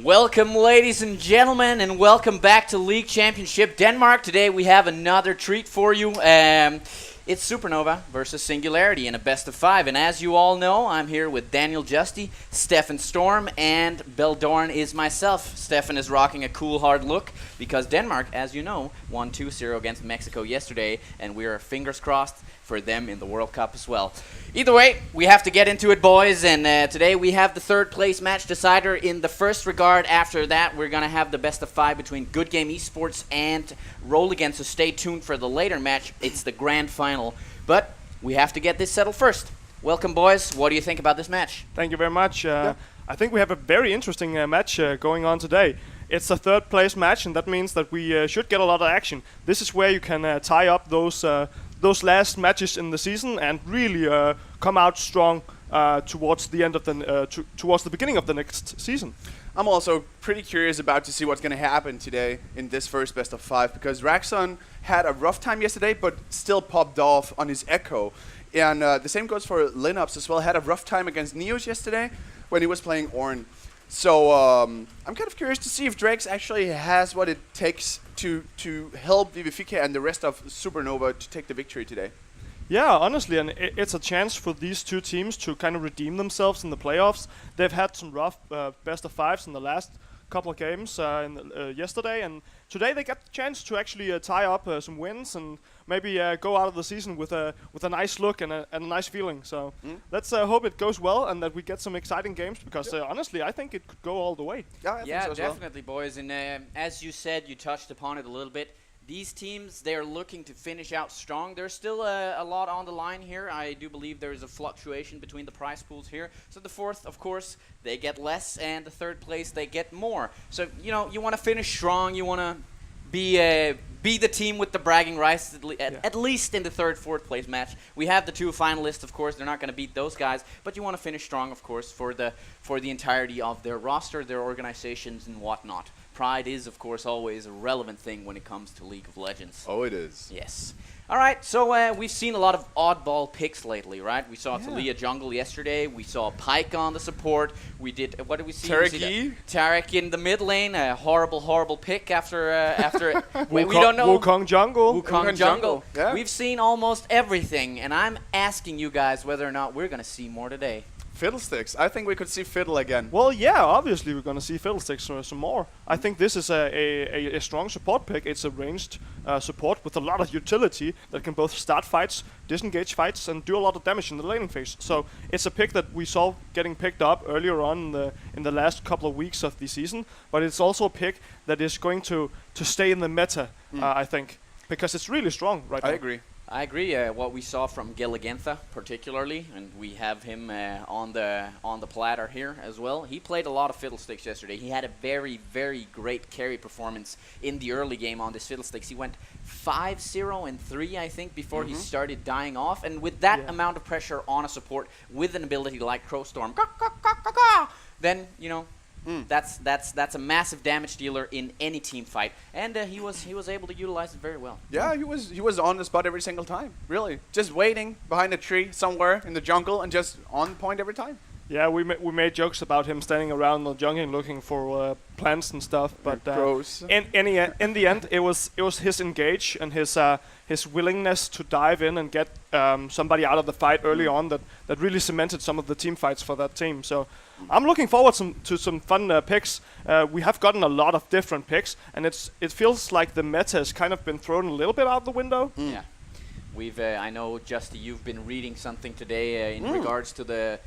Welcome, ladies and gentlemen, and welcome back to League Championship Denmark. Today we have another treat for you. It's Supernova versus Singularity in a best of 5. And as you all know, I'm here with Daniel Justy, Stefan Storm, and Beldorn is myself. Stefan is rocking a cool, hard look because Denmark, as you know, won 2-0 against Mexico yesterday, and we are fingers crossed for them in the World Cup as well. Either way, we have to get into it, boys, and today we have the third place match decider in the first regard. After that, we're going to have the best of 5 between Good Game eSports and Roll Again, so stay tuned for the later match. It's the grand final, but we have to get this settled first. Welcome, boys. What do you think about this match? Thank you very much. I think we have a very interesting match going on today. It's a third place match, and that means that we should get a lot of action. This is where you can tie up those last matches in the season and really come out strong towards the end of towards the beginning of the next season. I'm also pretty curious about to see what's going to happen today in this first best of 5, because Raxon had a rough time yesterday but still popped off on his Echo, and the same goes for Linux as well. Had a rough time against Neos yesterday when he was playing Ornn. So I'm kind of curious to see if Drax actually has what it takes to help VVFK and the rest of Supernova to take the victory today. Yeah, honestly, and it's a chance for these two teams to kind of redeem themselves in the playoffs. They've had some rough best of 5s in the last couple of games yesterday, and today they got the chance to actually tie up some wins and maybe go out of the season with a nice look and a nice feeling. So let's hope it goes well and that we get some exciting games, because honestly, I think it could go all the way. Yeah, definitely, boys. And as you said, you touched upon it a little bit. These teams, they're looking to finish out strong. There's still a lot on the line here. I do believe there is a fluctuation between the prize pools here. So the fourth, of course, they get less, and the third place, they get more. So, you know, you want to finish strong. You want to be the team with the bragging rights, at least in the third, fourth place match. We have the two finalists, of course. They're not going to beat those guys, but you want to finish strong, of course, for the entirety of their roster, their organizations, and whatnot. Pride is, of course, always a relevant thing when it comes to League of Legends. Oh, it is. Yes. All right, so we've seen a lot of oddball picks lately, right? We saw Talia jungle yesterday. We saw Pyke on the support. We did, what did we see? Tarek in the mid lane. A horrible pick after we don't know. Wukong jungle. Wukong jungle. Yeah. We've seen almost everything, and I'm asking you guys whether or not we're going to see more today. Fiddlesticks. I think we could see Fiddle again. Well, yeah, obviously we're going to see Fiddlesticks some more. I think this is a strong support pick. It's a ranged support with a lot of utility that can both start fights, disengage fights, and do a lot of damage in the laning phase. So it's a pick that we saw getting picked up earlier on in the last couple of weeks of the season. But it's also a pick that is going to stay in the meta, I think, because it's really strong right now. I agree. What we saw from Gilligantha particularly, and we have him on the platter here as well. He played a lot of Fiddlesticks yesterday. He had a very, very great carry performance in the early game on this Fiddlesticks. He went 5-0-3, I think, before he started dying off. And with that amount of pressure on a support with an ability like Crowstorm, then, you know, that's a massive damage dealer in any team fight, and he was able to utilize it very well. Yeah, he was on the spot every single time. Really, just waiting behind a tree somewhere in the jungle and just on point every time. Yeah, we made jokes about him standing around the jungle looking for plants and stuff, but in the end, it was his engage and his willingness to dive in and get somebody out of the fight early on that really cemented some of the team fights for that team. So I'm looking forward to some fun picks. We have gotten a lot of different picks, and it feels like the meta has kind of been thrown a little bit out the window. Yeah, we've I know, Justy, you've been reading something today in regards to the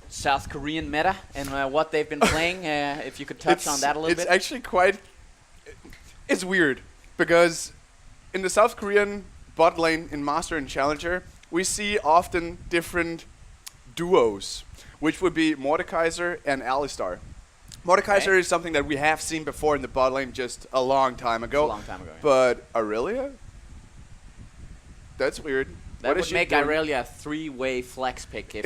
South Korean meta and what they've been playing. If you could touch on that a little bit. It's actually it's weird, because in the South Korean bot lane in Master and Challenger, we see often different duos, which would be Mordekaiser and Alistar. Mordekaiser is something that we have seen before in the bot lane just a long time ago. Yeah. But Aurelia? That's weird. That would make Irelia a three-way flex pick if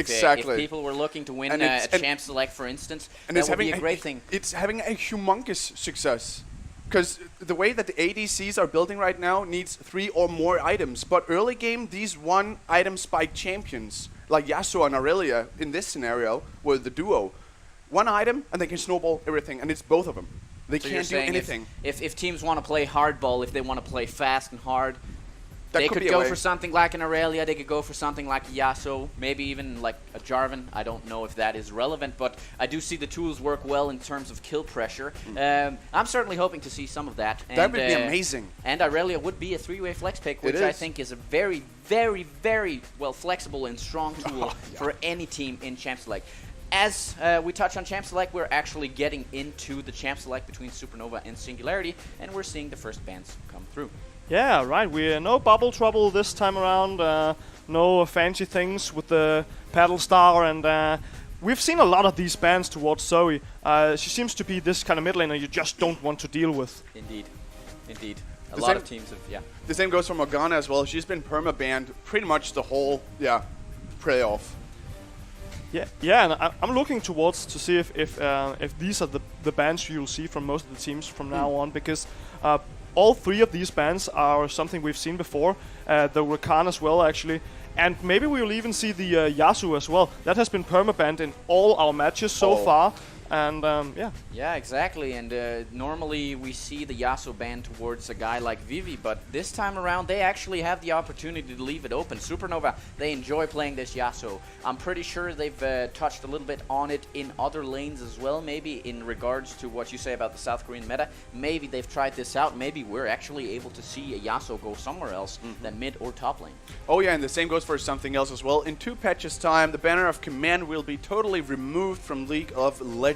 people were looking to win a champ select, for instance. And that would be a great thing. It's having a humongous success, because the way that the ADCs are building right now needs 3 or more items. But early game, these one-item spike champions, like Yasuo and Aurelia in this scenario, were the duo. one item, and they can snowball everything, and it's both of them. They So can't do anything. If teams want to play hardball, if they want to play fast and hard, That they could could be a go way. for something like an Aurelia. They could go for something like a Yasuo, maybe even like a Jarvan. I don't know if that is relevant, but I do see the tools work well in terms of kill pressure. I'm certainly hoping to see some of that. That would be amazing. And Aurelia would be a 3-way flex pick, which I think is a very, very, very well flexible and strong tool for any team in Champ Select. As we touch on Champ Select, we're actually getting into the Champ Select between Supernova and Singularity, and we're seeing the first bans come through. Yeah, right. We no bubble trouble this time around. No fancy things with the paddle star, and we've seen a lot of these bans towards Zoe. She seems to be this kind of mid laner you just don't want to deal with. Indeed, indeed. A The lot same- of teams have, yeah. The same goes for Morgana as well. She's been perma-banned pretty much the whole playoff. Yeah, and I'm looking towards to see if these are the bans you'll see from most of the teams from now on, because all three of these bans are something we've seen before. The Rakan as well, actually. And maybe we will even see the Yasuo as well. That has been permabanned in all our matches so far. And yeah. Yeah, exactly. And normally we see the Yasuo ban towards a guy like Vivi, but this time around they actually have the opportunity to leave it open. Supernova, they enjoy playing this Yasuo. I'm pretty sure they've touched a little bit on it in other lanes as well, maybe in regards to what you say about the South Korean meta. Maybe they've tried this out. Maybe we're actually able to see a Yasuo go somewhere else than mid or top lane. Oh yeah, and the same goes for something else as well. In 2 patches time, the banner of command will be totally removed from League of Legends.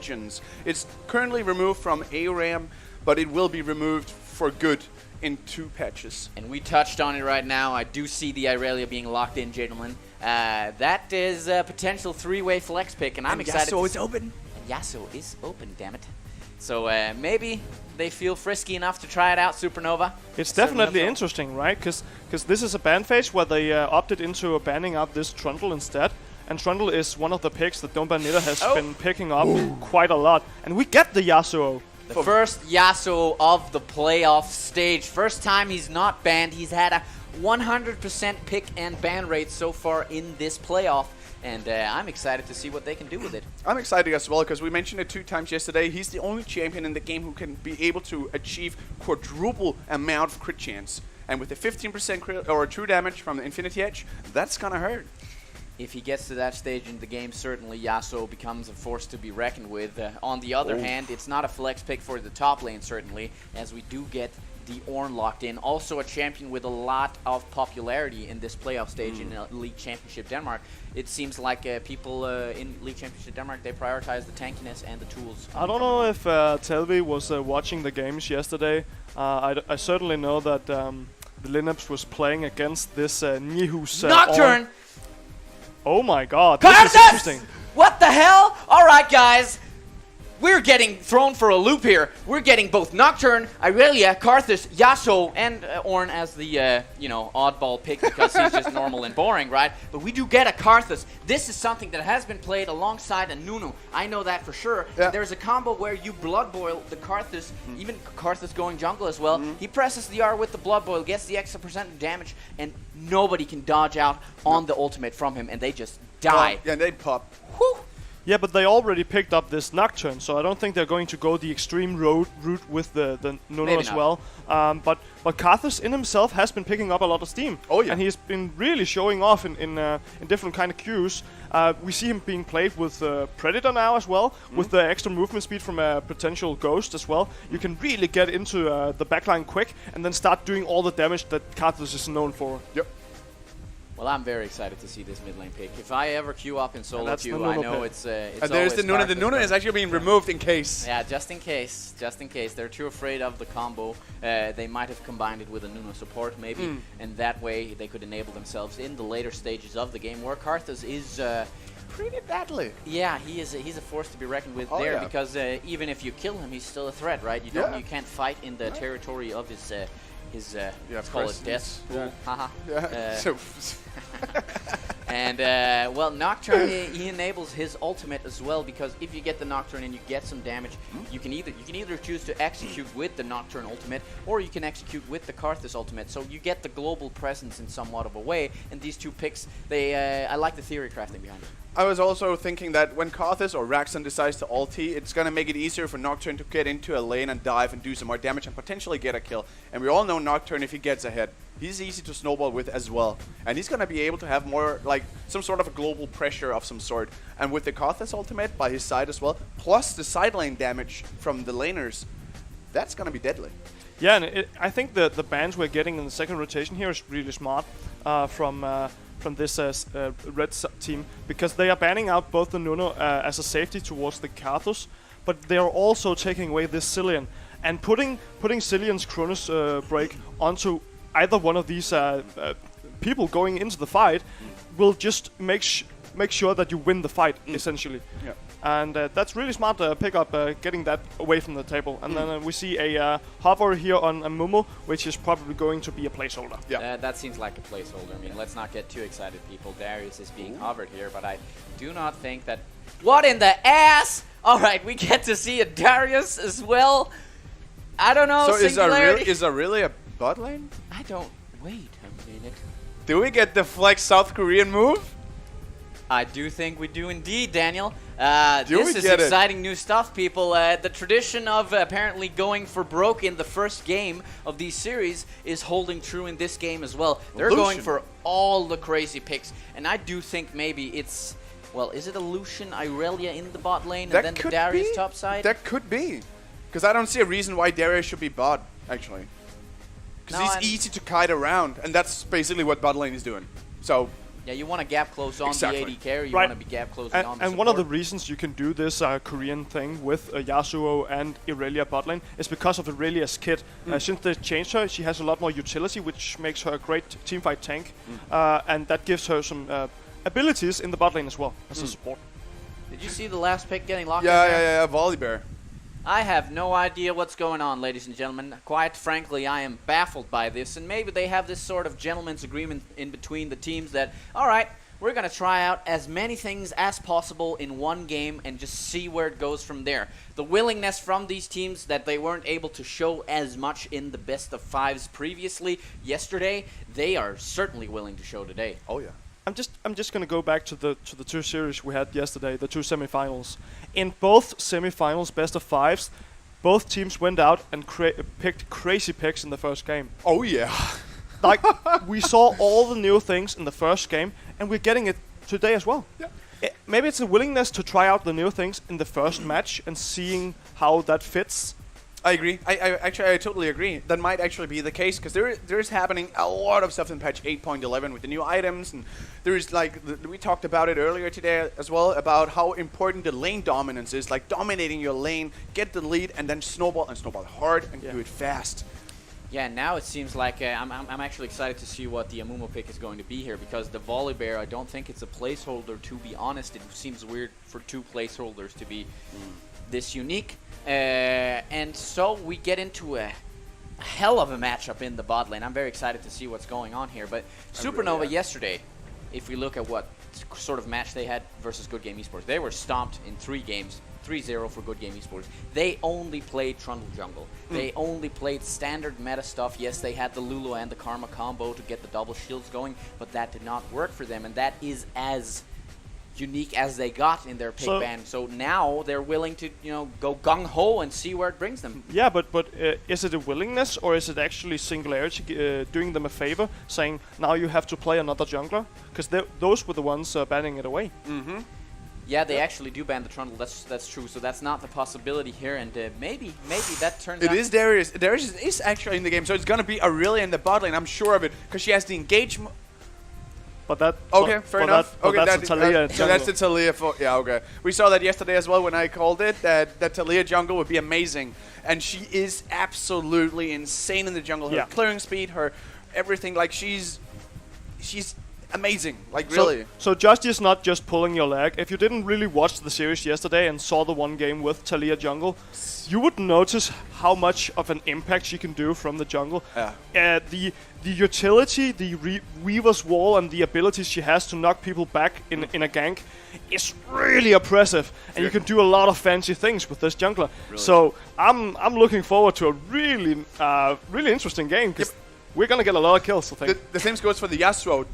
It's currently removed from ARAM, but it will be removed for good in 2 patches. And we touched on it right now. I do see the Irelia being locked in, gentlemen. That is a potential 3-way flex pick, and I'm excited. Yasuo is open. And Yasuo is open, damn it. So maybe they feel frisky enough to try it out, Supernova. It's definitely interesting, right? Because this is a ban phase where they opted into banning out this Trundle instead. And Trundle is one of the picks that Domba Nita has been picking up quite a lot. And we get the Yasuo. The first Yasuo of the playoff stage. First time he's not banned. He's had a 100% pick and ban rate so far in this playoff. And I'm excited to see what they can do with it. I'm excited as well because we mentioned it 2 times yesterday. He's the only champion in the game who can be able to achieve quadruple amount of crit chance. And with the 15% crit or true damage from the Infinity Edge, that's gonna hurt. If he gets to that stage in the game, certainly Yasuo becomes a force to be reckoned with. On the other hand, it's not a flex pick for the top lane, certainly, as we do get the Ornn locked in. Also a champion with a lot of popularity in this playoff stage in League Championship Denmark. It seems like people in League Championship Denmark, they prioritize the tankiness and the tools. I don't know if Telvi was watching the games yesterday. I certainly know that the Lineups was playing against this Nihus Nocturne! Oh my god, this is interesting. What the hell? Alright guys, we're getting thrown for a loop here. We're getting both Nocturne, Irelia, Karthus, Yasuo, and Ornn as the, oddball pick because he's just normal and boring, right? But we do get a Karthus. This is something that has been played alongside a Nunu. I know that for sure. Yeah. There's a combo where you Blood Boil the Karthus, even Karthus going jungle as well. He presses the R with the Blood Boil, gets the extra percent of damage, and nobody can dodge out on the ultimate from him, and they just die. Yeah, and they pop. Whew. Yeah, but they already picked up this Nocturne, so I don't think they're going to go the extreme route with the Nuno Maybe as not. well. But Karthus in himself has been picking up a lot of steam. Oh, yeah. And he's been really showing off in different kind of queues. We see him being played with Predator now as well, with the extra movement speed from a potential Ghost as well. You can really get into the backline quick and then start doing all the damage that Karthus is known for. Yep. Well, I'm very excited to see this mid lane pick. If I ever queue up in solo queue, I know it's And there's always the Nuna. The Karthus, Nuna but- is actually being removed in case. Yeah, just in case. Just in case. They're too afraid of the combo. They might have combined it with a Nuna support, maybe. And that way, they could enable themselves in the later stages of the game, where Karthus is... Pretty badly. yeah, he's a force to be reckoned with Oh, there, yeah. because even if you kill him, he's still a threat, right? You can't fight in the territory of his let's call it death Yeah. pool. Haha. Yeah. So And well, Nocturne he enables his ultimate as well, because if you get the Nocturne and you get some damage, you can either choose to execute with the Nocturne ultimate, or you can execute with the Karthus ultimate. So you get the global presence in somewhat of a way. And these two picks, I like the theory crafting behind it. I was also thinking that when Karthus or Raxon decides to ulti, it's going to make it easier for Nocturne to get into a lane and dive and do some more damage and potentially get a kill. And we all know Nocturne, if he gets ahead, he's easy to snowball with as well. And he's going to be able to have more, like, some sort of a global pressure of some sort. And with the Karthus ultimate by his side as well, plus the side lane damage from the laners, that's going to be deadly. Yeah, and I think the bans we're getting in the second rotation here is really smart from this red team, because they are banning out both the Nuno as a safety towards the Karthus, but they are also taking away this Cillian and putting Cillian's Cronus break onto either one of these people going into the fight will just make sure that you win the fight essentially. Yeah. And that's really smart pickup, getting that away from the table. And then we see a hover here on Mumu, which is probably going to be a placeholder. Yeah. That seems like a placeholder. I mean, let's not get too excited, people. Darius is being hovered here, but I do not think that... What in the ass? All right, we get to see a Darius as well. I don't know, So Singularity. is there really a bot lane? I don't... Wait a minute. Do we get the flex South Korean move? I do think we do indeed, Daniel. Do This we is get it? exciting new stuff, people. The tradition of apparently going for broke in the first game of these series is holding true in this game as well. They're going Lucian. for all the crazy picks, and I do think maybe it's... Well, is it a Lucian, Irelia in the bot lane, and then the Darius top side? That could be. Because I don't see a reason why Darius should be bot, actually. Because No, he's easy to kite around, and that's basically what bot lane is doing. So... Yeah, you want to gap close on Exactly. the AD carry, you Right. want to be gap closing on the And one of the support. reasons you can do this Korean thing with Yasuo and Irelia bot lane is because of Irelia's kit. Since they changed her, she has a lot more utility, which makes her a great teamfight tank. And that gives her some abilities in the bot lane as well, as a support. Did you see the last pick getting locked in Yeah, there? yeah, yeah, Volibear. I have no idea what's going on, ladies and gentlemen. Quite frankly, I am baffled by this, and maybe they have this sort of gentleman's agreement in between the teams that, all right, we're going to try out as many things as possible in one game and just see where it goes from there. The willingness from these teams that they weren't able to show as much in the best of fives previously yesterday, they are certainly willing to show today. Oh, yeah. I'm just gonna go back to the two series we had yesterday, the two semifinals. In both semifinals, best of fives, both teams went out and picked crazy picks in the first game. Oh, yeah. Like, we saw all the new things in the first game, and we're getting it today as well. Yeah. Maybe it's a willingness to try out the new things in the first match and seeing how that fits. I agree. I totally agree. That might actually be the case, because there is happening a lot of stuff in patch 8.11 with the new items, and there is like we talked about it earlier today as well, about how important the lane dominance is, like dominating your lane, get the lead, and then snowball hard and do it fast. Yeah, now it seems like I'm actually excited to see what the Amumu pick is going to be here, because the Volibear, I don't think it's a placeholder, to be honest. It seems weird for two placeholders to be this unique. And so we get into a hell of a matchup in the bot lane. I'm very excited to see what's going on here. But Supernova yesterday, if we look at what sort of match they had versus Good Game Esports, they were stomped in 3 games. 3-0 for Good Game Esports. They only played Trundle Jungle. They only played standard meta stuff. Yes, they had the Lulu and the Karma combo to get the double shields going, but that did not work for them, and that is as unique as they got in their pick ban. So now they're willing to, go gung-ho and see where it brings them. Yeah, but is it a willingness, or is it actually Singularity doing them a favor, saying, now you have to play another jungler? Because those were the ones banning it away. Mm-hmm. Yeah, they actually do ban the Trundle. That's true. So that's not the possibility here, and maybe that turns out... It is Darius. Darius is actually in the game, so it's going to be Aurelia in the bot lane, I'm sure of it, because she has the engagement. But that... Okay, fair enough. Okay, that's the Taliyah so that's the Taliyah for... Yeah, okay. We saw that yesterday as well when I called it, that Taliyah jungle would be amazing. And she is absolutely insane in the jungle. Her clearing speed, her everything, like she's amazing. Like, really. So Just is not just pulling your leg. If you didn't really watch the series yesterday and saw the one game with Talia jungle, you would notice how much of an impact she can do from the jungle. Yeah. The utility, the Weaver's Wall, and the abilities she has to knock people back in a gank is really impressive. And you can do a lot of fancy things with this jungler. Really. So I'm looking forward to a really really interesting game, because we're gonna get a lot of kills, I think. The same goes for the Yasuo.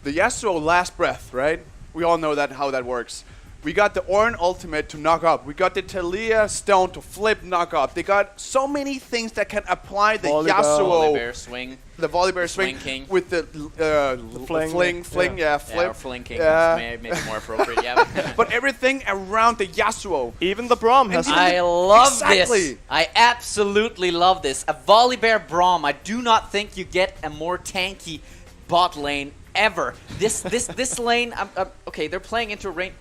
The Yasuo last breath, right? We all know that how that works. We got the Ornn ultimate to knock up. We got the Talia stone to flip knock up. They got so many things that can apply the Yasuo. Volibear swing. The Volibear swing King. with the fling, flip. Yeah, or Fling King. Maybe more appropriate, yeah. But everything around the Yasuo. Even the Braum has... I love Exactly. this. I absolutely love this. A Volibear Braum. I do not think you get a more tanky bot lane ever. This lane, okay, they're playing into a rain.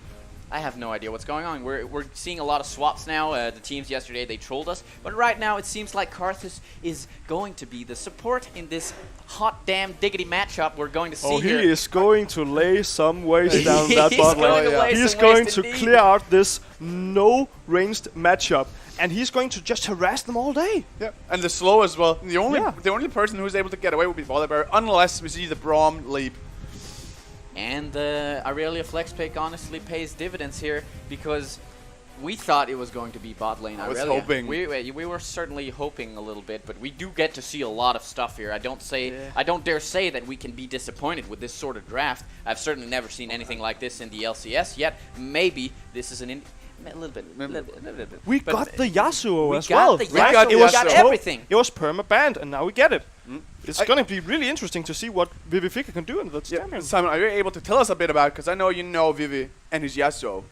I have no idea what's going on. We're seeing a lot of swaps now. The teams yesterday, they trolled us. But right now, it seems like Karthus is going to be the support in this hot damn diggity matchup we're going to see here. He is going to lay some waste down that bot lane. He's going to clear out this no-ranged matchup. And he's going to just harass them all day. Yeah, and the slow as well. The only person who's able to get away would be Volibear, unless we see the Braum leap. And the Irelia flex pick honestly pays dividends here, because we thought it was going to be bot lane Irelia. I was hoping. We were certainly hoping a little bit, but we do get to see a lot of stuff here. I don't dare say that we can be disappointed with this sort of draft. I've certainly never seen anything like this in the LCS yet. Maybe this is a little bit. We got the Yasuo as We well. got everything. It was perma-banned, and now we get it. It's going to be really interesting to see what Vivi Fika can do in that champion. Simon, are you able to tell us a bit about it? Because I know you know Vivi and his Yasuo.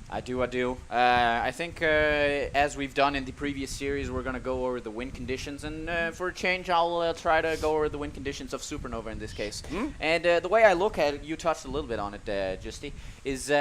I do. I think as we've done in the previous series, we're going to go over the win conditions. And for a change, I'll try to go over the win conditions of Supernova in this case. And the way I look at it, you touched a little bit on it, Justy, is...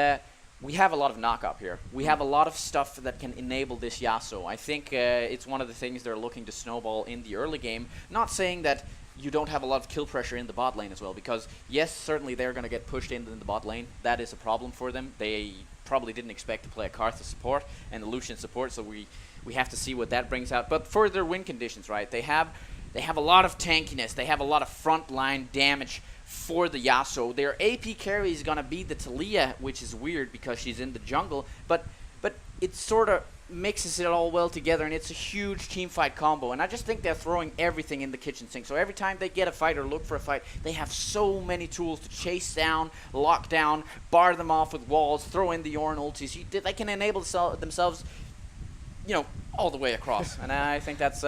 we have a lot of knock-up here. We have a lot of stuff that can enable this Yasuo. I think it's one of the things they're looking to snowball in the early game. Not saying that you don't have a lot of kill pressure in the bot lane as well, because yes, certainly they're going to get pushed into the bot lane. That is a problem for them. They probably didn't expect to play a Karthus support and a Lucian support, so we have to see what that brings out. But for their win conditions, right, they have a lot of tankiness. They have a lot of frontline damage for the Yasuo. Their AP carry is going to be the Talia, which is weird because she's in the jungle, but it sort of mixes it all well together, and it's a huge team fight combo. And I just think they're throwing everything in the kitchen sink. So every time they get a fight or look for a fight, they have so many tools to chase down, lock down, bar them off with walls, throw in the Ornn ultis. They can enable themselves, all the way across. And I think that's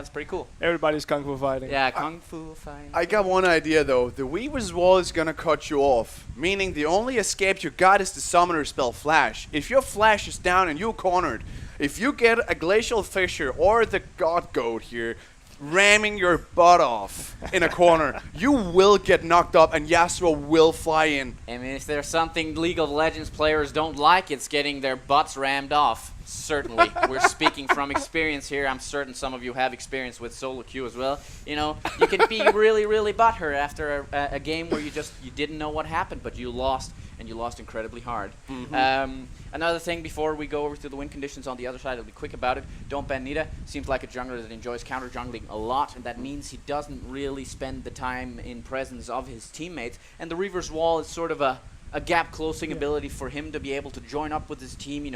pretty cool. Everybody's kung fu fighting. Yeah, kung fu fighting. I got one idea though. The Weaver's Wall is gonna cut you off, meaning the only escape you got is the summoner spell Flash. If your Flash is down and you're cornered, if you get a Glacial Fissure or the God Goat here ramming your butt off in a corner, you will get knocked up and Yasuo will fly in. I mean, if there's something League of Legends players don't like, it's getting their butts rammed off. Certainly. We're speaking from experience here. I'm certain some of you have experience with solo queue as well. You can be really, really butthurt after a game where you didn't know what happened, but you lost, and you lost incredibly hard. Another thing before we go over to the win conditions on the other side, I'll be quick about it. Don't ban Nita. Seems like a jungler that enjoys counter jungling a lot, and that means he doesn't really spend the time in presence of his teammates. And the Reaver's Wall is sort of a gap closing ability for him to be able to join up with his team,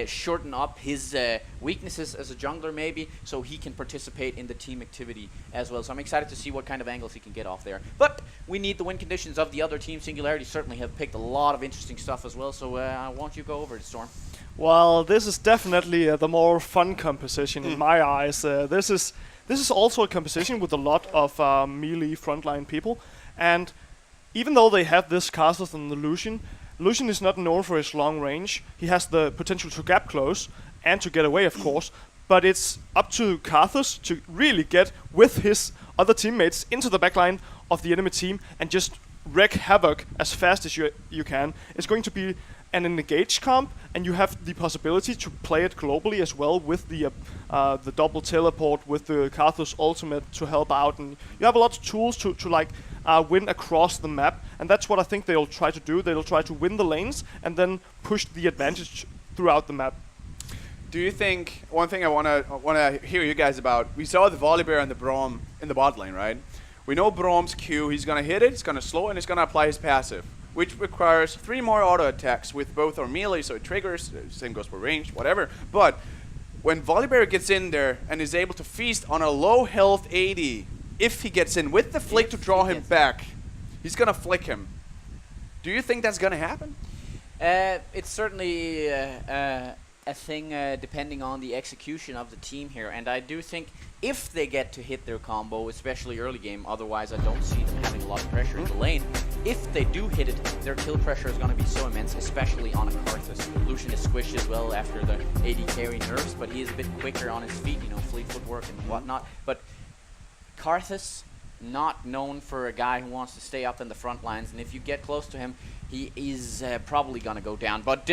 shorten up his weaknesses as a jungler maybe, so he can participate in the team activity as well. So I'm excited to see what kind of angles he can get off there. But we need the win conditions of the other team. Singularity certainly have picked a lot of interesting stuff as well, so why don't you go over it, Storm? Well, this is definitely the more fun composition in my eyes. This is also a composition with a lot of melee frontline people, and even though they have this Karthus and the Lucian is not known for his long range. He has the potential to gap close and to get away, of course, but it's up to Karthus to really get with his other teammates into the backline of the enemy team and just wreak havoc as fast as you can. It's going to be an engaged comp, and you have the possibility to play it globally as well with the double teleport, with the Karthus ultimate to help out, and you have a lot of tools to win across the map, and that's what I think they'll try to do. They'll try to win the lanes and then push the advantage throughout the map. Do you think, one thing I wanna hear you guys about, we saw the Volibear and the Braum in the bot lane, right? We know Braum's Q, he's gonna hit it, he's gonna slow, and he's gonna apply his passive, which requires 3 more auto attacks with both our melee, so it triggers, same goes for range, whatever. But when Volibear gets in there and is able to feast on a low health 80, if he gets in with the flick to draw him back, he's gonna flick him. Do you think that's gonna happen? It's certainly a thing depending on the execution of the team here, and I do think if they get to hit their combo, especially early game, otherwise I don't see them having a lot of pressure in the lane. If they do hit it, their kill pressure is going to be so immense, especially on a Karthus. Lucian is squished as well after the AD carry nerfs, but he is a bit quicker on his feet, you know, fleet footwork and whatnot. But Karthus, not known for a guy who wants to stay up in the front lines, and if you get close to him, he is probably going to go down. But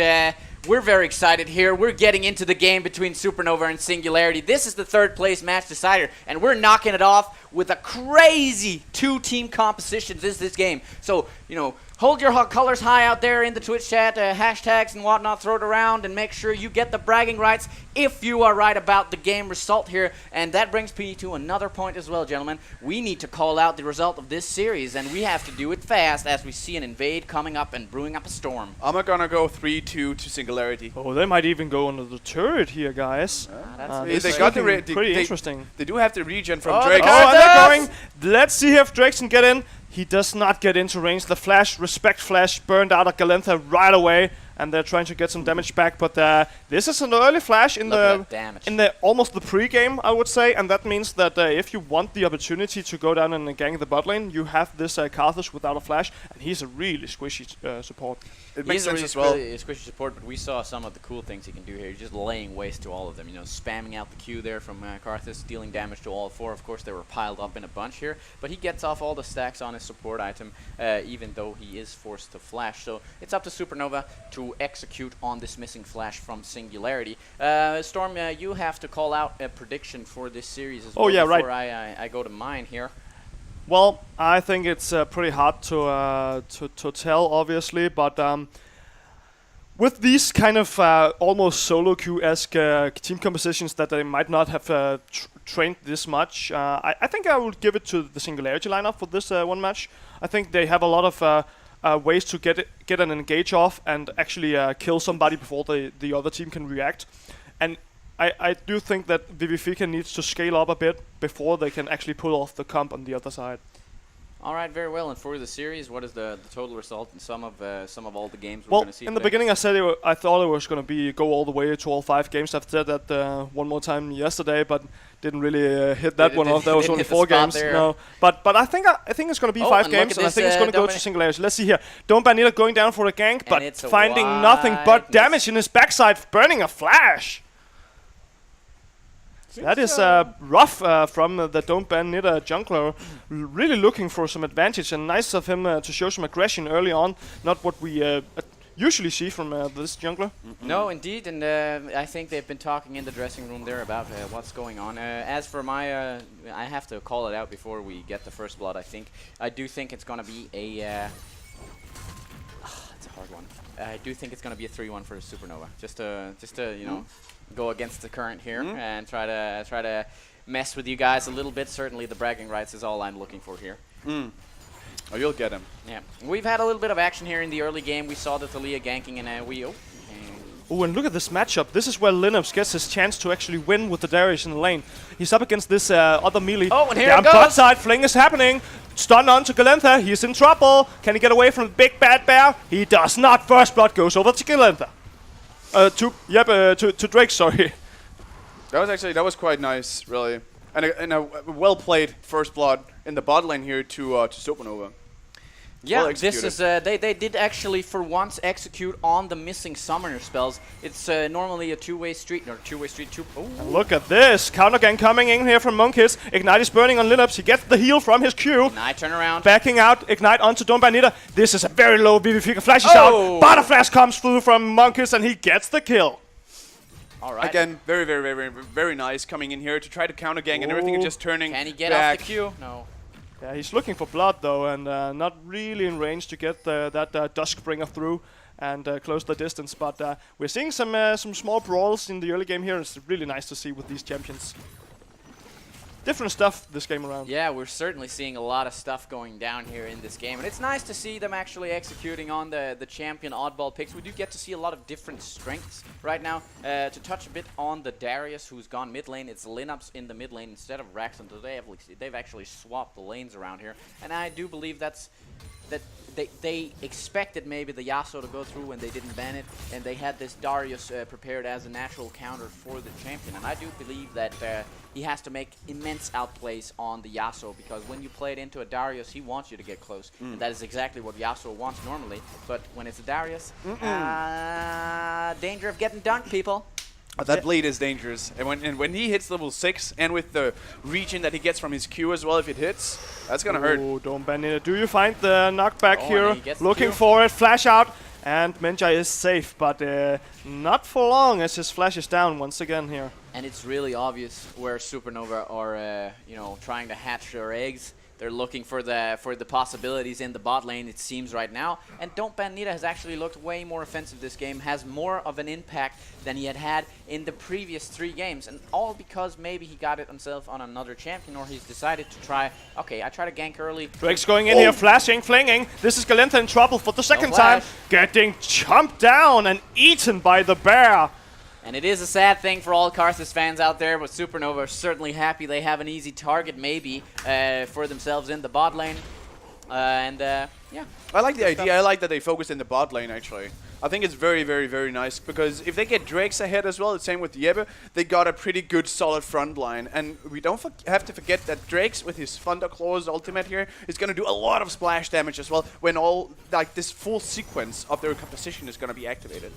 we're very excited here. We're getting into the game between Supernova and Singularity. This is the 3rd place match decider, and we're knocking it off with a crazy 2-team composition. This game. So, you know, hold your colors high out there in the Twitch chat, hashtags and whatnot, throw it around, and make sure you get the bragging rights if you are right about the game result here. And that brings me to another point as well, gentlemen. We need to call out the result of this series, and we have to do it fast as we see an invade coming up and brewing up a storm. I'm gonna go 3-2 to Singularity. Oh, they might even go under the turret here, guys. They got the pretty interesting. They do have the regen from Drake. Oh, and they're going. Let's see if Drake can get in. He does not get into range. The flash, respect flash, burned out of Galentha right away, and they're trying to get some damage back. But this is an early flash in the almost the pre-game, I would say, and that means that if you want the opportunity to go down and gang the bot lane, you have this Karthus without a flash, and he's a really squishy support. It makes sense as well. well. Squishy support, but we saw some of the cool things he can do here. He's just laying waste to all of them. You know, spamming out the Q there from Karthus, dealing damage to all 4. Of course, they were piled up in a bunch here, but he gets off all the stacks on his support item, even though he is forced to flash. So it's up to Supernova to execute on this missing flash from Singularity. Storm, you have to call out a prediction for this series as well before I go to mine here. Well, I think it's pretty hard to tell, obviously, but with these kind of almost solo queue-esque team compositions that they might not have trained this much, I think I would give it to the Singularity lineup for this one match. I think they have a lot of ways to get an engage off and actually kill somebody before the other team can react. And I do think that Vivifica needs to scale up a bit before they can actually pull off the comp on the other side. All right, very well. And for the series, what is the total result in some of all the games we're well, going to see? In the beginning, I said I thought it was going to go all the way to all 5 games. I've said that one more time yesterday, but didn't really hit that one off. That was only 4 games. No, but I think it's going to be 5 games, and I think it's going to go to Singularity. Let's see here. Don't Banita going down for a gank, but finding nothing but damage in his backside, burning a flash. That is rough from the Don't Ban Nitter jungler, really looking for some advantage, and nice of him to show some aggression early on, not what we usually see from this jungler. No, indeed, and I think they've been talking in the dressing room there about what's going on. As for my, I have to call it out before we get the first blood, I do think it's going to be a... it's a hard one. I do think it's going to be a 3-1 for Supernova, just to you know, go against the current here and try to mess with you guys a little bit. Certainly the bragging rights is all I'm looking for here. Oh, you'll get him. Yeah, we've had a little bit of action here in the early game. We saw the Thalia ganking, and Oh, and look at this matchup. This is where Linux gets his chance to actually win with the Darius in the lane. He's up against this other melee. Oh, and here it goes! Bot side fling is happening. Stun onto Galentha. He's in trouble. Can he get away from the big bad bear? He does not. First blood goes over to Galentha. To Drake, sorry. That was quite nice, really. And a well played first blood in the bot lane here to Supernova. Yeah, well, this is they did actually for once execute on the missing summoner spells. It's normally a two-way street or two-way street. And look at this counter gang coming in here from Monkeys. Ignite is burning on Linux. He gets the heal from his Q. Ignite turn around. Backing out. Ignite onto Don't Banita. This is a very low Vivifica. Flashes out. Butterflash comes through from Monkeys and he gets the kill. All right. Again, very nice coming in here to try to counter gang and everything is just turning. Can he get back. off the Q? No. Yeah, he's looking for blood though, and not really in range to get that Duskbringer through and close the distance. But we're seeing some small brawls in the early game here. It's really nice to see with these champions. Different stuff this game around. Yeah, we're certainly seeing a lot of stuff going down here in this game, and it's nice to see them actually executing on the champion oddball picks. We do get to see a lot of different strengths right now. To touch a bit on the Darius, who's gone mid lane, it's Linups in the mid lane instead of Raxon. So they've actually swapped the lanes around here, and I do believe that they expected maybe the Yasuo to go through when they didn't ban it, and they had this Darius prepared as a natural counter for the champion. And I do believe that he has to make immense outplays on the Yasuo, because when you play it into a Darius, he wants you to get close. And that is exactly what Yasuo wants normally. But when it's a Darius, danger of getting dunked, people. That bleed is dangerous, and when he hits level 6, and with the region that he gets from his Q as well, if it hits, that's gonna hurt. Oh, don't ban it. Do you find the knockback here? Looking Q. for it, flash out, and Menjai is safe, but not for long as his flash is down once again here. And it's really obvious where Supernova are, you know, trying to hatch their eggs. They're looking for the possibilities in the bot lane, it seems, right now. And Don't Ban Nita has actually looked way more offensive this game, has more of an impact than he had in the previous 3 games. And all because maybe he got it himself on another champion, or he's decided to try, okay, I try to gank early. Drake's going in here, flashing, flinging. This is Galintha in trouble for the second time. Getting chomped down and eaten by the bear. And it is a sad thing for all Karthus fans out there, but Supernova are certainly happy they have an easy target, maybe, for themselves in the bot lane. Yeah. I like the idea. I like that they focus in the bot lane, actually. I think it's very, very, very nice, because if they get Drakes ahead as well, the same with Jeppe, they got a pretty good, solid front line. And we don't have to forget that Drakes, with his Thunderclaws ultimate here, is going to do a lot of splash damage as well, when all, like, this full sequence of their composition is going to be activated.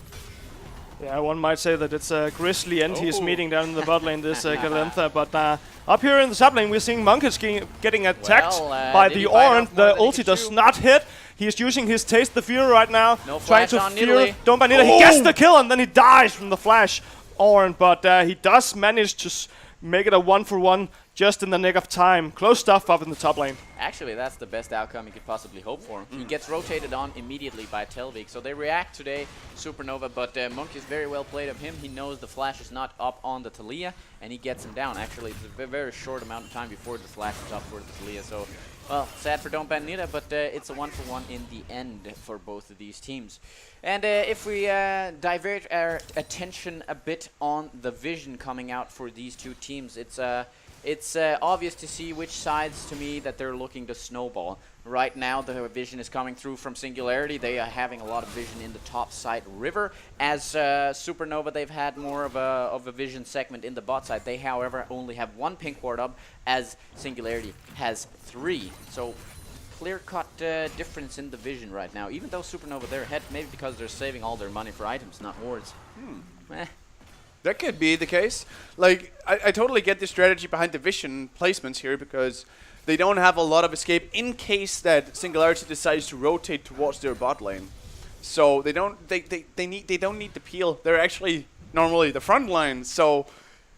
Yeah, one might say that it's a grisly end he's meeting down in the bot lane, this Galintha. But up here in the sub lane, we're seeing Monkus getting attacked by the Ornn. The ulti does not hit. He's using his Taste the Fear right now, no trying to fear Don't Ban Nita. Oh! He gets the kill, and then he dies from the flash, Ornn. But he does manage to make it a 1-for-1 just in the nick of time. Close stuff up in the top lane. Actually, that's the best outcome you could possibly hope for. He gets rotated on immediately by Telvik, so they react today, Supernova, but Monk is very well played of him. He knows the flash is not up on the Taliyah, and he gets him down. Actually, it's a very short amount of time before the flash is up for the Taliyah, so, well, sad for Don't Ban Nita, but it's a 1-for-1 in the end for both of these teams. And if we divert our attention a bit on the vision coming out for these two teams, it's obvious to see which sides, to me, that they're looking to snowball. Right now, the vision is coming through from Singularity. They are having a lot of vision in the top side river. As Supernova, they've had more of a vision segment in the bot side. They, however, only have 1 pink ward up, as Singularity has 3. So, clear-cut difference in the vision right now. Even though Supernova, they're ahead, maybe because they're saving all their money for items, not wards. That could be the case. Like, I totally get the strategy behind the vision placements here, because they don't have a lot of escape in case that Singularity decides to rotate towards their bot lane. So they don't need the peel. They're actually normally the front line, so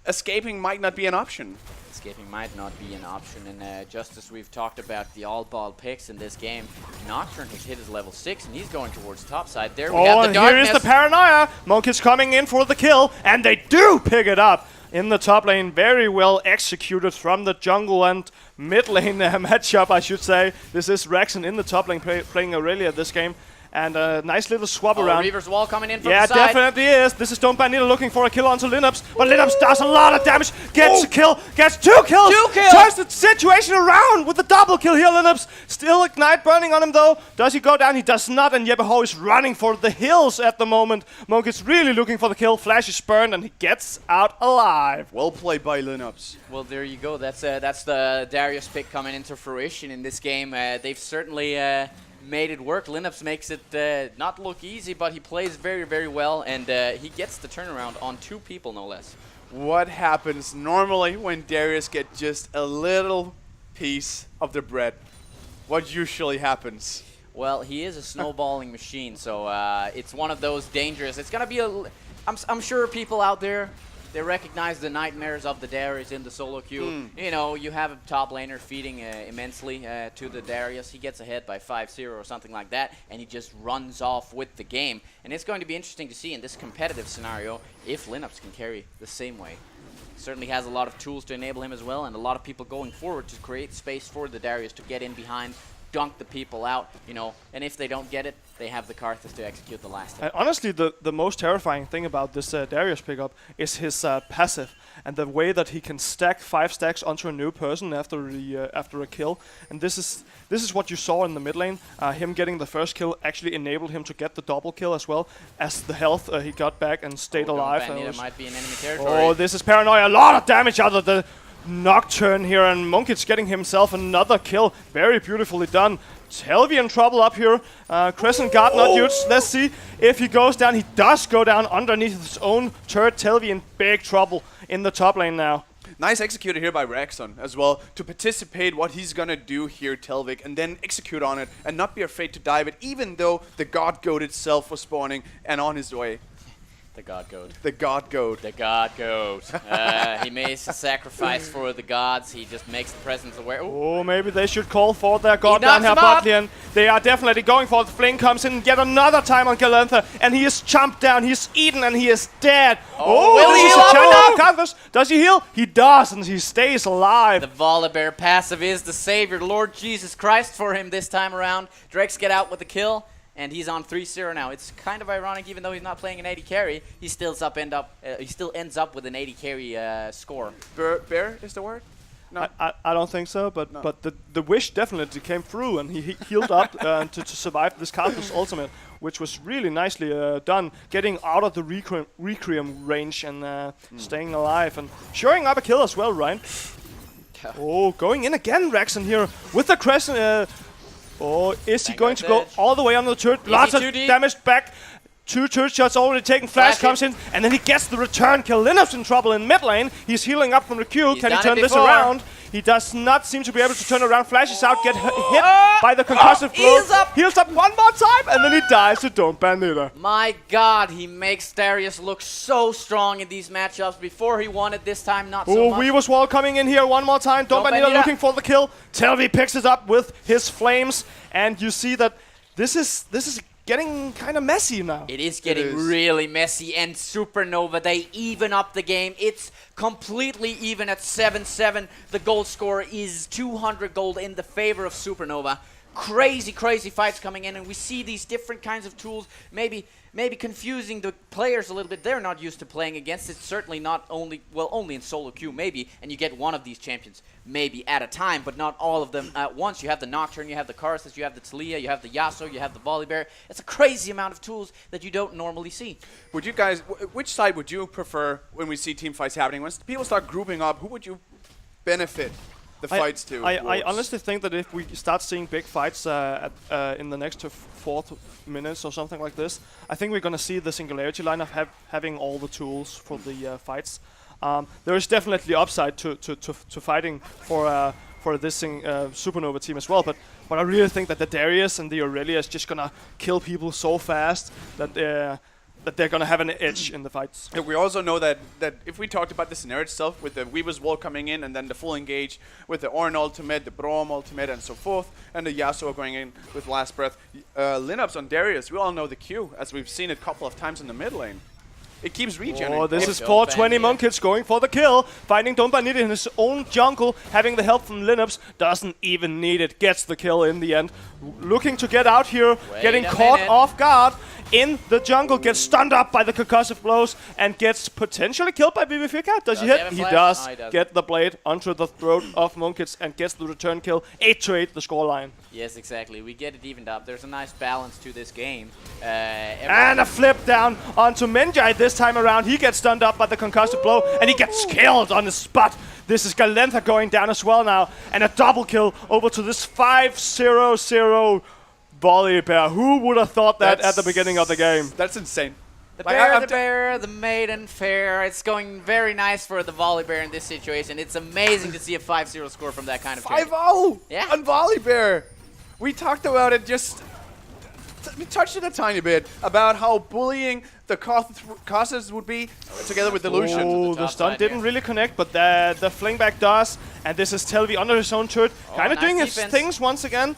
escaping might not be an option. Escaping might not be an option, and just as we've talked about the all-ball picks in this game, Nocturne has hit his level 6, and he's going towards top side. There we have the darkness. Here is the paranoia. Monk is coming in for the kill, and they do pick it up in the top lane. Very well executed from the jungle and mid lane matchup, I should say. This is Raxon in the top lane playing Aurelia this game. And a nice little swap around. Reaver's wall coming in from the side. Yeah, definitely is. This is Don't Ban Nita looking for a kill onto Linups. But Linups does a lot of damage. Gets a kill. Gets 2 kills. 2 kills. Turns the situation around with the double kill here, Linups. Still Ignite burning on him, though. Does he go down? He does not. And Jeppe Ho is running for the hills at the moment. Monk is really looking for the kill. Flash is burned, and he gets out alive. Well played by Linups. Well, there you go. That's the Darius pick coming into fruition in this game. They've certainly made it work. Linups makes it not look easy, but he plays very, very well, and he gets the turnaround on 2 people, no less. What happens normally when Darius gets just a little piece of the bread? What usually happens? Well, he is a snowballing machine, so it's one of those dangerous. It's gonna be I'm sure people out there, They recognize the nightmares of the Darius in the solo queue. You know, you have a top laner feeding immensely to the Darius. He gets ahead by 5-0 or something like that, and he just runs off with the game. And it's going to be interesting to see in this competitive scenario if Lineups can carry the same way. Certainly has a lot of tools to enable him as well, and a lot of people going forward to create space for the Darius to get in behind, dunk the people out, you know, and if they don't get it, they have the Karthus to execute the last hit. Honestly, the most terrifying thing about this Darius pickup is his passive and the way that he can stack 5 stacks onto a new person after a kill. And this is what you saw in the mid lane. Him getting the first kill actually enabled him to get the double kill as well as the health he got back and stayed alive. It might be an enemy territory. Oh, this is paranoia. A lot of damage out of the Nocturne here, and Munkit's getting himself another kill. Very beautifully done. Telvi in trouble up here. Crescent Guard not used. Let's see if he goes down. He does go down underneath his own turret. Telvi in big trouble in the top lane now. Nice executed here by Rexon as well to participate what he's gonna do here, Telvik, and then execute on it and not be afraid to dive it, even though the God Goat itself was spawning and on his way. The God Goat. The God Goat. The God Goat. He makes a sacrifice for the gods. He just makes the presence aware. Ooh. Oh, maybe they should call for their god down here, Botlian. They are definitely going for it. The Flame comes in yet another time on Galantha, and he is chomped down, he's eaten, and he is dead. Oh, will he heal up now? Does he heal? He does, and he stays alive. The Volibear passive is the savior, Lord Jesus Christ, for him this time around. Drakes get out with the kill. And he's on 3-0 now. It's kind of ironic, even though he's not playing an 80 carry, he still ends up with an 80 carry score. Bear is the word? No. I don't think so, but No. but the wish definitely came through, and he healed up to survive this Karthus ultimate, which was really nicely done, getting out of the Requiem range and staying alive, and shoring up a kill as well, Ryan. Oh, going in again, Rexon here with the Crescent. Oh, is he going to go all the way on the turret? Lots of damage back. 2 turret shots already taken. Flash comes in, and then he gets the return kill. Linup's in trouble in mid lane. He's healing up from the Q. Can he turn this around? He does not seem to be able to turn around. Flashes out, get hit by the concussive blow. Heals up one more time, and then he dies to Don't Bandita. My God, he makes Darius look so strong in these matchups. Before he won it, this time not so much. Weaver's Wall coming in here one more time. Don't Bandita looking for the kill. Telvi picks it up with his flames, and you see that this is getting kind of messy now. It is getting really messy, and Supernova, they even up the game. It's completely even at 7-7. The gold score is 200 gold in the favor of Supernova. Crazy, crazy fights coming in, and we see these different kinds of tools maybe confusing the players a little bit. They're not used to playing against it. Certainly not only in solo queue maybe, and you get one of these champions maybe at a time, but not all of them at once. You have the Nocturne, you have the Karthus, you have the Talia, you have the Yasuo, you have the Volibear. It's a crazy amount of tools that you don't normally see. Would you guys, which side would you prefer when we see team fights happening? When people start grouping up, who would you benefit the fights to? I honestly think that if we start seeing big fights in the next 4 minutes or something like this, I think we're going to see the Singularity lineup having all the tools for the fights. There is definitely upside to fighting for this Supernova team as well, but I really think that the Darius and the Aurelia is just going to kill people so fast that they're going to have an edge in the fights. Yeah, we also know that if we talked about the scenario itself, with the Weaver's Wall coming in and then the full engage with the Ornn ultimate, the Braum ultimate and so forth, and the Yasuo going in with Last Breath, Lineups on Darius, we all know the Q, as we've seen it a couple of times in the mid lane. It keeps regenerating. Oh, this is 420 Munkits going for the kill. Finding Don't Bandita in his own jungle, having the help from Lineups, doesn't even need it. Gets the kill in the end. Looking to get out here, getting caught off guard in the jungle, gets stunned up by the concussive blows, and gets potentially killed by Vivifica. Does he hit? He does. No, he doesn't. Get the blade onto the throat of Munkits and gets the return kill. 8-8 the scoreline. Yes, exactly. We get it evened up. There's a nice balance to this game. And a flip down onto Menjai this time around. He gets stunned up by the concussive blow, and he gets killed on the spot. This is Galantha going down as well now. And a double kill over to this 5-0-0 Volibear. Who would have thought that at the beginning of the game? That's insane. The bear, the maiden fair. It's going very nice for the Volibear in this situation. It's amazing to see a 5-0 score from that kind of champion. 5-0 Yeah. on Volibear. We talked about it just we touched it a tiny bit about how bullying the causes would be together with Delusion. Oh, the stun didn't really connect, but the fling back does. And this is Telvi under his own turret. Kind of doing his things once again.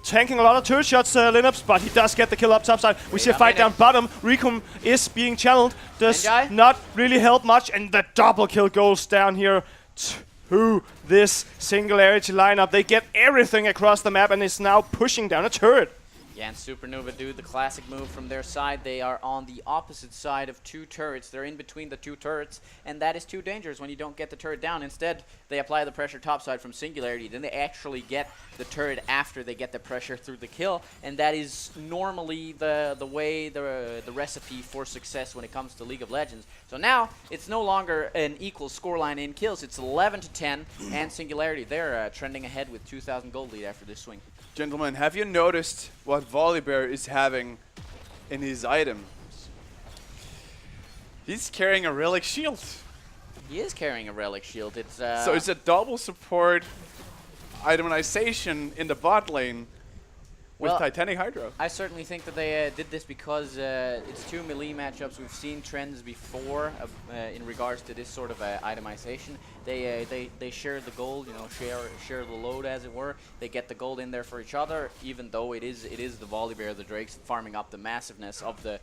Tanking a lot of turret shots, Linux, but he does get the kill up topside. We see a fight down bottom. Rikum is being channeled. Does not really help much. And the double kill goes down here to this Singularity lineup. They get everything across the map and is now pushing down a turret. Yeah, and Supernova do the classic move from their side. They are on the opposite side of two turrets. They're in between the two turrets, and that is too dangerous when you don't get the turret down. Instead, they apply the pressure topside from Singularity. Then they actually get the turret after they get the pressure through the kill, and that is normally the way, the recipe for success when it comes to League of Legends. So now, it's no longer an equal scoreline in kills. It's 11-10, and Singularity, they're trending ahead with 2,000 gold lead after this swing. Gentlemen, have you noticed what Volibear is having in his items? He's carrying a relic shield. He is carrying a relic shield. It's so it's a double support itemization in the bot lane with Titanic Hydra. I certainly think that they did this because it's two melee matchups. We've seen trends before in regards to this sort of itemization. They share the gold, you know, share the load, as it were. They get the gold in there for each other, even though it is the Volibear, the Drakes, farming up the massiveness of the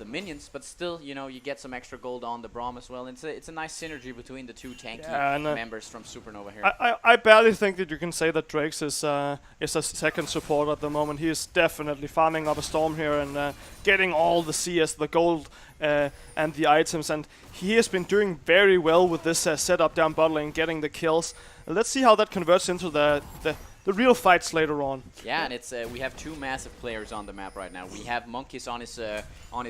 minions. But still, you know, you get some extra gold on the Braum as well. It's a nice synergy between the two tanky members from Supernova here. I barely think that you can say that Drakes is a second support at the moment. He is definitely farming up a storm here and getting all the CS, the gold, and the items, and he has been doing very well with this setup down bot lane, getting the kills. Let's see how that converts into the real fights later on. Yeah, and it's we have two massive players on the map right now. We have Monkeys on his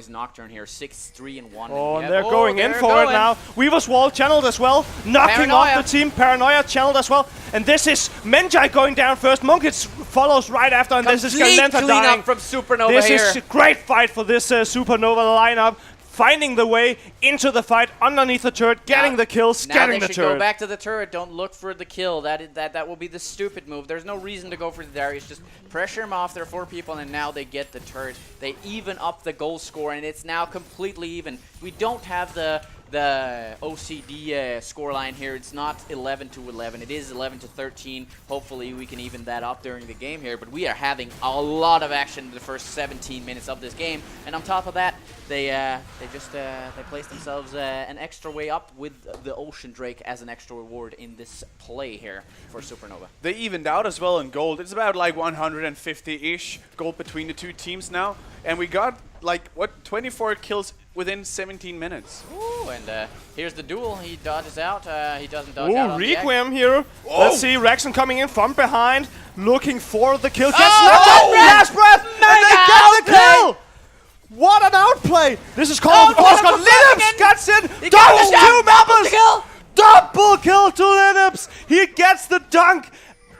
Nocturne here, 6-3-1. Oh, and they're going in for it now. Weaver's Wall channeled as well, knocking off the team. Paranoia channeled as well. And this is Menjai going down first. Monkeys follows right after, and this is Galenta dying. Up from Supernova this here. Is a great fight for this Supernova lineup. Finding the way into the fight underneath the turret, getting the kills, getting the turret. Now they should go back to the turret. Don't look for the kill. That will be the stupid move. There's no reason to go for the Darius. Just pressure him off. There are 4 people, and now they get the turret. They even up the goal score, and it's now completely even. We don't have the OCD scoreline here. It's not 11-11. It is 11-13. Hopefully we can even that up during the game here. But we are having a lot of action in the first 17 minutes of this game. And on top of that, they placed themselves an extra way up with the Ocean Drake as an extra reward in this play here for Supernova. They evened out as well in gold. It's about like 150-ish gold between the two teams now. And we got like, 24 kills within 17 minutes. Ooh, and here's the duel. He dodges out. He doesn't dodge out. Requiem here. Oh. Let's see Raxon coming in from behind, looking for the kill. Last breath! And they get the kill! What an outplay! This is called Linux gets in. Double kill to Linux. He gets the dunk,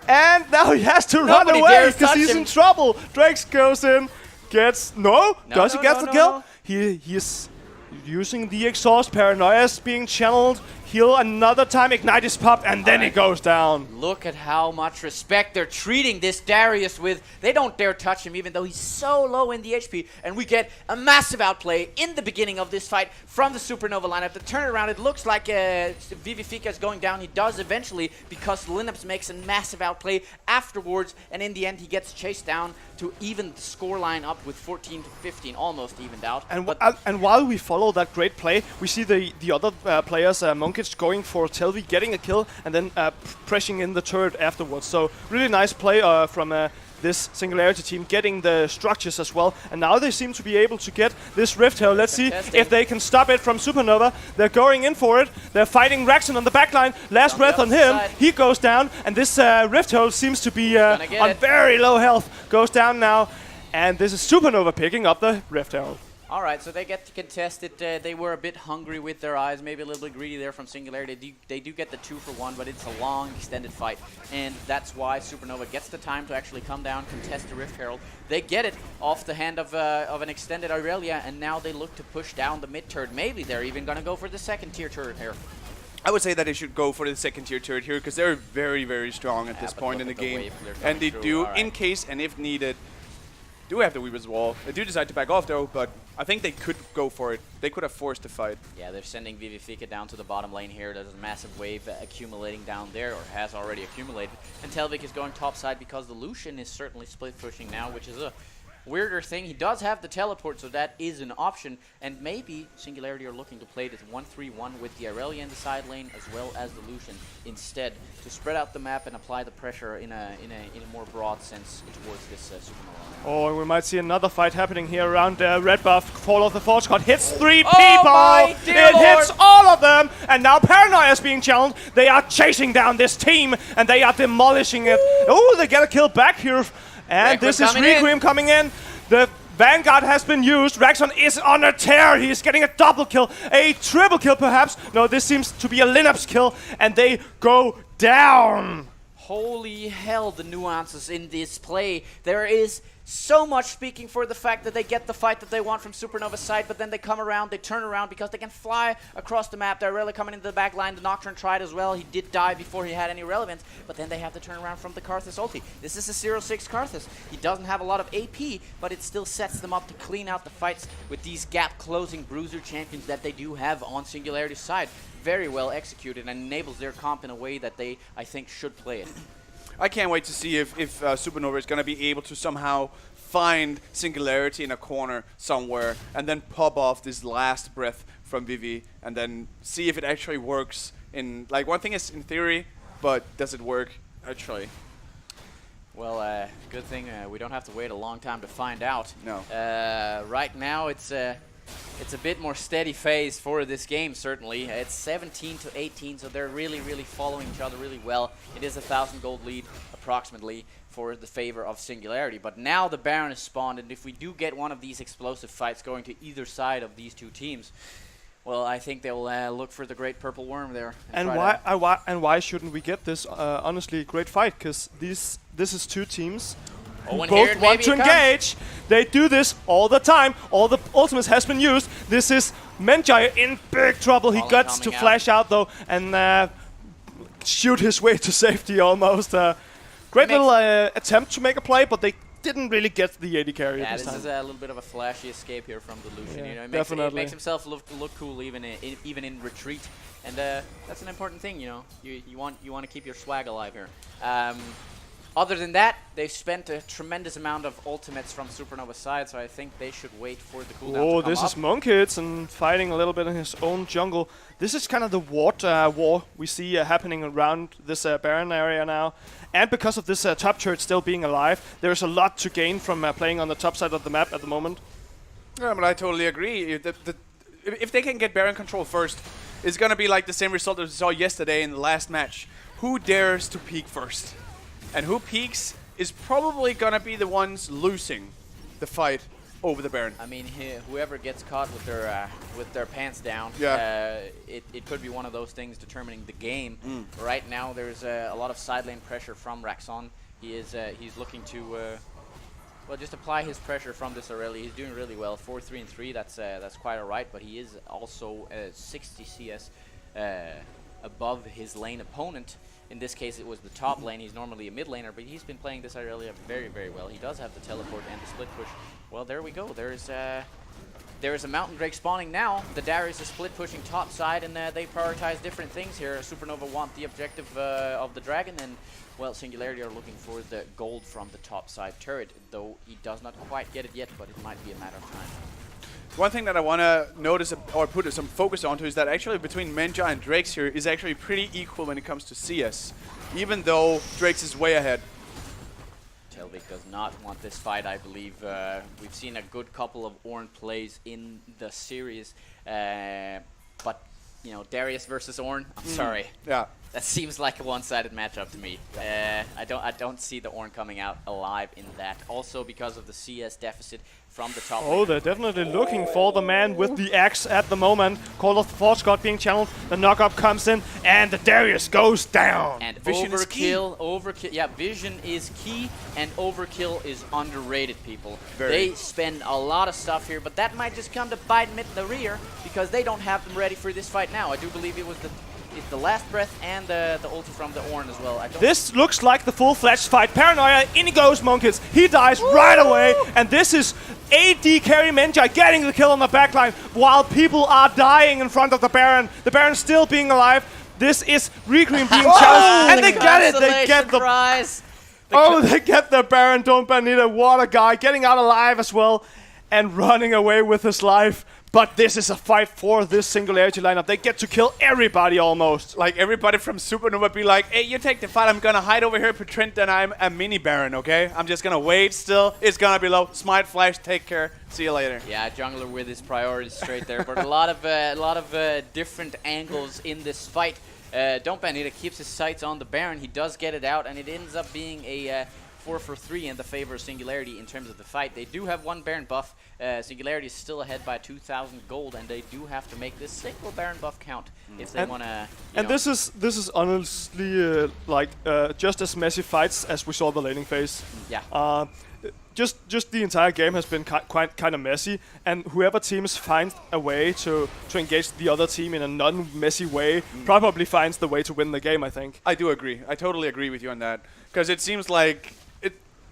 and now he has to run away because he's in trouble. Drakes goes in, does he get the kill? He is using the exhaust. Paranoia is being channeled. Heal another time. Ignite is popped, and then he goes down. Look at how much respect they're treating this Darius with. They don't dare touch him, even though he's so low in the HP. And we get a massive outplay in the beginning of this fight from the Supernova lineup. The turnaround, it looks like Vivifica is going down. He does eventually, because Linux makes a massive outplay afterwards. And in the end, he gets chased down to even the scoreline up with 14-15, almost evened out. And while we follow that great play, we see the other players, Monkic going for Telvi, getting a kill, and then pressing in the turret afterwards. So really nice play from this Singularity team, getting the structures as well. And now they seem to be able to get this Rift Herald. Let's see if they can stop it from Supernova. They're going in for it. They're fighting Raxon on the backline. Last breath on him. He goes down, and this Rift Herald seems to be on very low health. Goes down now, and this is Supernova picking up the Rift Herald. All right, so they get to contest it. They were a bit hungry with their eyes, maybe a little bit greedy there from Singularity. They do get the 2-for-1, but it's a long, extended fight, and that's why Supernova gets the time to actually come down, contest the Rift Herald. They get it off the hand of an extended Aurelia, and now they look to push down the mid turret. Maybe they're even going to go for the second tier turret here. I would say that they should go for the second tier turret here, because they're very, very strong at this point in the game. And they do, in case and if needed, do have the Weaver's Wall. They do decide to back off though, but I think they could go for it. They could have forced the fight. Yeah, they're sending Vivifica down to the bottom lane here. There's a massive wave accumulating down there, or has already accumulated. And Telvik is going topside because the Lucian is certainly split pushing now, which is a weirder thing. He does have the teleport, so that is an option. And maybe Singularity are looking to play this 1-3-1 with the Irelia in the side lane as well as the Lucian instead, to spread out the map and apply the pressure in a more broad sense towards this Supernova. Oh, and we might see another fight happening here around red buff. Fall of the Forge God hits 3 people. My dear It hits Lord. all of them. And now Paranoia is being challenged. They are chasing down this team and they are demolishing it. Oh, they get a kill back here. And this is Requiem coming in. The Vanguard has been used. Raxon is on a tear. He's getting a double kill, a triple kill perhaps. No, this seems to be a Lineups kill, and they go down. Holy hell, the nuances in this play. There is so much speaking for the fact that they get the fight that they want from Supernova's side, but then they come around, they turn around because they can fly across the map. They're really coming into the back line. The Nocturne tried as well. He did die before he had any relevance, but then they have to turn around from the Karthus ulti. This is a 0-6 Karthus. He doesn't have a lot of AP, but it still sets them up to clean out the fights with these gap-closing bruiser champions that they do have on Singularity's side. Very well executed and enables their comp in a way that they, I think, should play it. I can't wait to see if Supernova is going to be able to somehow find Singularity in a corner somewhere and then pop off this last breath from Vivi and then see if it actually works. In like, one thing is in theory, but does it work actually? Well, good thing we don't have to wait a long time to find out. No. Right now, it's a bit more steady phase for this game, certainly. It's 17-18, so they're really, really following each other really well. It is a 1,000 gold lead, approximately, for the favor of Singularity. But now the Baron is spawned, and if we do get one of these explosive fights going to either side of these two teams, well, I think they'll look for the great purple worm there. And why shouldn't we get this, honestly, great fight? Because this is two teams Oh, both want to engage. They do this all the time. All the ultimates has been used. This is Menjai in big trouble. He gets to flash out though and shoot his way to safety almost. Great little attempt to make a play, but they didn't really get the AD carry yeah, this time. Is a little bit of a flashy escape here from the Lucian. Yeah, you know, definitely. It makes himself look cool even in retreat, and that's an important thing. You know, you want to keep your swag alive here. Other than that, they've spent a tremendous amount of ultimates from Supernova's side, so I think they should wait for the cooldown to come this up. is Monkids and fighting a little bit in his own jungle. This is kind of the war we see happening around this Baron area now. And because of this top turret still being alive, there's a lot to gain from playing on the top side of the map at the moment. Yeah, but I totally agree. If they can get Baron control first, it's going to be like the same result as we saw yesterday in the last match. Who dares to peek first? And who peeks is probably going to be the ones losing the fight over the Baron. I mean, whoever gets caught with their pants down, it could be one of those things determining the game. Right now, there's a lot of side lane pressure from Raxon. He's looking to well, just apply his pressure from this Aurelia. He's doing really well. 4-3-3. That's quite alright. But he is also 60 CS above his lane opponent. In this case, it was the top lane. He's normally a mid laner, but he's been playing this Aurelia very, very well. He does have the teleport and the split push. Well, there we go. There is a Mountain Drake spawning now. The Darius is split pushing top side, and they prioritize different things here. Supernova want the objective of the dragon, and well, Singularity are looking for the gold from the top side turret, though he does not quite get it yet, but it might be a matter of time. One thing that I want to notice or put some focus onto is that actually between Menja and Drakes here is actually pretty equal when it comes to CS, even though Drakes is way ahead. Telvik does not want this fight, I believe. We've seen a good couple of Ornn plays in the series, but you know, Darius versus Ornn, I'm sorry. Yeah. That seems like a one-sided matchup to me. I don't see the Ornn coming out alive in that. Also because of the CS deficit from the top. Oh, they're definitely looking for the man with the axe at the moment. Call of the Force God being challenged. The knockup comes in, and the Darius goes down. And Vision is key. overkill. Yeah, vision is key, and overkill is underrated, people. Very. They spend a lot of stuff here, but that might just come to bite them in the rear because they don't have them ready for this fight now. I do believe it was the it's the last breath and the ulti from the Ornn as well. This looks like the full-fledged fight. Paranoia, in he goes, Monkeys. He dies right away, and this is AD carry Menja getting the kill on the backline while people are dying in front of the Baron. The Baron still being alive. This is Recream being challenged, and they get it. They get the prize. they get the Baron. Don't Banita. What a guy, getting out alive as well, and running away with his life. But this is a fight for this Singularity lineup. They get to kill everybody almost. Like everybody from Supernova be like, hey, you take the fight. I'm going to hide over here, pretend that I'm a mini Baron, okay? I'm just going to wait still. It's going to be low. Smite, flash, take care. See you later. Yeah, jungler with his priorities straight there. But a lot of different angles in this fight. Don't Banita keeps his sights on the Baron. He does get it out, and it ends up being a 4-for-3 in the favor of Singularity in terms of the fight. They do have one Baron buff. Singularity is still ahead by 2,000 gold, and they do have to make this single Baron buff count if they want to. And this is honestly just as messy fights as we saw the laning phase. Yeah. Just the entire game has been kind of messy, and whoever teams finds a way to engage the other team in a non-messy way probably finds the way to win the game, I think. I do agree. I totally agree with you on that, because it seems like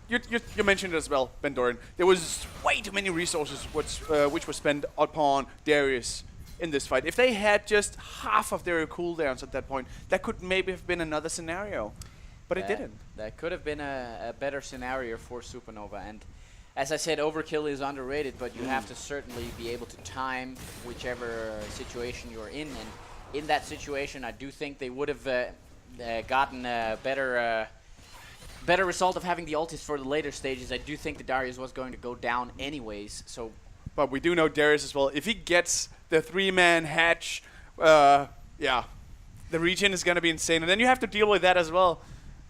you mentioned it as well, Ben Doran. There was way too many resources which were spent upon Darius in this fight. If they had just half of their cooldowns at that point, that could maybe have been another scenario. But it didn't. That could have been a better scenario for Supernova. And as I said, overkill is underrated, but you have to certainly be able to time whichever situation you're in. And in that situation, I do think they would have gotten a better result of having the ultis for the later stages. I do think the Darius was going to go down anyways. But we do know Darius as well. If he gets the 3-man hatch, yeah, the region is going to be insane. And then you have to deal with that as well.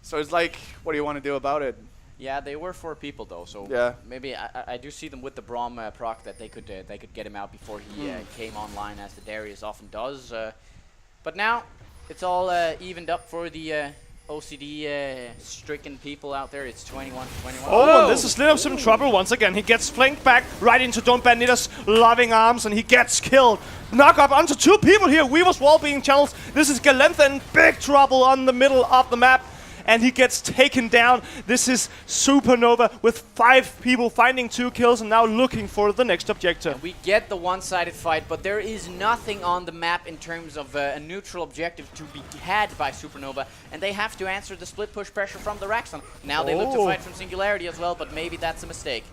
So it's like, what do you want to do about it? Yeah, they were 4 people though, so yeah. Maybe I do see them with the Braum proc that they could get him out before he came online, as the Darius often does. But now it's all evened up for the OCD stricken people out there. It's 21-21. Oh, and this is Lineup some trouble once again. He gets flanked back right into Don't Banita's loving arms, and he gets killed. Knock up onto 2 people here. Weaver's wall being challenged. This is Galentha in big trouble on the middle of the map, and he gets taken down. This is Supernova with 5 people finding 2 kills and now looking for the next objective. And we get the one-sided fight, but there is nothing on the map in terms of a neutral objective to be had by Supernova, and they have to answer the split push pressure from the Raxon. Now they look to fight from Singularity as well, but maybe that's a mistake.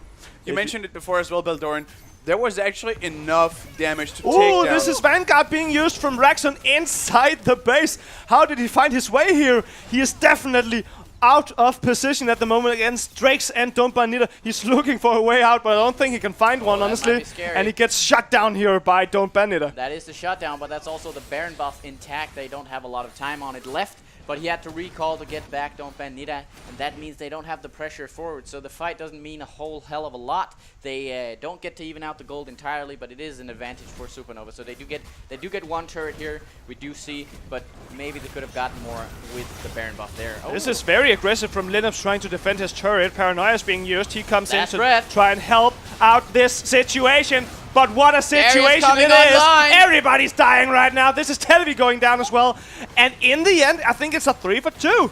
You mentioned it before as well, Beldoran. There was actually enough damage to take down. down. This is Vanguard being used from Raxon inside the base. How did he find his way here? He is definitely out of position at the moment against Drakes and Don't Banita. He's looking for a way out, but I don't think he can find one, honestly. And he gets shut down here by Don't Banita. That is the shutdown, but that's also the Baron buff intact. They don't have a lot of time on it left, but he had to recall to get back Don't Banita, and that means they don't have the pressure forward. So the fight doesn't mean a whole hell of a lot. They don't get to even out the gold entirely, but it is an advantage for Supernova. So they do get 1 turret here. We do see, but maybe they could have gotten more with the Baron buff there. Oh. This is very aggressive from Linux trying to defend his turret. Paranoia is being used. He comes in to breath. try and help out this situation. But what a situation it is. Online. Everybody's dying right now. This is Televi going down as well. And in the end, I think it's a 3-for-2.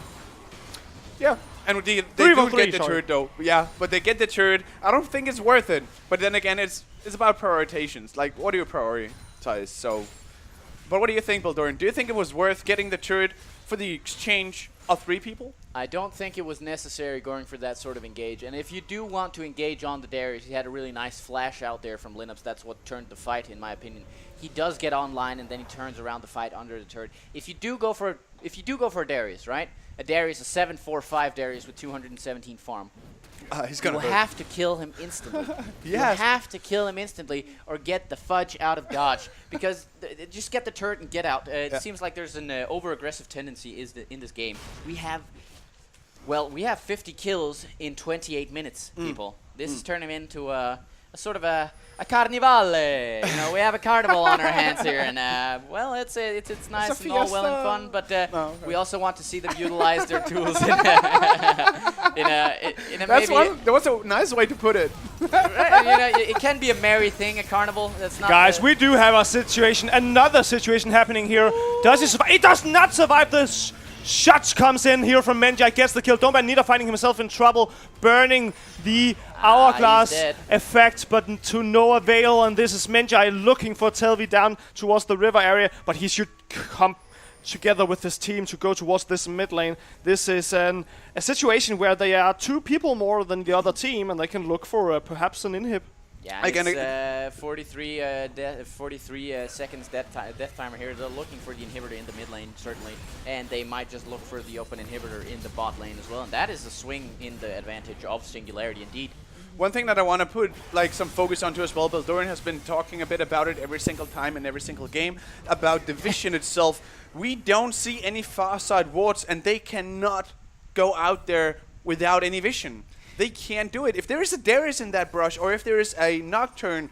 Yeah. And they do get the turret though. Yeah, but they get the turret. I don't think it's worth it. But then again, it's about prioritizations. Like, what do you prioritize? So, but what do you think, Baldoran? Do you think it was worth getting the turret for the exchange of 3 people? I don't think it was necessary going for that sort of engage. And if you do want to engage on the Darius, he had a really nice flash out there from Linux. That's what turned the fight, in my opinion. He does get online, and then he turns around the fight under the turret. If you do go for a Darius, right? A Darius, a 7-4-5 Darius with 217 farm. He's gonna You have to kill him instantly. Yes. You have to kill him instantly or get the fudge out of dodge. Because just get the turret and get out. It seems like there's an over-aggressive tendency in this game. We have 50 kills in 28 minutes, people. This is turning into a sort of a carnivale. You know, we have a carnival on our hands here, and well, it's nice and all well and fun, but we also want to see them utilize their tools in a That's a nice way to put it. Right, you know, it can be a merry thing, a carnival. That's not. Guys, we do have a situation, another situation happening here. Does he survive? He does not survive this. Shots comes in here from Menjai, gets the kill. Domba Nida finding himself in trouble, burning the hourglass effect, but to no avail. And this is Menjai looking for Telvi down towards the river area, but he should come together with his team to go towards this mid lane. This is a situation where there are 2 people more than the other team, and they can look for perhaps an inhib. Yeah, it's 43 seconds death timer here. They're looking for the inhibitor in the mid lane, certainly. And they might just look for the open inhibitor in the bot lane as well. And that is a swing in the advantage of Singularity, indeed. One thing that I want to put some focus onto as well, Bildorian has been talking a bit about it every single time in every single game, about the vision itself. We don't see any far side wards, and they cannot go out there without any vision. They can't do it. If there is a Darius in that brush, or if there is a Nocturne,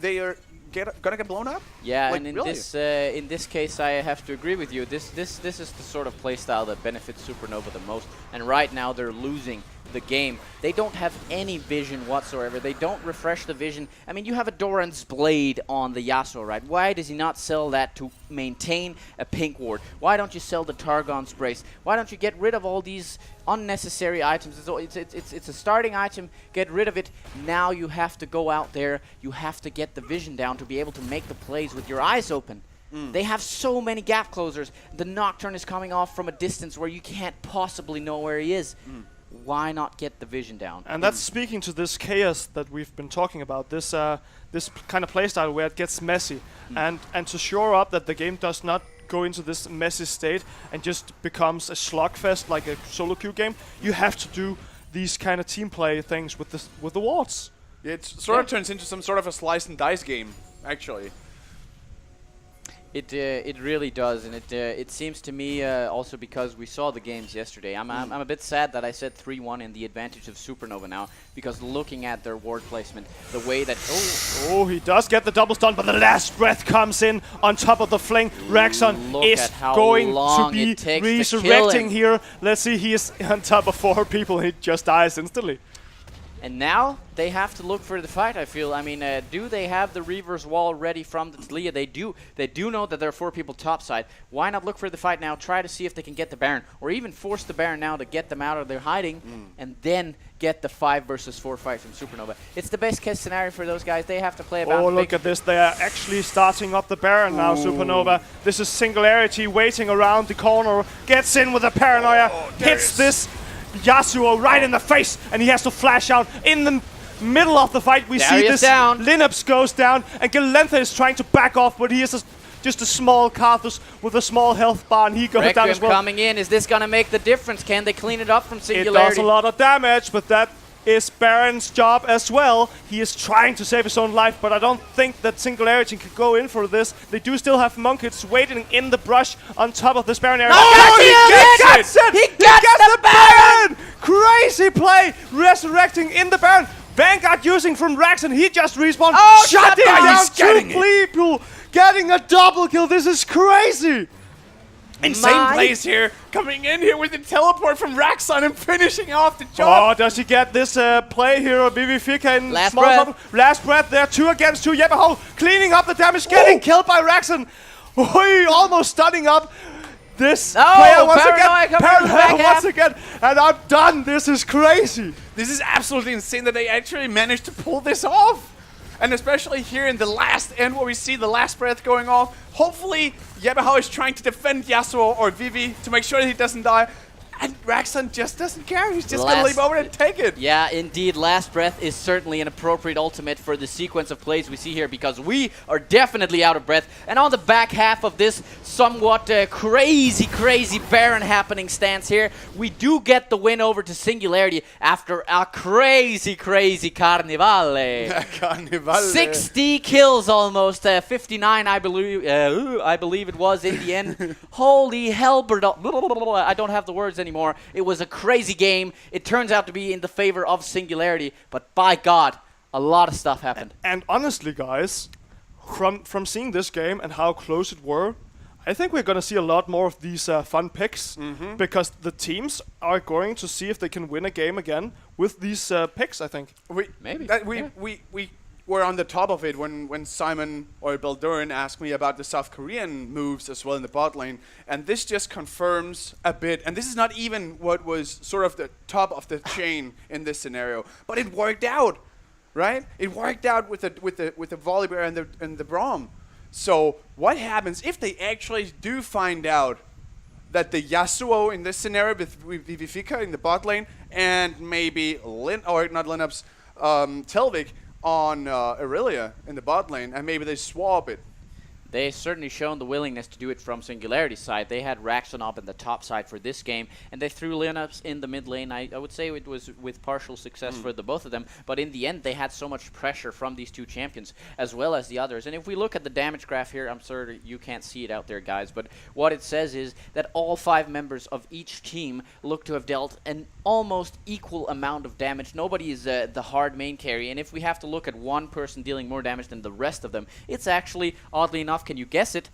they are gonna get blown up. Yeah, like, and in really? this case, I have to agree with you. This is the sort of playstyle that benefits Supernova the most. And right now, they're losing the game. They don't have any vision whatsoever. They don't refresh the vision. I mean, you have a Doran's Blade on the Yasuo, right? Why does he not sell that to maintain a pink ward? Why don't you sell the Targon's Brace? Why don't you get rid of all these unnecessary items? It's a starting item. Get rid of it. Now you have to go out there. You have to get the vision down to be able to make the plays with your eyes open. They have so many gap closers. The Nocturne is coming off from a distance where you can't possibly know where he is. Why not get the vision down? And that's speaking to this chaos that we've been talking about, this this kind of playstyle where it gets messy, and to shore up that the game does not go into this messy state and just becomes a slugfest like a solo queue game. You have to do these kind of team play things with the wards. It sort of turns into some sort of a slice and dice game, actually. It really does, and it seems to me also because we saw the games yesterday. I'm a bit sad that I said 3-1 in the advantage of Supernova now, because looking at their ward placement, the way that he does get the double stun, but the last breath comes in on top of the flank. Raxon is going to be resurrecting here. Let's see, he is on top of 4 people. He just dies instantly. And now they have to look for the fight, I feel. I mean, do they have the reverse wall ready from the Talia? They do. They do know that there are 4 people topside. Why not look for the fight now, try to see if they can get the Baron, or even force the Baron now to get them out of their hiding, and then get the 5 versus 4 fight from Supernova. It's the best case scenario for those guys. They have to play about. Oh, look at this. They are actually starting up the Baron now, Supernova. This is Singularity waiting around the corner, gets in with a Paranoia, hits this Yasuo right in the face, and he has to flash out in the middle of the fight. We see this Linux goes down, and Galentha is trying to back off, but he is just a small Karthus with a small health bar, and he goes down as well. Coming in, is this gonna make the difference? Can they clean it up from Singularity? It does a lot of damage, but that is Baron's job as well. He is trying to save his own life, but I don't think that Singularity can go in for this. They do still have Monkids waiting in the brush on top of this Baron area. Oh, he gets it! He gets the Baron! Crazy play! Resurrecting in the Baron. Vanguard using from Rax, and he just respawned. Oh, shutting down 2 people! Getting a double kill. This is crazy! Insane plays here, coming in here with the teleport from Raxon and finishing off the job. Oh, does he get this play here of BB in last small breath. Last breath there, 2 against 2. Yemaho cleaning up the damage, getting killed by Raxon. Almost stunning up this player once again. Paranoia once again, and I'm done. This is crazy. This is absolutely insane that they actually managed to pull this off. And especially here in the last end where we see the last breath going off. Hopefully, Yemaho is trying to defend Yasuo or Vivi to make sure that he doesn't die. And Raxon just doesn't care. He's just going to leap over and take it. Yeah, indeed. Last breath is certainly an appropriate ultimate for the sequence of plays we see here, because we are definitely out of breath. And on the back half of this somewhat crazy Baron happening stance here, we do get the win over to Singularity after a crazy carnivale. Carnivale. 60 kills almost, 59 I believe it was in the end. Holy hell, I don't have the words anymore. It was a crazy game. It turns out to be in the favor of Singularity, but by God, A lot of stuff happened. And honestly, guys, from seeing this game and how close it were, I think we're going to see a lot more of these fun picks because the teams are going to see if they can win a game again with these picks, I think. We were on the top of it when Simon or Bill Duran asked me about the South Korean moves as well in the bot lane. And this just confirms a bit. And this is not even what was sort of the top of the chain in this scenario. But it worked out, right? It worked out with the Volibear and the Braum. So what happens if they actually do find out that the Yasuo in this scenario with Vivifika in the bot lane and maybe Telvik on Irelia in the bot lane, and maybe they swap it? They certainly shown the willingness to do it from Singularity's side. They had Raxon up in the top side for this game, and they threw Lineups in the mid lane. I would say it was with partial success for the both of them, but in the end they had so much pressure from these two champions as well as the others. And if we look at the damage graph here, I'm sorry you can't see it out there, guys, but what it says is that all 5 members of each team look to have dealt an almost equal amount of damage. Nobody is the hard main carry, and if we have to look at one person dealing more damage than the rest of them, it's actually, oddly enough, can you guess it?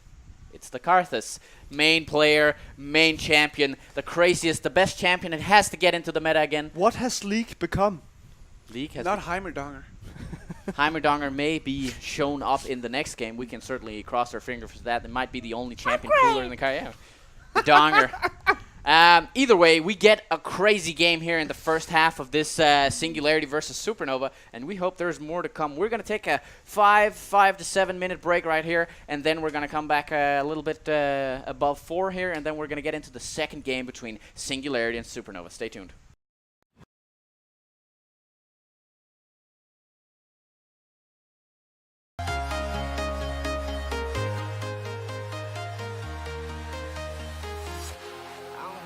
It's the Karthus. Main player, main champion, the craziest, the best champion. It has to get into the meta again. What has League become? League has not Heimerdinger. Heimerdinger may be shown up in the next game. We can certainly cross our fingers for that. It might be the only champion cooler in the car. Yeah. Donger. Either way, we get a crazy game here in the first half of this Singularity versus Supernova, and we hope there's more to come. We're going to take a 5 to 7 minute break right here, and then we're going to come back a little bit above 4 here, and then we're going to get into the second game between Singularity and Supernova. Stay tuned.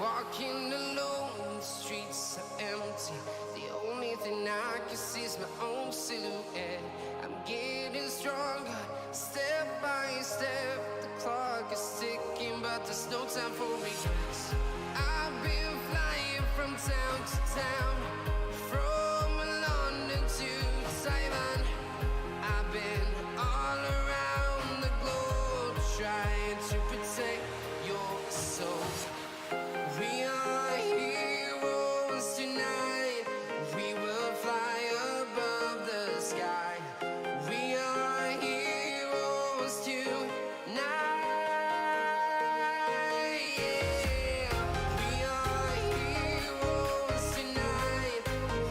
Walking alone, the streets are empty. The only thing I can see is my own silhouette. I'm getting stronger, step by step. The clock is ticking, but there's no time for regrets. I've been flying from town to town, from London to Taiwan. I've been all around the globe, trying to protect your soul. We are heroes tonight. We will fly above the sky. We are heroes tonight. Yeah. We are heroes tonight.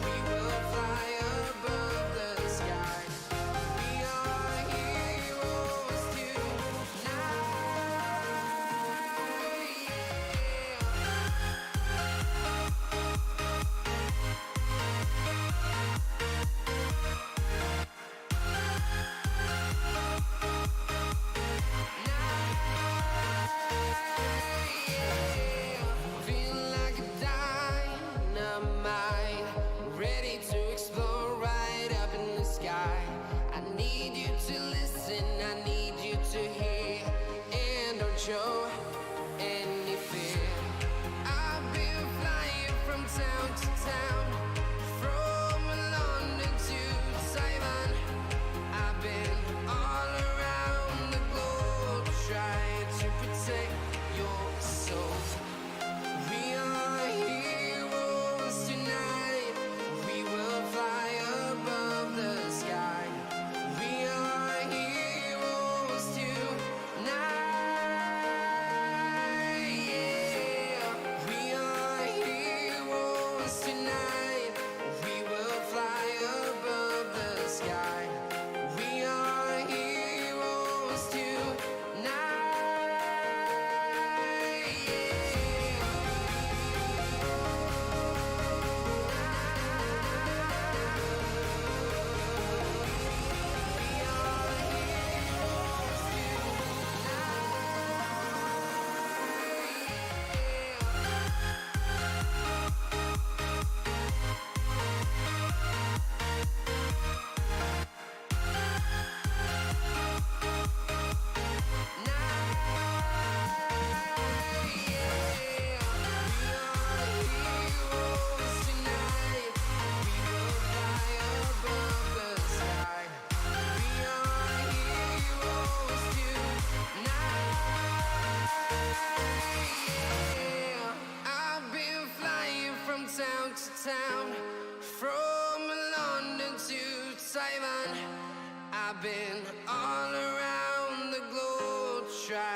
We will fly above the sky. We are heroes tonight. Feel like a dynamite, ready to explode right up in the sky. I need you to listen, I need you to hear, and don't show any fear. I've been flying from town to town, from London to Taiwan. I've been all around the globe, trying to protect your soul. We are heroes tonight. We will fly above the sky. We are heroes tonight.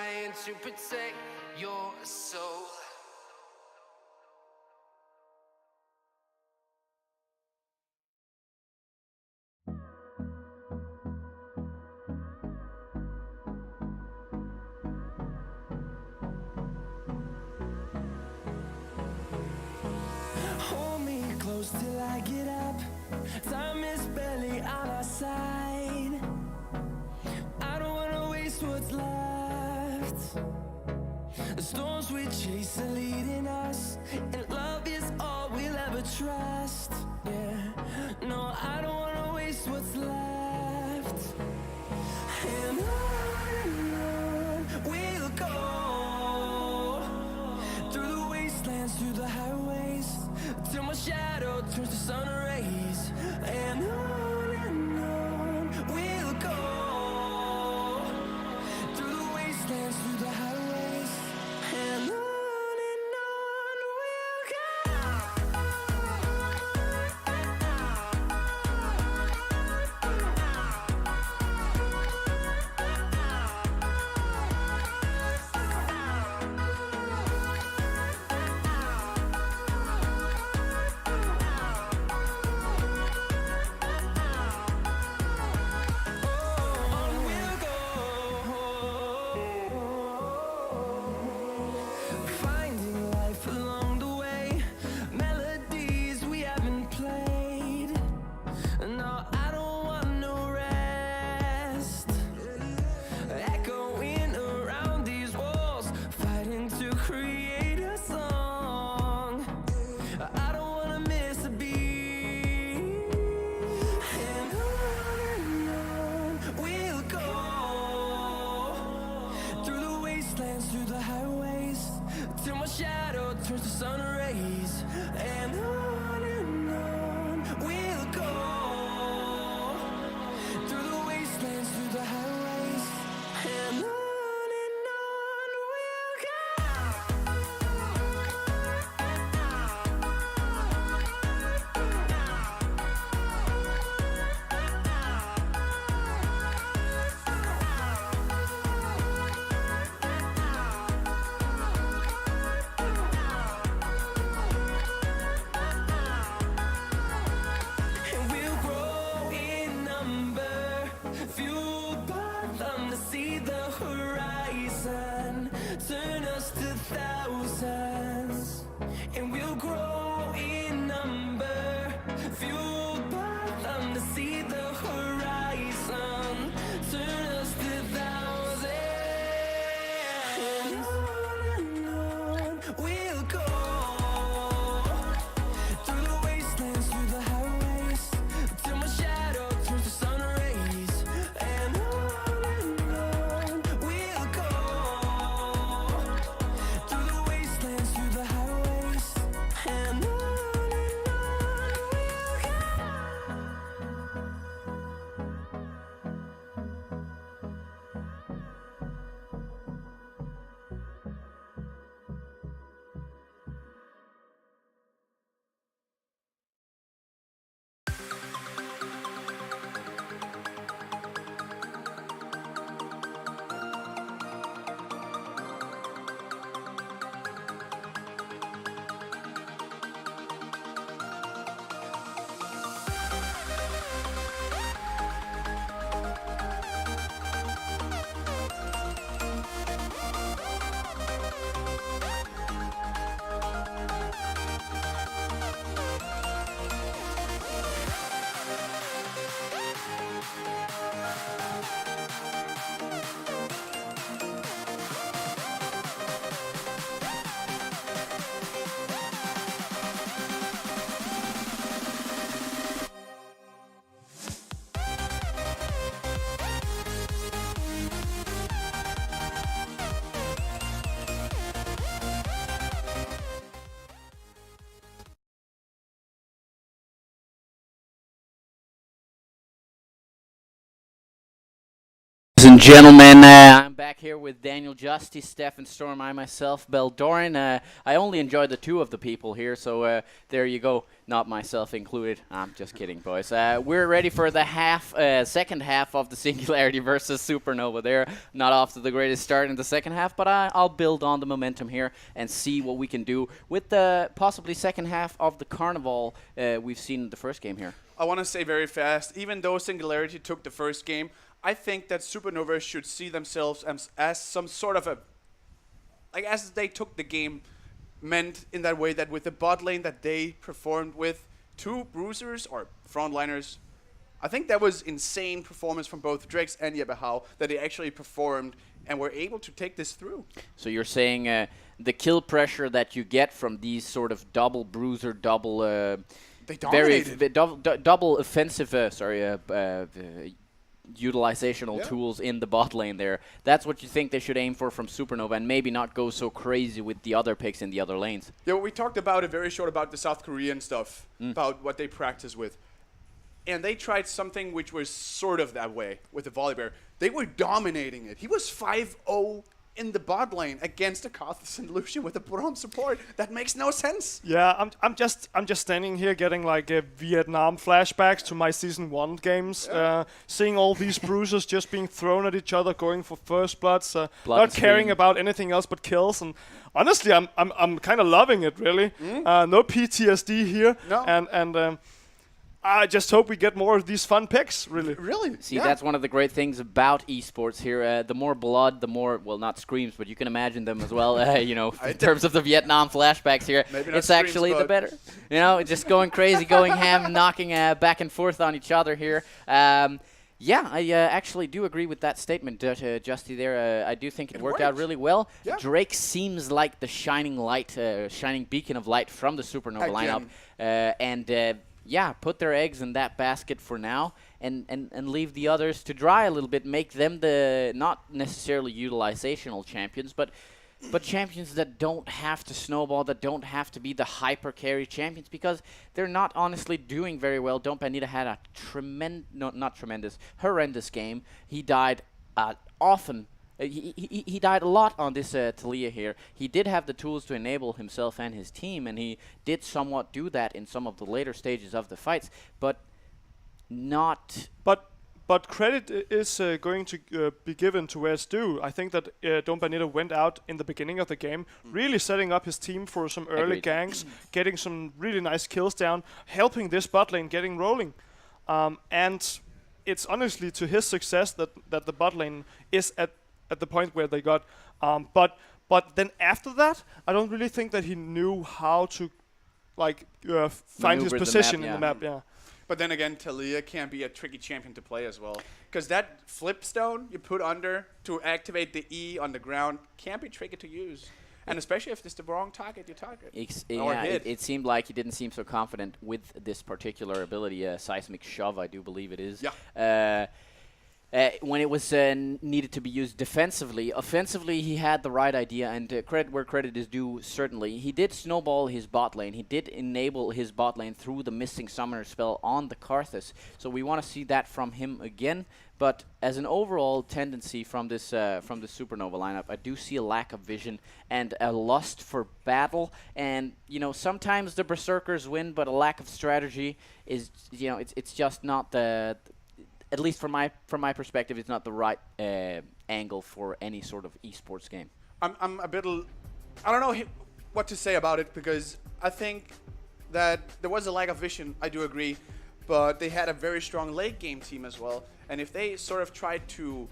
trying to protect your soul. Hold me close till I get up. Time is barely on our side. I don't wanna waste what's left. The storms we chase are leading us, and love is all we'll ever trust. Yeah, no, I don't wanna waste what's left. And on we'll go, through the wastelands, through the highways, till my shadow turns to sun rays. And on we'll go, through the wastelands, through the highways, and on we'll go. On we'll go, finding life along the way, melodies we haven't played. No, I don't want no rest, echoing around these walls, fighting to create a song. I don't wanna miss a beat. And on we'll go, through the wastelands, through the highways, till my shadow turns to sun rays. And on we'll go, through the wastelands, through the highways, and on we'll go. And we'll grow in number, fueled by them to see the horizon, turn us to thousands. And we'll grow in number, fueled by them to see the horizon, turn us to thousands. And on we'll go, through the wastelands, through the highways, till my shadow turns to sun rays. And on we'll go, through the wastelands, through the highways, and on we'll go. Ladies and gentlemen, I'm back here with Daniel Justy, Stefan Storm, I myself, Beldorin. I only enjoy the two of the people here, so there you go. Not myself included. I'm just kidding, boys. We're ready for the second half of the Singularity versus Supernova. They're not off to the greatest start in the second half, but I'll build on the momentum here and see what we can do with the possibly second half of the carnival we've seen in the first game here. I want to say very fast, even though Singularity took the first game, I think that Supernova should see themselves as some sort of as they took the game, meant in that way that with the bot lane that they performed with 2 bruisers or frontliners, I think that was insane performance from both Drex and Yebahau that they actually performed and were able to take this through. So you're saying the kill pressure that you get from these sort of double bruiser, double they dominated. double offensive, utilizational tools in the bot lane there. That's what you think they should aim for from Supernova and maybe not go so crazy with the other picks in the other lanes. Yeah, well, we talked about it very short about the South Korean stuff, about what they practice with. And they tried something which was sort of that way with the Volibear. They were dominating it. He was 5-0 in the bot lane against a Karthus and Lucian with a Braum support. That makes no sense. Yeah, I'm just standing here getting like Vietnam flashbacks to my season 1 games, seeing all these bruisers just being thrown at each other, going for first bloods, not caring about anything else but kills. And honestly, I'm kind of loving it, really. No PTSD here, no. and I just hope we get more of these fun picks, really. Really? See, that's one of the great things about esports here. The more blood, the more, well, not screams, but you can imagine them as well, you know, in terms of the Vietnam flashbacks here. It's actually the better. You know, just going crazy, going ham, knocking back and forth on each other here. Yeah, I actually do agree with that statement, Justy, there. I do think it worked out really well. Yeah. Drake seems like the shining light, shining beacon of light from the Supernova lineup. Yeah, put their eggs in that basket for now and leave the others to dry a little bit, make them the not necessarily utilizational champions, but champions that don't have to snowball, that don't have to be the hyper carry champions, because they're not honestly doing very well. Don't Banita had a horrendous game. He died often. He died a lot on this Talia here. He did have the tools to enable himself and his team, and he did somewhat do that in some of the later stages of the fights, but not... But credit is going to be given to where it's due. I think that Don Banito went out in the beginning of the game, really setting up his team for some early ganks, getting some really nice kills down, helping this bot lane getting rolling. And it's honestly to his success that the bot lane is at the point where they got, but then after that, I don't really think that he knew how to, find his position in the map. Yeah. But then again, Talia can be a tricky champion to play as well, because that flip stone you put under to activate the E on the ground can be tricky to use, and especially if it's the wrong target you target. It seemed like he didn't seem so confident with this particular ability, seismic shove, I do believe it is. Yeah. When it was needed to be used defensively. Offensively, he had the right idea, and credit where credit is due, certainly. He did snowball his bot lane. He did enable his bot lane through the missing summoner spell on the Karthus. So we want to see that from him again. But as an overall tendency from this from the Supernova lineup, I do see a lack of vision and a lust for battle. And, you know, sometimes the Berserkers win, but a lack of strategy is, you know, it's just not the... At least from my perspective, it's not the right angle for any sort of esports game. I'm a bit... I don't know what to say about it, because I think that there was a lack of vision, I do agree, but they had a very strong late game team as well. And if they sort of tried to,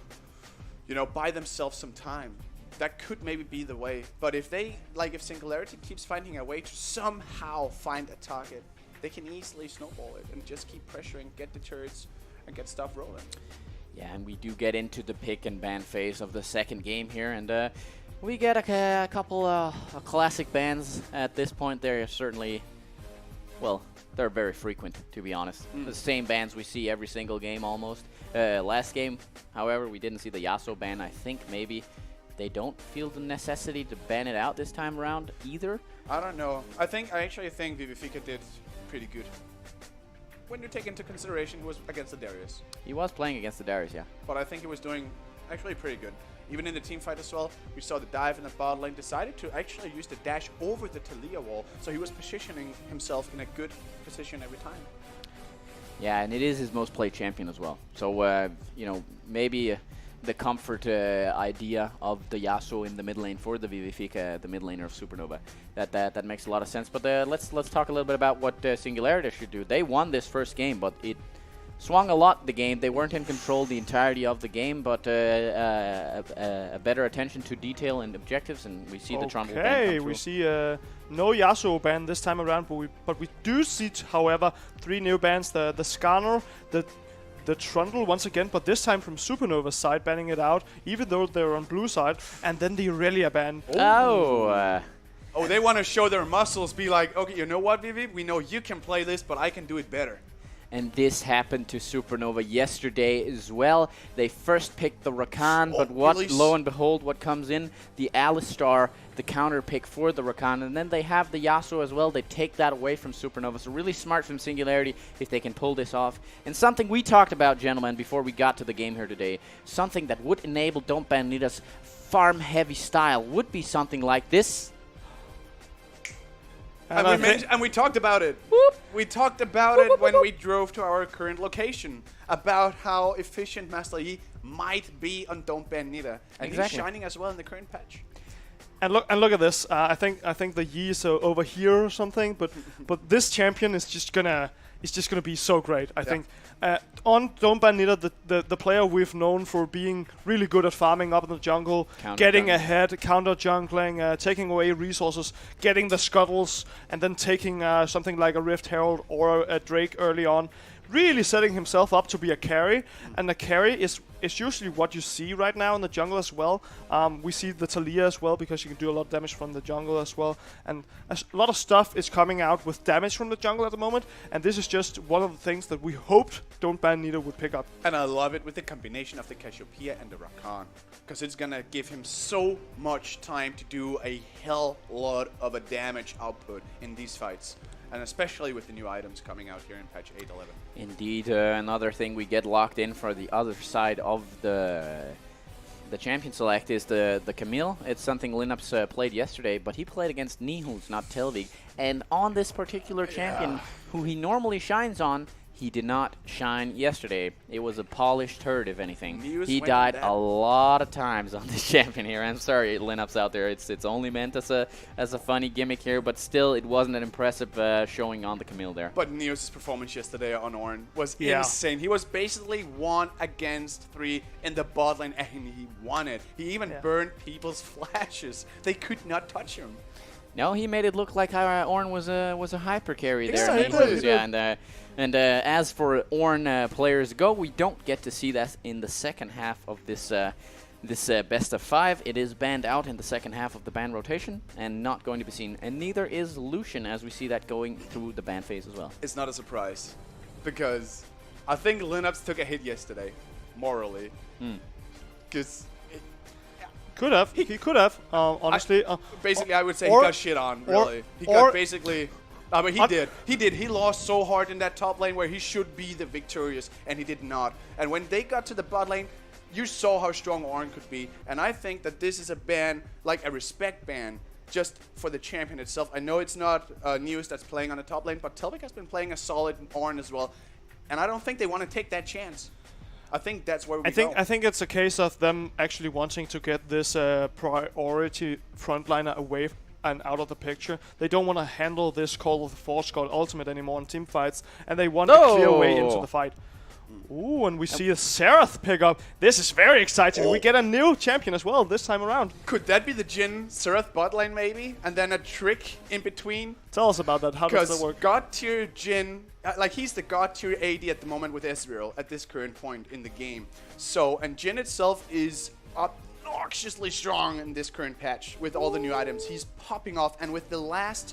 you know, buy themselves some time, that could maybe be the way. But if they, if Singularity keeps finding a way to somehow find a target, they can easily snowball it and just keep pressuring, get the turrets, and get stuff rolling. Yeah, and we do get into the pick and ban phase of the second game here, and we get a couple of classic bans at this point. They're certainly, well, they're very frequent, to be honest. The same bans we see every single game almost. Last game, however, we didn't see the Yasuo ban. I think maybe they don't feel the necessity to ban it out this time around either. I don't know. I actually think Vivifica did pretty good. When you take into consideration he was against the Darius. He was playing against the Darius, yeah. But I think he was doing Actually pretty good. Even in the team fight as well, we saw the dive in the bot lane, decided to actually use the dash over the Taliyah wall, so he was positioning himself in a good position every time. Yeah, and it is his most played champion as well. So, maybe the comfort idea of the Yasuo in the mid lane for the Vivifika, the mid laner of Supernova, that makes a lot of sense. But let's talk a little bit about what Singularity should do. They won this first game, but it swung a lot the game. They weren't in control the entirety of the game, but a better attention to detail and objectives, and we see the Trundle ban come Okay, through. we see no Yasuo ban this time around, but we do see, however, 3 new bans: the Skarner, the Trundle once again, but this time from Supernova's side, banning it out, even though they're on blue side, and then the Aurelia ban. Oh, they want to show their muscles, be like, okay, you know what, Vivi? We know you can play this, but I can do it better. And this happened to Supernova yesterday as well. They first picked the Rakan, but lo and behold, what comes in? The Alistar, the counter pick for the Rakan, and then they have the Yasuo as well. They take that away from Supernova, so really smart from Singularity if they can pull this off. And something we talked about, gentlemen, before we got to the game here today, something that would enable Don't Ban Nida's farm-heavy style would be something like this. And we talked about it. We talked about it when we drove to our current location, about how efficient Master Yi might be on Don't Ban Nida, and he's shining as well in the current patch. And look at this. I think the Yi is over here or something, but this champion is just gonna be so great. I think on Don't Ban Nida, the player we've known for being really good at farming up in the jungle, getting ahead, counter jungling, taking away resources, getting the scuttles, and then taking something like a Rift Herald or a Drake early on. Really setting himself up to be a carry, and the carry is usually what you see right now in the jungle as well. We see the Taliyah as well, because you can do a lot of damage from the jungle as well, and a lot of stuff is coming out with damage from the jungle at the moment, and this is just one of the things that we hoped Don't Ban Nida would pick up. And I love it with the combination of the Cassiopeia and the Rakan, because it's gonna give him so much time to do a hell lot of a damage output in these fights. And especially with the new items coming out here in patch 8.11. Indeed, another thing we get locked in for the other side of the champion select is the Camille. It's something Lineups played yesterday, but he played against Nihus, not Telvig. And on this particular champion, who he normally shines on, he did not shine yesterday. It was a polished turd, if anything. He died a lot of times on this champion here. I'm sorry, Lineups out there. It's only meant as a funny gimmick here, but still, it wasn't an impressive showing on the Camille there. But Neos' performance yesterday on Ornn was insane. He was basically 1 against 3 in the bot lane, and he won it. He even burned people's flashes. They could not touch him. No, he made it look like Ornn was a hyper carry there. Exactly. And as for Ornn players go, we don't get to see that in the second half of this best of 5. It is banned out in the second half of the ban rotation and not going to be seen. And neither is Lucian, as we see that going through the ban phase as well. It's not a surprise, because I think Lineups took a hit yesterday, morally. Because Could have. He could have. Honestly. Basically, I would say he got shit on, really. He got basically... but he did. He did. He lost so hard in that top lane where he should be the victorious, and he did not. And when they got to the bot lane, you saw how strong Ornn could be. And I think that this is a ban, like a respect ban, just for the champion itself. I know it's not News that's playing on the top lane, but Telvik has been playing a solid Ornn as well. And I don't think they want to take that chance. I think that's where we go. I think it's a case of them actually wanting to get this priority frontliner away and out of the picture. They don't want to handle this Call of the Force God Ultimate anymore in team fights, and they want a clear way into the fight. Ooh, and we see a Xerath pick up. This is very exciting. We get a new champion as well this time around. Could that be the Jhin Xerath bot lane maybe? And then a trick in between? Tell us about that. How does that work? Because God tier Jhin, like he's the God tier AD at the moment with Ezreal at this current point in the game. So, and Jhin itself is obnoxiously strong in this current patch with all the new items. He's popping off, and with the last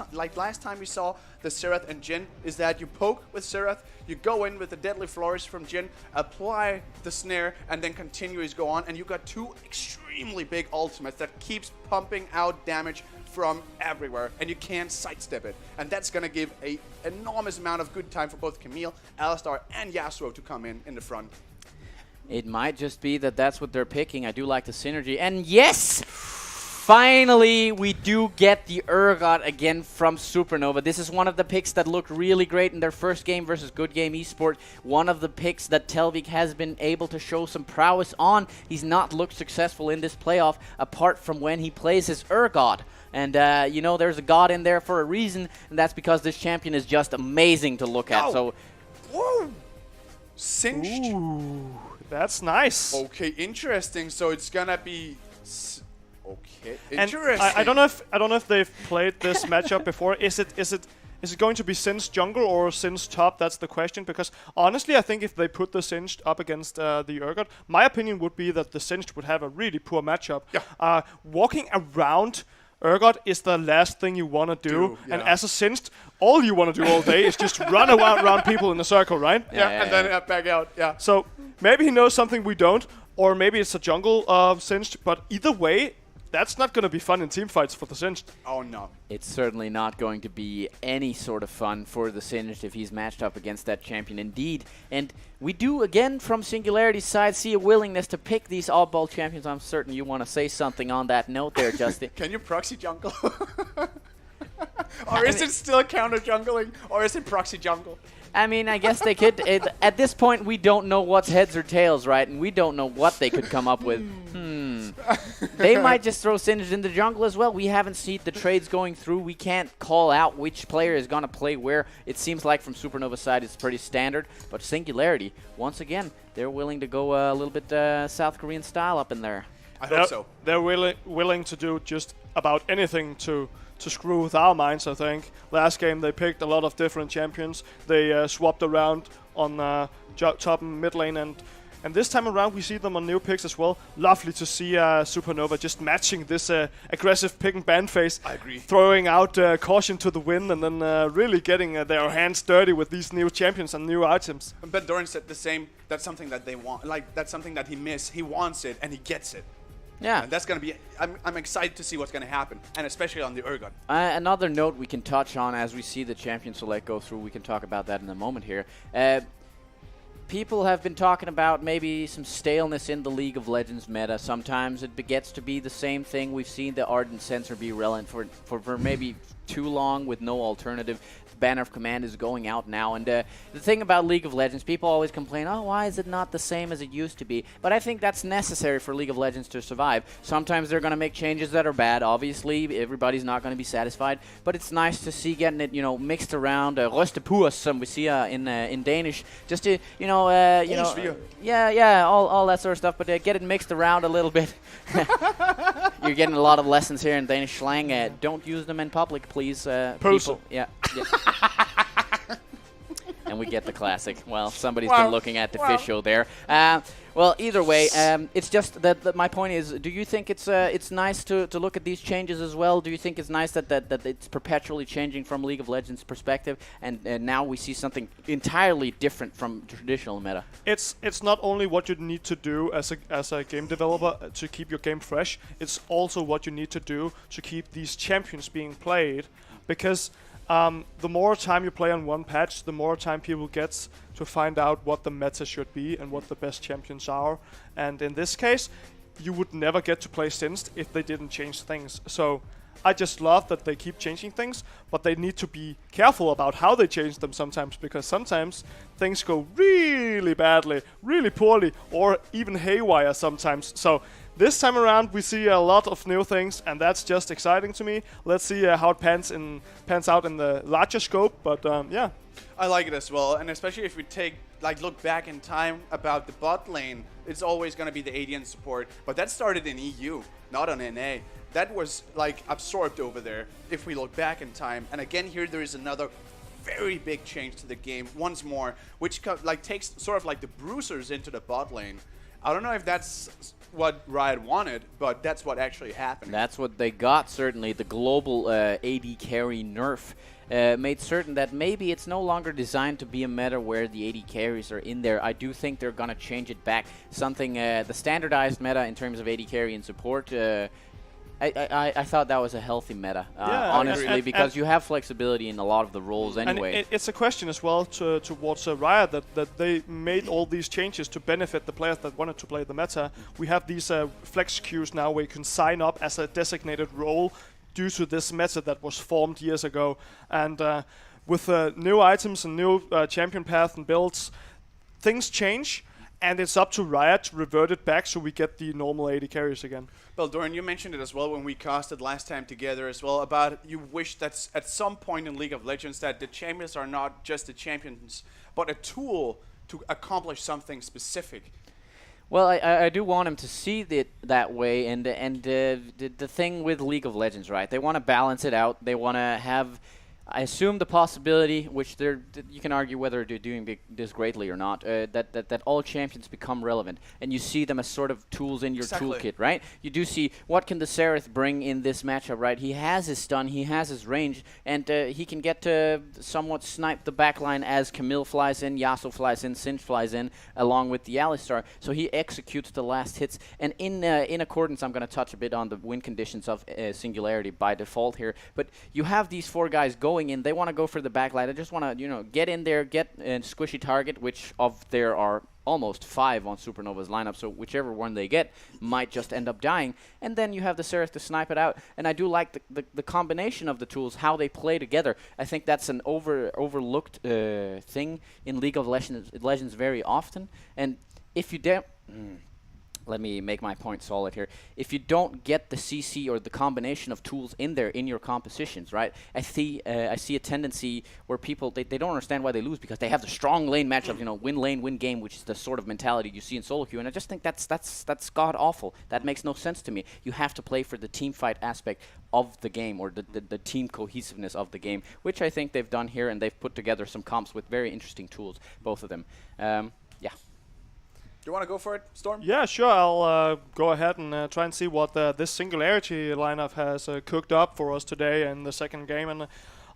time we saw the Xerath and Jhin is that you poke with Xerath, you go in with the Deadly Flourish from Jhin, apply the snare, and then continues go on, and you got 2 extremely big ultimates that keeps pumping out damage from everywhere, and you can't sidestep it. And that's gonna give a enormous amount of good time for both Camille, Alistar, and Yasuo to come in the front. It might just be that that's what they're picking. I do like the synergy. And yes! Finally, we do get the Urgot again from Supernova. This is one of the picks that looked really great in their first game versus Good Game eSport. One of the picks that Telvik has been able to show some prowess on. He's not looked successful in this playoff apart from when he plays his Urgot. And, you know, there's a god in there for a reason, and that's because this champion is just amazing to look at. So, whoa! Singed. Ooh, that's nice. Okay, interesting. So it's gonna be... Okay, And interesting. I don't know if they've played this matchup before. Is it going to be Singed jungle or Singed top? That's the question. Because honestly, I think if they put the Singed up against the Urgot, my opinion would be that the Singed would have a really poor matchup. Yeah. Walking around Urgot is the last thing you want to do. Yeah. And as a Singed, all you want to do all day is just run around people in a circle, right? Yeah, and then back out. Yeah. So maybe he knows something we don't, or maybe it's a jungle Singed. But either way, that's not going to be fun in team fights for the Singed. Oh, no. it's certainly not going to be any sort of fun for the Singed if he's matched up against that champion indeed. And we do, again, from Singularity's side, see a willingness to pick these oddball champions. I'm certain you want to say something on that note there, Justin. Can you proxy jungle? Or is it still counter jungling? Or is it proxy jungle? I mean, I guess they could. At this point, we don't know what's heads or tails, right? And we don't know what they could come up with. They might just throw Singed in the jungle as well. We haven't seen the trades going through. We can't call out which player is going to play where. It seems like from Supernova's side, it's pretty standard. But Singularity, once again, they're willing to go a little bit South Korean style up in there. I hope so. They're willing to do just about anything to screw with our minds, I think. Last game they picked a lot of different champions. They swapped around on top and mid lane, and this time around we see them on new picks as well. Lovely to see Supernova just matching this aggressive pick and ban phase. I agree. Throwing out caution to the wind and then really getting their hands dirty with these new champions and new items. But Doran said the same. That's something that they want. Like, that's something that he missed. He wants it, and he gets it. Yeah. And that's going to be... I'm excited to see what's going to happen, and especially on the Urgot. Another note we can touch on as we see the champion select go through, we can talk about that in a moment here. People have been talking about maybe some staleness in the League of Legends meta. Sometimes it begets to be the same thing. We've seen the Ardent Sensor be relevant for maybe too long with no alternative. Banner of Command is going out now, and the thing about League of Legends, people always complain, oh, why is it not the same as it used to be? But I think that's necessary for League of Legends to survive. Sometimes they're going to make changes that are bad. Obviously, everybody's not going to be satisfied, but it's nice to see getting it, mixed around. Røstepus, we see in Danish, just to, all that sort of stuff, but get it mixed around a little bit. You're getting a lot of lessons here in Danish slang. Don't use them in public, please. People. Yeah. And we get the classic. Well, somebody's been looking at the fish show there. Well, either way, it's just that my point is, do you think it's nice to look at these changes as well? Do you think it's nice that it's perpetually changing from League of Legends perspective, and now we see something entirely different from traditional meta? It's not only what you need to do as a game developer to keep your game fresh. It's also what you need to do to keep these champions being played, because the more time you play on one patch, the more time people get to find out what the meta should be and what the best champions are. And in this case, you would never get to play Singed if they didn't change things. So I just love that they keep changing things, but they need to be careful about how they change them sometimes, because sometimes things go really badly, really poorly, or even haywire sometimes. So this time around, we see a lot of new things, and that's just exciting to me. Let's see how it pans out in the larger scope, but yeah. I like it as well, and especially if we look back in time about the bot lane, it's always going to be the ADN support, but that started in EU, not on NA. That was absorbed over there if we look back in time. And again, here there is another very big change to the game once more, which takes sort of like the bruisers into the bot lane. I don't know if that's what Riot wanted, but that's what actually happened. That's what they got, certainly. The global AD carry nerf made certain that maybe it's no longer designed to be a meta where the AD carries are in there. I do think they're going to change it back. Something, the standardized meta in terms of AD carry and support I thought that was a healthy meta, Yeah, honestly, because you have flexibility in a lot of the roles anyway. And it's a question as well towards Riot that they made all these changes to benefit the players that wanted to play the meta. We have these flex queues now where you can sign up as a designated role due to this meta that was formed years ago. And with new items and new champion path and builds, things change. And it's up to Riot to revert it back so we get the normal AD carries again. Well, Dorian, you mentioned it as well when we casted last time together as well, about you wish that at some point in League of Legends that the champions are not just the champions, but a tool to accomplish something specific. Well, I do want him to see it that way, and the thing with League of Legends, right? They want to balance it out. They want to have, I assume, the possibility, which you can argue whether they're doing this greatly or not, that all champions become relevant, and you see them as sort of tools in your toolkit, right? You do see what can the Seraph bring in this matchup, right? He has his stun, he has his range, and he can get to somewhat snipe the backline as Camille flies in, Yasuo flies in, Singe flies in, along with the Alistar. So he executes the last hits, and in accordance, I'm going to touch a bit on the win conditions of Singularity by default here, but you have these 4 guys going in, they want to go for the backline. They just want to, get in there, get a squishy target, which there are almost 5 on Supernova's lineup, so whichever one they get might just end up dying. And then you have the Seraph to snipe it out. And I do like the combination of the tools, how they play together. I think that's an overlooked thing in League of Legends very often. And if you don't... Let me make my point solid here. If you don't get the CC or the combination of tools in there in your compositions, right? I see a tendency where people they don't understand why they lose because they have the strong lane matchup, win lane, win game, which is the sort of mentality you see in solo queue, and I just think that's god awful. That makes no sense to me. You have to play for the team fight aspect of the game or the team cohesiveness of the game, which I think they've done here, and they've put together some comps with very interesting tools, both of them. Yeah. Do you want to go for it, Storm? Yeah, sure. I'll go ahead and try and see what this Singularity lineup has cooked up for us today in the second game. And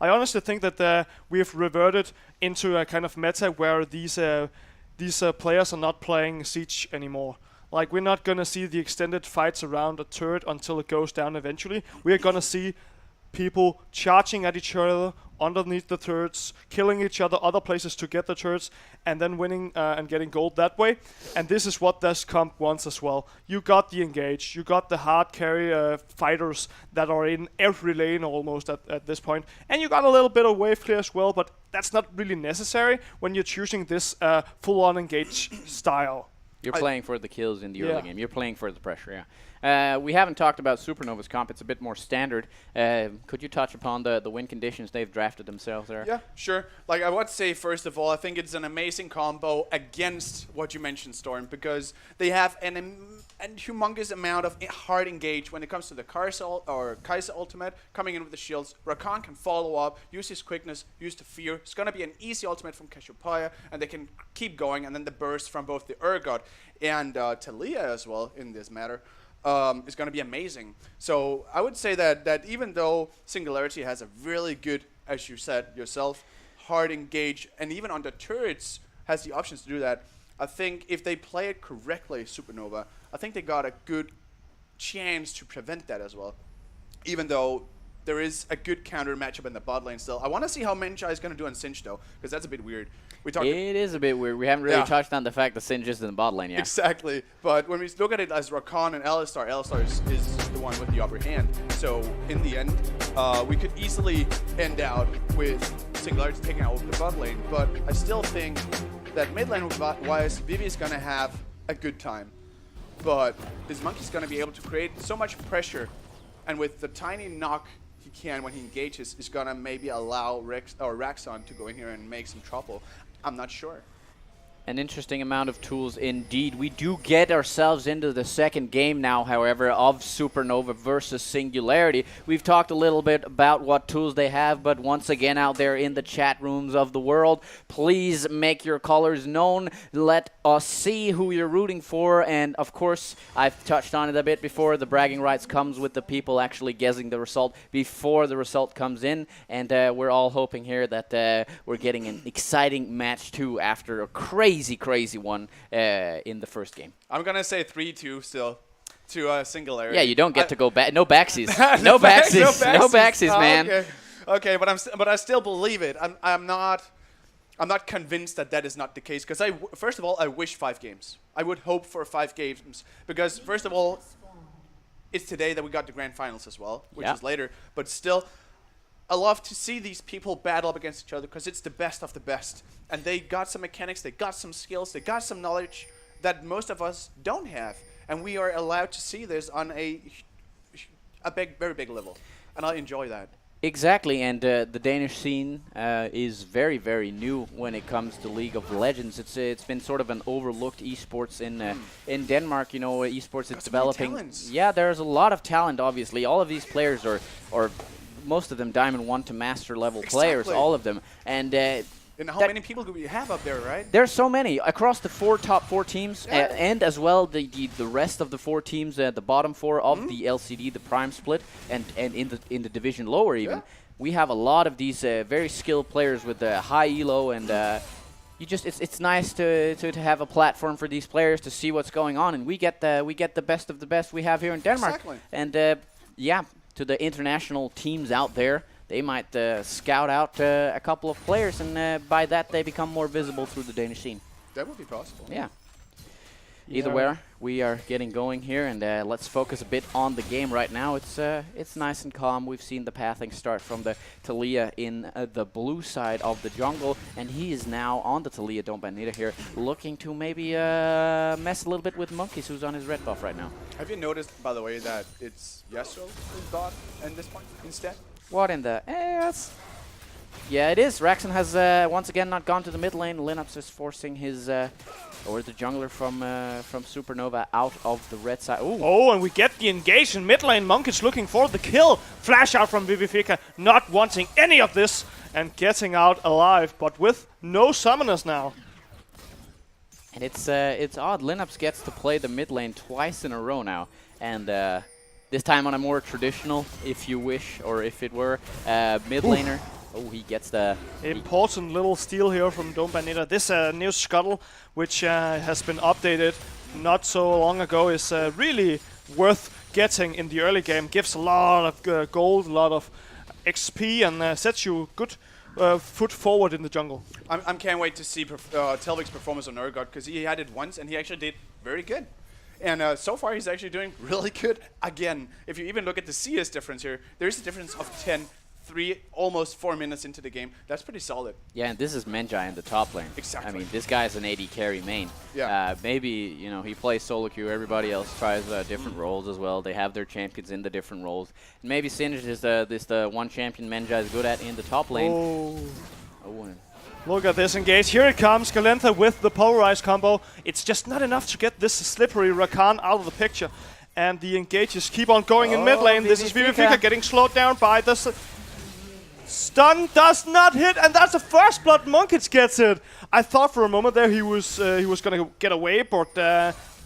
I honestly think that we have reverted into a kind of meta where these players are not playing Siege anymore. Like, we're not going to see the extended fights around a turret until it goes down eventually. We're going to see people charging at each other underneath the turrets, killing each other places to get the turrets, and then winning and getting gold that way. And this is what this comp wants as well. You got the engage, you got the hard carry fighters that are in every lane almost at this point, and you got a little bit of wave clear as well, but that's not really necessary when you're choosing this full-on engage style. You're playing for the kills in the early game. You're playing for the pressure, yeah. We haven't talked about Supernova's comp. It's a bit more standard. Could you touch upon the win conditions they've drafted themselves there? Yeah, sure. Like, I would say, first of all, I think it's an amazing combo against what you mentioned, Storm, because they have a humongous amount of hard engage when it comes to the Kai'Sa ultimate, coming in with the shields. Rakan can follow up, use his quickness, use the fear. It's going to be an easy ultimate from Cassiopeia, and they can keep going, and then the burst from both the Urgot and Talia as well in this matter. Is going to be amazing. So I would say that even though Singularity has a really good, as you said yourself, hard engage, and even on the turrets has the options to do that, I think if they play it correctly, Supernova, I think they got a good chance to prevent that as well. Even though there is a good counter matchup in the bot lane still. I want to see how Menchai is going to do on Singe though, because that's a bit weird. It is a bit weird. We haven't really touched on the fact that Singe is in the bot lane yet. Exactly. But when we look at it as Rakan and Alistar is the one with the upper hand. So in the end, we could easily end out with Singularity taking out the bot lane. But I still think that mid lane wise, Vivi is going to have a good time. But this Monkey's going to be able to create so much pressure. And with the tiny knock he can when he engages, is going to maybe allow Raxon to go in here and make some trouble. I'm not sure. An interesting amount of tools indeed. We do get ourselves into the second game now, however, of Supernova versus Singularity. We've talked a little bit about what tools they have, but once again out there in the chat rooms of the world, please make your colors known. Let us see who you're rooting for, and of course, I've touched on it a bit before, the bragging rights comes with the people actually guessing the result before the result comes in, and we're all hoping here that we're getting an exciting match too after a crazy one in the first game. I'm going to say 3-2 still. to Singularity. Yeah, you don't get to go back. No backsies. No backsies. No backsies, man. Okay, but I still believe it. I'm not convinced that is not the case, because first of all, I wish 5 games. I would hope for 5 games, because first of all, it's today that we got the grand finals as well, which is later. But still, I love to see these people battle up against each other, because it's the best of the best. And they got some mechanics, they got some skills, they got some knowledge that most of us don't have. And we are allowed to see this on a very big level. And I enjoy that. Exactly, and the Danish scene is very, very new when it comes to League of Legends. It's been sort of an overlooked esports in Denmark. You know, esports is developing. Yeah, there's a lot of talent. Obviously, all of these players are most of them Diamond 1 to Master level players. All of them, and how many people do we have up there, right? There's so many across the top 4 teams, and as well the rest of the 4 teams, the bottom 4 of the LCD, the Prime split, and in the division lower even. We have a lot of these very skilled players with high elo, and it's nice to have a platform for these players to see what's going on, and we get the best of the best we have here in Denmark. Exactly. And to the international teams out there, they might scout out a couple of players, and by that they become more visible through the Danish scene. That would be possible. Yeah. Either way, we are getting going here, and let's focus a bit on the game right now. It's nice and calm. We've seen the pathing start from the Taliyah in the blue side of the jungle, and he is now on the Taliyah Dombanita here, looking to maybe mess a little bit with Monkeys, who's on his red buff right now. Have you noticed, by the way, that it's Yasuo who's bot at this point instead? What in the ass? Yeah, it is. Raxon has once again not gone to the mid lane. Linux is forcing his or the jungler from Supernova out of the red side. Ooh. Oh, and we get the engage in mid lane. Monkic looking for the kill. Flash out from Vivifika, not wanting any of this and getting out alive, but with no summoners now. And it's odd. Linux gets to play the mid lane twice in a row now, and this time on a more traditional, if you wish, or if it were, mid laner. Oh, he gets the... Important little steal here from Dombanita. This new scuttle, which has been updated not so long ago, is really worth getting in the early game. Gives a lot of gold, a lot of XP, and sets you good foot forward in the jungle. I can't wait to see Telvik's performance on Urgot, because he had it once, and he actually did very good. And so far, he's actually doing really good. Again, if you even look at the CS difference here, there's a difference of almost 4 minutes into the game. That's pretty solid. Yeah, and this is Menjai in the top lane. Exactly. I mean, this guy's an AD carry main. Yeah. Maybe, you know, he plays solo queue. Everybody else tries different roles as well. They have their champions in the different roles. And maybe Singed is the one champion Menjai is good at in the top lane. Oh. Look at this engage. Here it comes. Galentha with the polarized combo. It's just not enough to get this slippery Rakan out of the picture. And the engages keep on going in mid lane. This is Vivifika getting slowed down by the... Stun does not hit, and that's the first blood. Monkic gets it. I thought for a moment there he was going to get away, but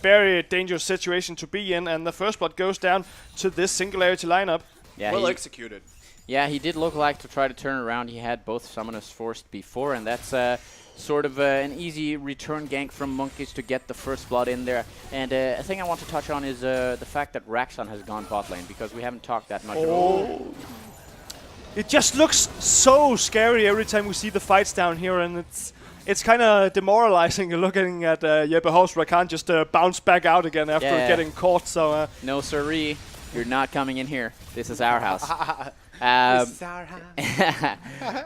very dangerous situation to be in, and the first blood goes down to this Singularity lineup. Yeah, well executed. Yeah, he did look like to try to turn around. He had both summoners forced before, and that's sort of an easy return gank from Monkeys to get the first blood in there. And a thing I want to touch on is the fact that Raxon has gone bot lane, because we haven't talked that much about it. It just looks so scary every time we see the fights down here, and it's kind of demoralizing looking at Jeppe Hovs Rakan just bounce back out again after getting caught. So no siree, you're not coming in here. This is our house. This is our house.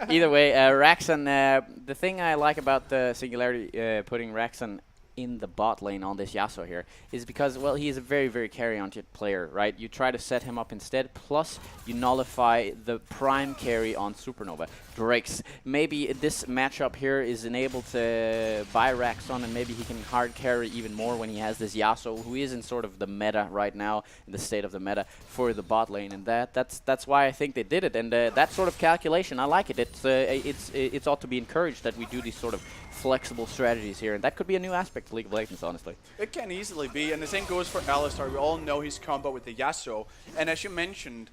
Either way, Raxon, the thing I like about the Singularity putting Raxon in the bot lane on this Yasuo here is because, well, he is a very, very carry-oriented player, right? You try to set him up instead, plus you nullify the prime carry on Supernova. Breaks. Maybe this matchup here is enabled to buy Raxon, and maybe he can hard carry even more when he has this Yasuo, who is in sort of the meta right now, in the state of the meta for the bot lane, and that's why I think they did it. And that sort of calculation, I like it. It's ought to be encouraged that we do these sort of flexible strategies here, and that could be a new aspect to League of Legends, honestly. It can easily be, and the same goes for Alistar. We all know his combo with the Yasuo, and as you mentioned,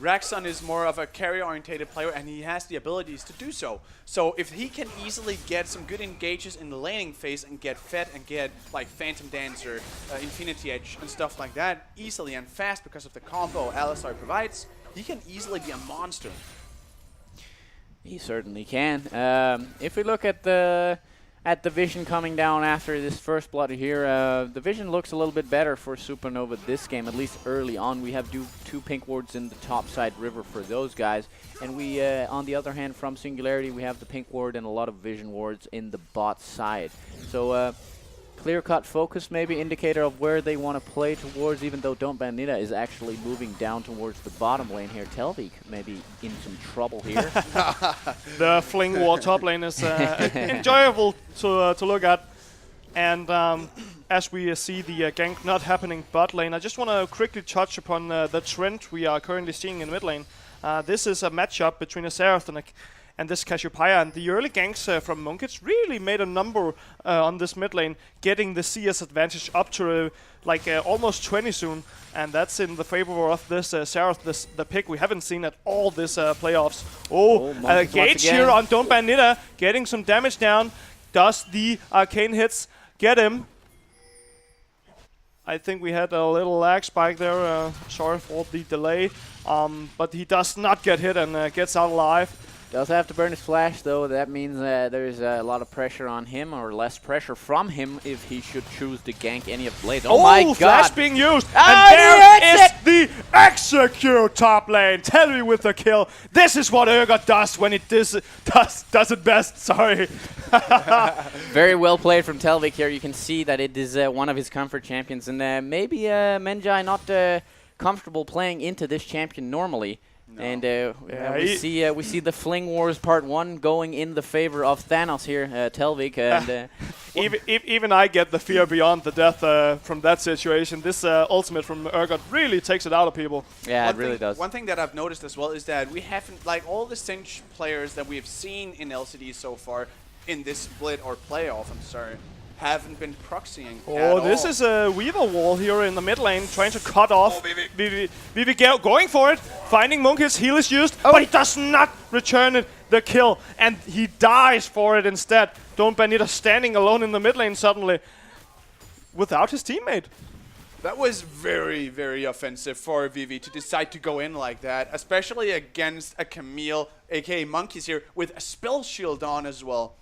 Raxon is more of a carry-orientated player, and he has the abilities to do so. So if he can easily get some good engages in the laning phase and get fed and get like Phantom Dancer, Infinity Edge, and stuff like that easily and fast because of the combo Alistar provides, he can easily be a monster. He certainly can. If we look at the vision coming down after this first blood here, the vision looks a little bit better for Supernova this game, at least early on. We have two pink wards in the top side river for those guys, and we, on the other hand, from Singularity, we have the pink ward and a lot of vision wards in the bot side. So clear-cut focus, maybe indicator of where they want to play towards, even though Don't Bandita is actually moving down towards the bottom lane here. Telvik maybe in some trouble here. The fling war top lane is enjoyable to look at. And as we see the gank not happening bot lane, I just want to quickly touch upon the trend we are currently seeing in mid lane. This is a matchup between a Xerath and this Cassiopeia, and the early ganks from Monkids really made a number on this mid lane, getting the CS advantage up to like almost 20 soon, and that's in the favor of this Xerath, the pick we haven't seen at all this playoffs. Gage here on Don't Bandita, getting some damage down. Does the arcane hits get him? I think we had a little lag spike there, sorry for the delay, but he does not get hit and gets out alive. Does have to burn his flash, though. That means there's a lot of pressure on him, or less pressure from him, if he should choose to gank any of Blades. Oh my god! Flash being used, and there is the execute top lane. Tell me with the kill. This is what Urgot does when it does it best. Sorry. Very well played from Telvik here. You can see that it is one of his comfort champions, and maybe Menjai not comfortable playing into this champion normally. No. And we see the Fling Wars Part 1 going in the favor of Thanos here, Telvik. And even I get the fear beyond the death from that situation. This ultimate from Urgot really takes it out of people. Yeah, it really does. One thing that I've noticed as well is that we haven't, like all the Sinch players that we've seen in LCD so far, in this split or playoff, haven't been proxying at this all. is a Weaver wall here in the mid lane, trying to cut off. Vivi going for it, finding Monkey's heal is used, but he does not return it, the kill, and he dies for it instead. Don't Bandita standing alone in the mid lane suddenly, without his teammate. That was very, very offensive for Vivi to decide to go in like that, especially against a Camille, aka Monkeys here, with a spell shield on as well.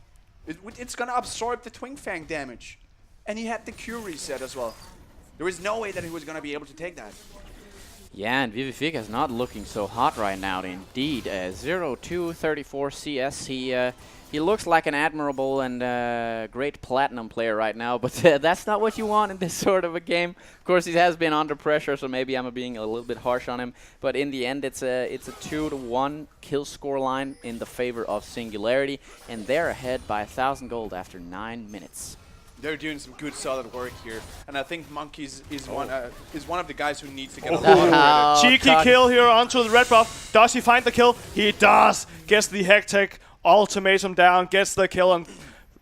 It's gonna absorb the Twin Fang damage. And he had the Q reset as well. There was no way that he was gonna be able to take that. Yeah, and Vivifica is not looking so hot right now indeed. 0-2, 34 CS. He looks like an admirable and great platinum player right now, but that's not what you want in this sort of a game. Of course, he has been under pressure, so maybe I'm being a little bit harsh on him. But in the end, it's a 2-1 kill score line in the favor of Singularity, and they're ahead by 1,000 gold after 9 minutes. They're doing some good, solid work here, and I think Monkeys is one of the guys who needs to get a cheeky kill here onto the red buff. Does he find the kill? He does. Gets the Hectic ultimatum down, gets the kill, and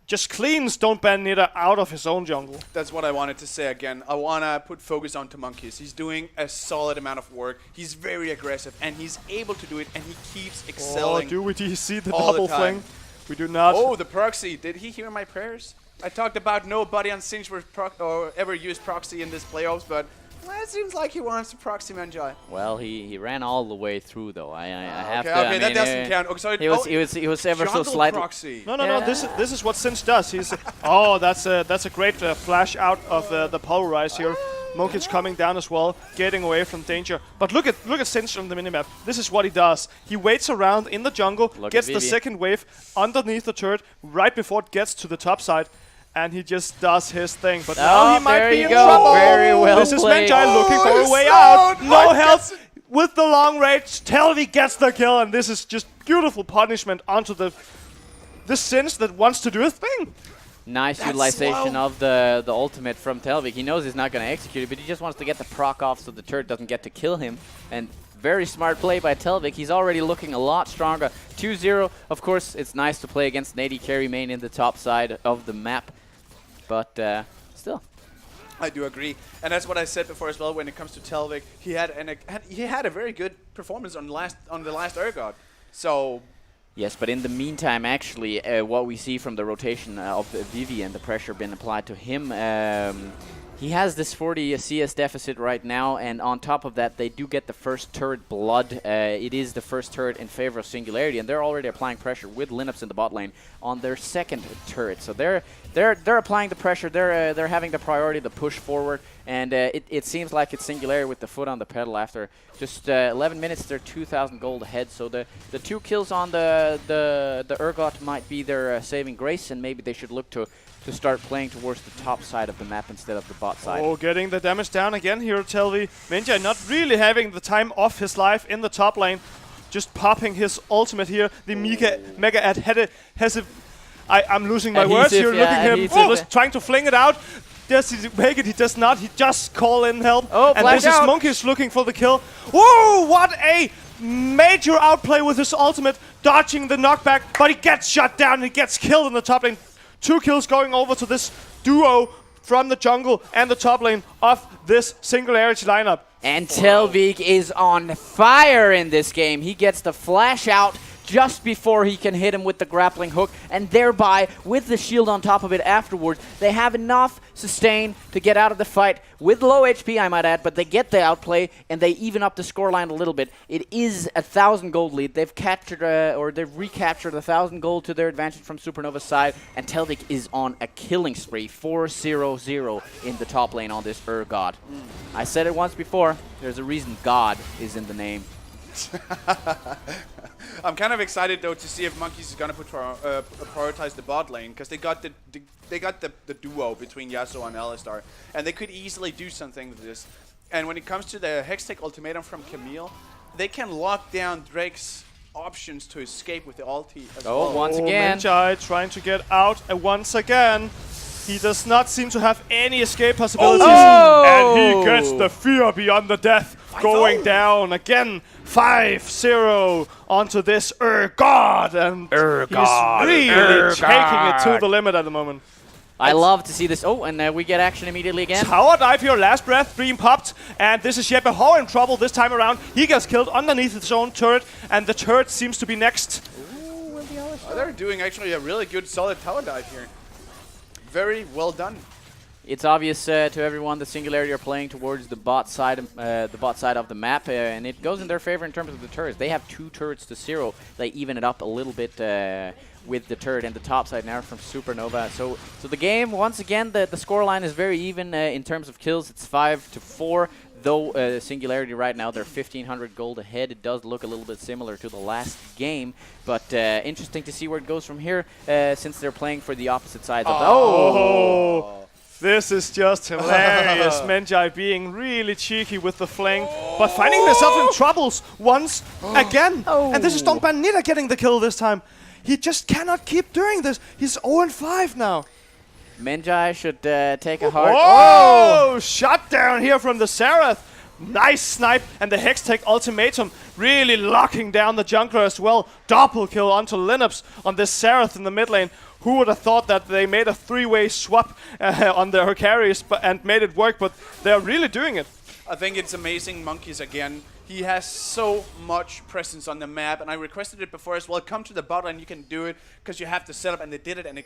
just cleans Don't Bandita out of his own jungle. That's what I wanted to say again. I want to put focus onto Monkeys. He's doing a solid amount of work. He's very aggressive, and he's able to do it, and he keeps excelling. Do we see the double fling? We do not. Oh, the proxy. Did he hear my prayers? I talked about nobody on Sinch or ever used proxy in this playoffs, but well, it seems like he wants to proxy Menjai. Well, he ran all the way through though. I have to. Okay, that doesn't count. Oh, sorry. He was ever so slightly. Proxy. No. This is what Sinch does. He's that's a great flash out of the pulverize here. Monkey's coming down as well, getting away from danger. But look at Sinch on the minimap. This is what he does. He waits around in the jungle, gets the second wave underneath the turret right before it gets to the top side. And he just does his thing, but now he might be in trouble. Very well this is played. Menjai looking for a way out. No help with the long range. Telvi gets the kill, and this is just beautiful punishment onto the Sinch that wants to do a thing. Nice utilization of the ultimate from Telvik. He knows he's not going to execute it, but he just wants to get the proc off so the turret doesn't get to kill him. And very smart play by Telvik. He's already looking a lot stronger. 2-0. Of course, it's nice to play against an AD carry main in the top side of the map. But still. I do agree, and that's what I said before as well. When it comes to Telvik, he had a very good performance on the last Urgot. So. Yes, but in the meantime, actually, what we see from the rotation of Vivi and the pressure being applied to him, he has this 40 CS deficit right now, and on top of that, they do get the first turret blood. It is the first turret in favor of Singularity, and they're already applying pressure with Lineups in the bot lane on their second turret. So they're applying the pressure. They're having the priority, the push forward, and it seems like it's Singularity with the foot on the pedal. After just 11 minutes, they're 2,000 gold ahead. So the 2 kills on the Urgot might be their saving grace, and maybe they should look to start playing towards the top side of the map instead of the bot side. Oh, getting the damage down again here, Telvi. Menjai not really having the time of his life in the top lane. Just popping his ultimate here. The Mega Adhesive. I'm losing my words here. Yeah, looking at him. Was trying to fling it out. Does he make it? He does not. He just call in help. Oh, and this is Monkeys looking for the kill. Whoa, what a major outplay with his ultimate. Dodging the knockback, but he gets shot down and he gets killed in the top lane. 2 kills going over to this duo from the jungle and the top lane of this Singularity lineup. And Telvik is on fire in this game. He gets the flash out just before he can hit him with the grappling hook, and thereby, with the shield on top of it afterwards, they have enough sustain to get out of the fight with low HP, I might add, but they get the outplay, and they even up the scoreline a little bit. It is a 1,000 gold lead. They've captured, or they've recaptured 1,000 gold to their advantage from Supernova's side, and Telvik is on a killing spree, 4-0-0 in the top lane on this Urgot. I said it once before, there's a reason God is in the name. I'm kind of excited though to see if Monkeys is gonna prioritize the bot lane, because they got the duo between Yasuo and Alistar, and they could easily do something with this. And when it comes to the Hextech ultimatum from Camille, they can lock down Drake's options to escape with the ulti as well. Once again, Menjai trying to get out once again. He does not seem to have any escape possibilities, and he gets the fear beyond the death going down again. 5-0 onto this Urgot, and he's really taking it to the limit at the moment. I love to see this. Oh, and we get action immediately again. Tower dive here, last breath being popped, and this is Jeppe Hov in trouble this time around. He gets killed underneath his own turret, and the turret seems to be next. They're doing actually a really good solid tower dive here. Very well done. It's obvious to everyone the Singularity are playing towards the bot side of the map, and it goes in their favor in terms of the turrets. They have 2 turrets to 0. They even it up a little bit with the turret and the top side now from Supernova. So the game, once again, the scoreline is very even in terms of kills. It's 5-4. Though Singularity right now, they're 1,500 gold ahead. It does look a little bit similar to the last game, but interesting to see where it goes from here since they're playing for the opposite sides of the... Oh! This is just hilarious. Menjai being really cheeky with the flank, but finding himself in troubles once again. And this is Don Banita getting the kill this time. He just cannot keep doing this. He's 0-5 now. Menjai should take a hard... Oh! Shot down here from the Serath. Nice snipe, and the Hextech ultimatum really locking down the jungler as well. Double kill onto Lineups on this Serath in the mid lane. Who would have thought that they made a 3-way swap on their carries and made it work, but they're really doing it. I think it's amazing, Monkeys again. He has so much presence on the map, and I requested it before as well. Come to the bot lane, you can do it, because you have to set up, and they did it, and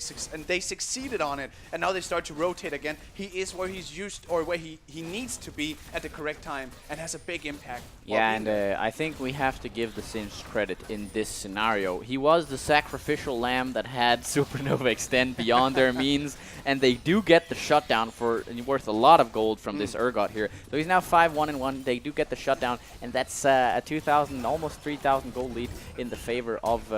they succeeded on it. And now they start to rotate again. He is where he's used, or where he needs to be at the correct time, and has a big impact. Yeah, and I think we have to give the Singed credit in this scenario. He was the sacrificial lamb that had Supernova extend beyond their means, and they do get the shutdown for worth a lot of gold from this Urgot here. So he's now 5-1-1. They do get the shutdown, and that's a 2,000, almost 3,000 gold lead in the favor of...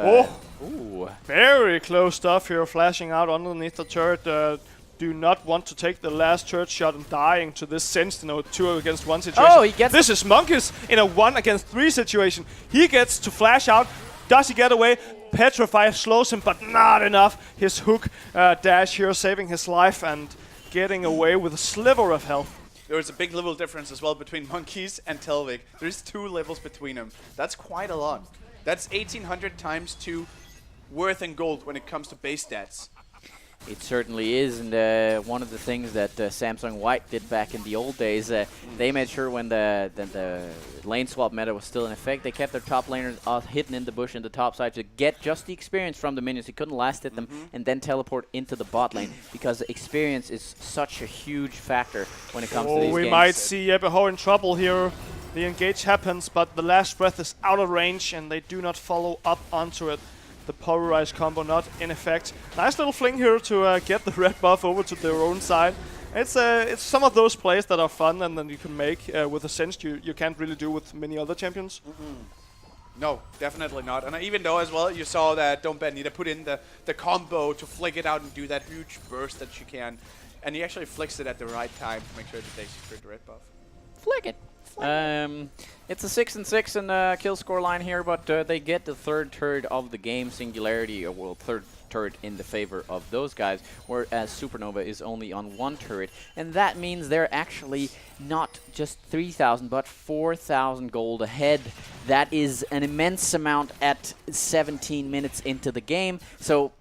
Ooh. Very close stuff here, flashing out underneath the turret. Do not want to take the last turret shot and dying to this Singed in a 2-against-1 situation. Oh, he gets... This is Monkeys in a 1-against-3 situation. He gets to flash out. Does he get away? Petrify slows him, but not enough. His hook dash here saving his life and getting away with a sliver of health. There is a big level difference as well between Monkeys and Telvik. There's 2 levels between them. That's quite a lot. That's 1,800 times 2 worth in gold when it comes to base stats. It certainly is, and one of the things that Samsung White did back in the old days, they made sure when the lane swap meta was still in effect, they kept their top laners hidden in the bush in the top side to get just the experience from the minions. They couldn't last hit them and then teleport into the bot lane, because experience is such a huge factor when it comes to these games. We might see Eberho in trouble here. The engage happens, but the last breath is out of range, and they do not follow up onto it. The pulverized combo not in effect. Nice little fling here to get the red buff over to their own side. It's some of those plays that are fun and then you can make with a sense you can't really do with many other champions. No, definitely not. And even though as well you saw that Don't Bad Nita put in the combo to flick it out and do that huge burst that she can. And he actually flicks it at the right time to make sure that they secure the red buff. Flick it. It's a 6-6 in kill score line here, but they get the third turret of the game. Singularity, well, third turret in the favor of those guys, whereas Supernova is only on one turret. And that means they're actually not just 3,000, but 4,000 gold ahead. That is an immense amount at 17 minutes into the game. So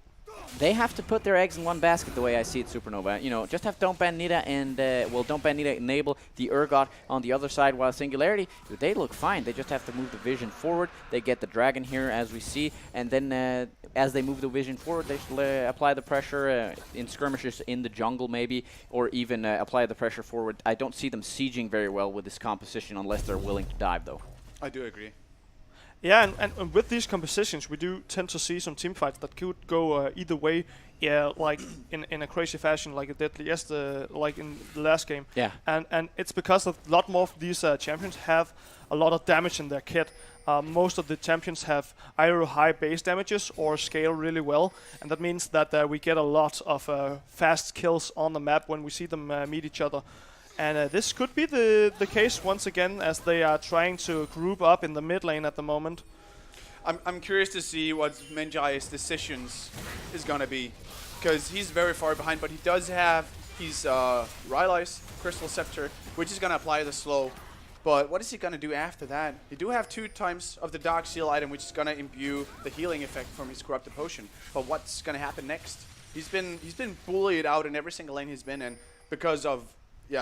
they have to put their eggs in one basket, the way I see it, Supernova. You know, just have Don't Ban Nita and, Don't Ban Nita enable the Urgot on the other side, while Singularity, they look fine. They just have to move the vision forward. They get the dragon here, as we see, and then as they move the vision forward, they should apply the pressure in skirmishes in the jungle, maybe, or even apply the pressure forward. I don't see them sieging very well with this composition unless they're willing to dive, though. I do agree. Yeah, and with these compositions, we do tend to see some team fights that could go either way. Yeah, like in a crazy fashion, like it did yesterday, like in the last game. Yeah. And it's because a lot more of these champions have a lot of damage in their kit. Most of the champions have either high base damages or scale really well, and that means that we get a lot of fast kills on the map when we see them meet each other. And this could be the case once again, as they are trying to group up in the mid lane at the moment. I'm curious to see what Menjai's decisions is going to be, because he's very far behind, but he does have his Rylai's Crystal Scepter, which is going to apply the slow. But what is he going to do after that? He do have 2 times of the Dark Seal item, which is going to imbue the healing effect from his Corrupted Potion. But what's going to happen next? He's been bullied out in every single lane he's been in because of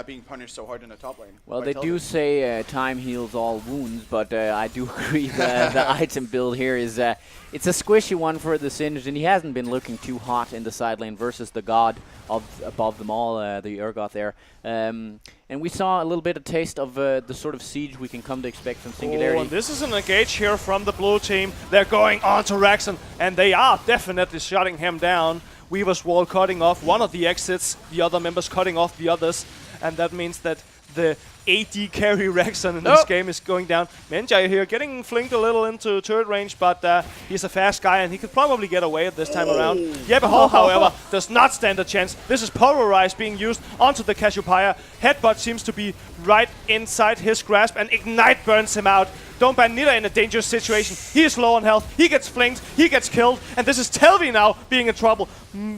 being punished so hard in the top lane. Well, they do say time heals all wounds, but I do agree that the item build here is it's a squishy one for the Singed, and he hasn't been looking too hot in the side lane versus the god of above them all, the Urgot there. And we saw a little bit of taste of the sort of siege we can come to expect from Singularity. Oh, and this is an engage here from the blue team. They're going on to Raxon, and they are definitely shutting him down. Weaver's Wall cutting off one of the exits, the other members cutting off the others. And that means that the AD carry Raxon in this game is going down. Menjai here getting flinked a little into turret range, but he's a fast guy and he could probably get away at this time around. Jeppe, however, does not stand a chance. This is Pulverize being used onto the Cassiopeia. Headbutt seems to be right inside his grasp, and Ignite burns him out. Don't Ban Nita in a dangerous situation. He is low on health, he gets flinked, he gets killed, and this is Telvi now being in trouble.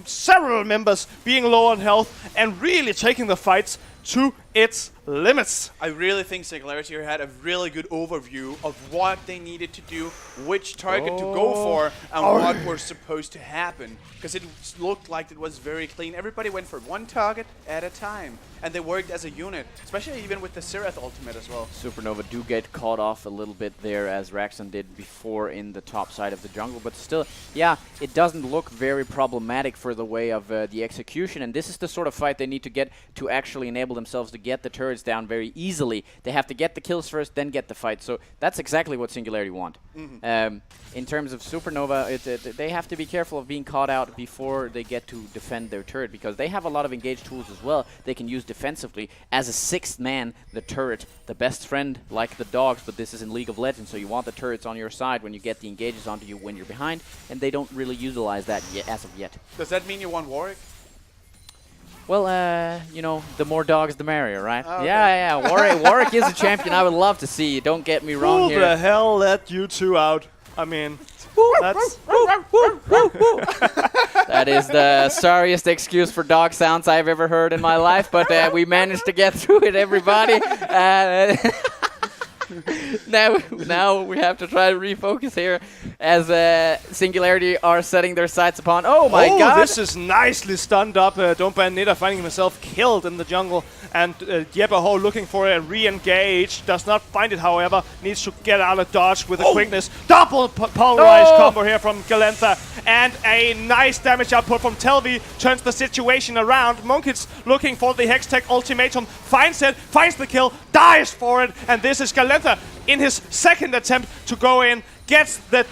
Several members being low on health and really taking the fights to its limits. I really think Singularity here had a really good overview of what they needed to do, which target to go for, and what was supposed to happen. Because it looked like it was very clean. Everybody went for one target at a time, and they worked as a unit, especially even with the Serath ultimate as well. Supernova do get caught off a little bit there, as Raxon did before in the top side of the jungle, but still, yeah, it doesn't look very problematic for the way of the execution, and this is the sort of fight they need to get to actually enable themselves to get the turrets down very easily. They have to get the kills first, then get the fight, so that's exactly what Singularity want. In terms of Supernova, they have to be careful of being caught out before they get to defend their turret, because they have a lot of engaged tools as well they can use defensively. As a 6th man, the turret, the best friend, like the dogs, but this is in League of Legends, so you want the turrets on your side when you get the engages onto you when you're behind, and they don't really utilize that yet, as of yet. Does that mean you want Warwick? Well, you know, the more dogs, the merrier, right? Oh, okay. Yeah. Warwick is a champion I would love to see. Don't get me wrong Who here. the hell let you two out? I mean, that's... That is the sorriest excuse for dog sounds I've ever heard in my life, but we managed to get through it, everybody. now we have to try to refocus here as Singularity are setting their sights upon. Oh my god! This is nicely stunned up. Don't Ban Nida finding himself killed in the jungle. And Jeppe looking for a re-engage. Does not find it, however. Needs to get out of dodge with a quickness. Double pulverized combo here from Galentha. And a nice damage output from Telvi. Turns the situation around. Munkits looking for the Hextech ultimatum. Finds it. Finds the kill. Dies for it. And this is Galentha in his second attempt to go in. Gets the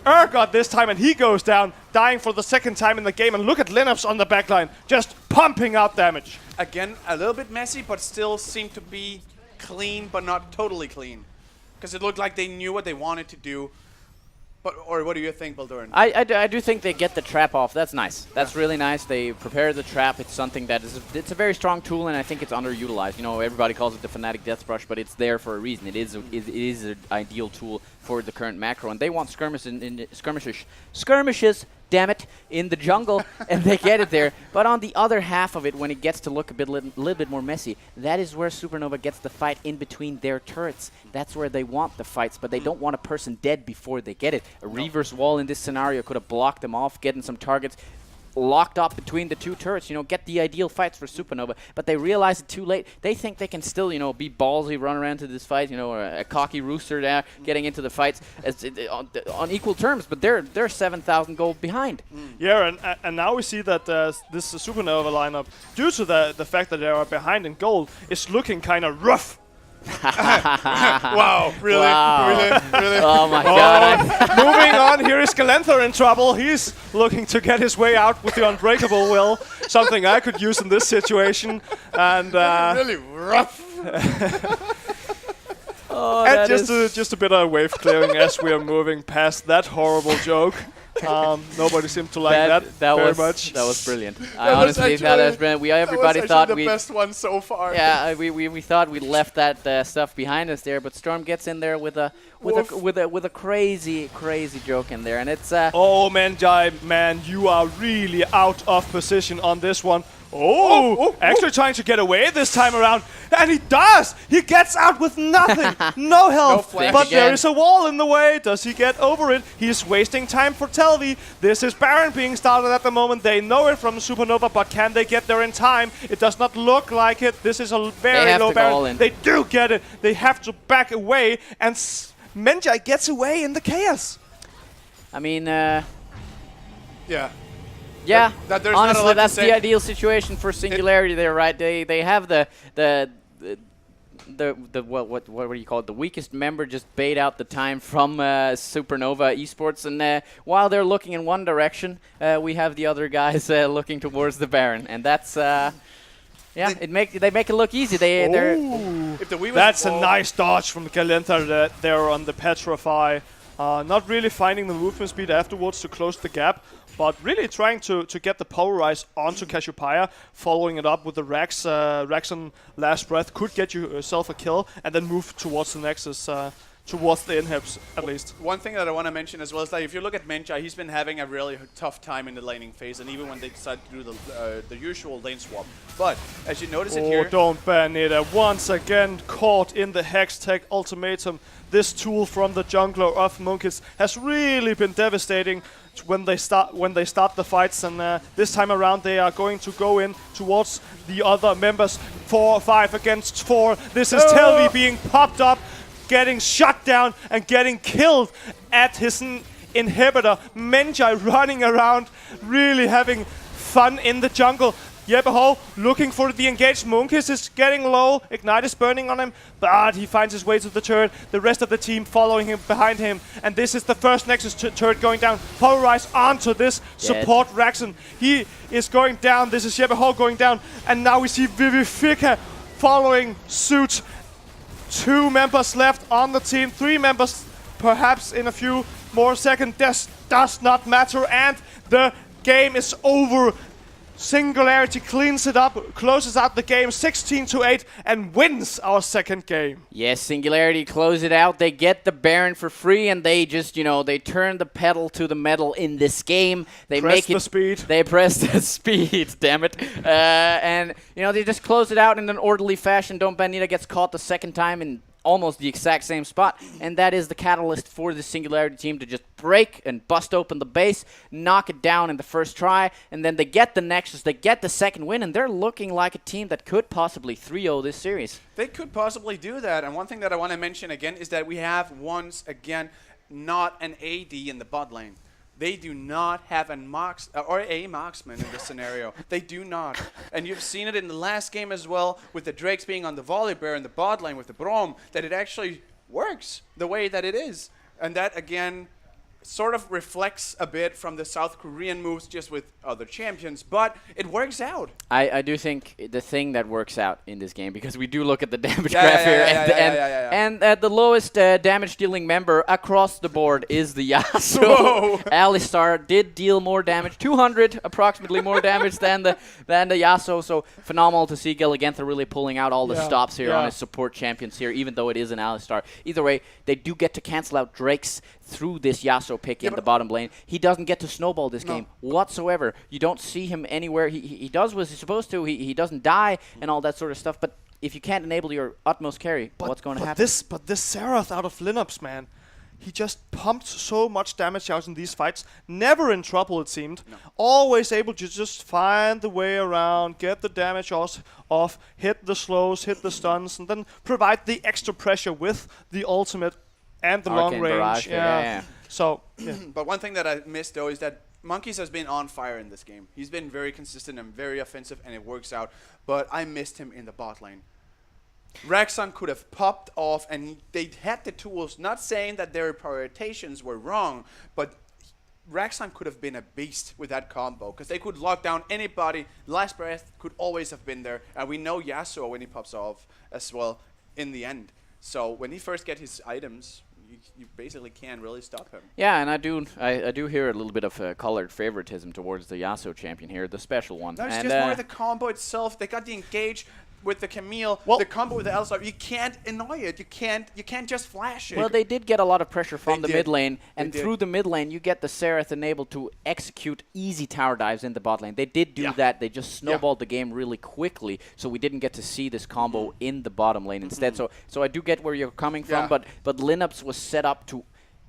Urgot this time, and he goes down, dying for the second time in the game. And look at Linux on the backline, just pumping out damage. Again, a little bit messy, but still seemed to be clean, but not totally clean. Because it looked like they knew what they wanted to do. But, or what do you think, Baldurin? I do think they get the trap off. That's nice. That's really nice. They prepare the trap. It's something that it's a very strong tool, and I think it's underutilized. You know, everybody calls it the Fnatic Death Brush, but it's there for a reason. It is an ideal tool for the current macro, and they want skirmishes. Damn it, in the jungle, and they get it there. But on the other half of it, when it gets to look a little bit more messy, that is where Supernova gets the fight in between their turrets. That's where they want the fights, but they don't want a person dead before they get it. A reverse wall in this scenario could have blocked them off, getting some targets locked up between the two turrets, you know, get the ideal fights for Supernova, but they realize it too late. They think they can still, you know, be ballsy, run around to this fight, you know, or a cocky rooster there, getting into the fights on equal terms, but they're 7,000 gold behind. Yeah, and now we see that this Supernova lineup, due to the fact that they are behind in gold, is looking kind of rough. Wow, really? Wow. Really? Oh my god. Moving on, here is Galentha in trouble. He's looking to get his way out with the Unbreakable Will, something I could use in this situation. And really rough. And just a bit of wave clearing as we are moving past that horrible joke. Nobody seemed to like that very much. That was brilliant. I honestly thought that was brilliant. Everybody thought the best one so far. Yeah, we thought we left that stuff behind us there, but Storm gets in there with a crazy joke in there, and it's oh Menjai, man, you are really out of position on this one. Actually trying to get away this time around, and he does! He gets out with nothing! No health! But there is a wall in the way. Does he get over it? He's wasting time for Telvi. This is Baron being started at the moment. They know it from Supernova, but can they get there in time? It does not look like it. This is a very low Baron. They do get it. They have to back away, and Menjai gets away in the chaos. I mean, yeah. Yeah, honestly, that's the ideal situation for Singularity there, right? They have the what do you call it? The weakest member just bait out the time from Supernova eSports, and while they're looking in one direction, we have the other guys looking towards the Baron, and that's yeah, they make it look easy. That's a nice dodge from Galentha there on the Petrify. Not really finding the movement speed afterwards to close the gap, but really trying to get the Polarize onto Cassiopeia, following it up with the Rax. Raxon Last Breath could get yourself a kill, and then move towards the Nexus, towards the inhibs at least. One thing that I want to mention as well is that if you look at Menjai, he's been having a really tough time in the laning phase, and even when they decide to do the usual lane swap. But as you notice it here... Don't Ban Nida once again caught in the Hextech ultimatum. This tool from the jungler of Munkits has really been devastating when they start the fights, and this time around they are going to go in towards the other members. 4-5 against 4. This is Telvi being popped up, getting shut down and getting killed at his inhibitor. Menjai running around, really having fun in the jungle. Jeppe looking for the engaged. Munkis is getting low. Ignite is burning on him, but he finds his way to the turret. The rest of the team following him behind him. And this is the first Nexus turret going down. Polarize onto this support Raxon. He is going down. This is Jeppe going down. And now we see Vivifica following suit. 2 members left on the team. 3 members perhaps in a few more seconds. This does not matter. And the game is over. Singularity cleans it up, closes out the game 16-8, and wins our second game. Yes, Singularity close it out. They get the Baron for free, and they just, you know, they turn the pedal to the metal in this game. They press the speed. They press the speed, damn it. And, you know, they just close it out in an orderly fashion. Don't Ban Nida gets caught the second time in almost the exact same spot, and that is the catalyst for the Singularity team to just break and bust open the base, knock it down in the first try, and then they get the Nexus, they get the second win, and they're looking like a team that could possibly 3-0 this series. They could possibly do that, and one thing that I want to mention again is that we have once again not an AD in the bot lane. They do not have a marksman in this scenario. They do not. And you've seen it in the last game as well, with the Drakes being on the Volibear in the bot lane with the Braum, that it actually works the way that it is. And that, again, sort of reflects a bit from the South Korean moves just with other champions, but it works out. I do think the thing that works out in this game, because we do look at the damage graph here, and the lowest damage dealing member across the board is the Yasuo. Alistar did deal more damage, 200 approximately more damage than the Yasuo, so phenomenal to see Gilligantha really pulling out all the stops here on his support champions here, even though it is an Alistar. Either way, they do get to cancel out Drakes through this Yasuo pick in the bottom lane. He doesn't get to snowball this game whatsoever. You don't see him anywhere. He does what he's supposed to. He doesn't die and all that sort of stuff. But if you can't enable your utmost carry, what's going to happen? This Xerath out of Lineups, man. He just pumped so much damage out in these fights. Never in trouble, it seemed. No. Always able to just find the way around, get the damage off, hit the slows, hit the stuns, and then provide the extra pressure with the ultimate and the long range. Barrage, yeah. So, But one thing that I missed, though, is that Monkeys has been on fire in this game. He's been very consistent and very offensive, and it works out. But I missed him in the bot lane. Raxon could have popped off, and they had the tools. Not saying that their prioritizations were wrong, but Raxon could have been a beast with that combo, because they could lock down anybody. Last Breath could always have been there, and we know Yasuo when he pops off as well in the end. So when he first gets his items, you basically can't really stop him. Yeah, and I do hear a little bit of colored favoritism towards the Yasuo champion here, the special one. No, it's and just more the combo itself. They got the engage with the Camille, the combo with the Alistar. You can't annoy it. You can't just flash it. Well, they did get a lot of pressure from the mid lane, and through the mid lane, you get the Xerath enabled to execute easy tower dives in the bot lane. They did do that. They just snowballed the game really quickly, so we didn't get to see this combo in the bottom lane instead. So I do get where you're coming from, but Lineups was set up to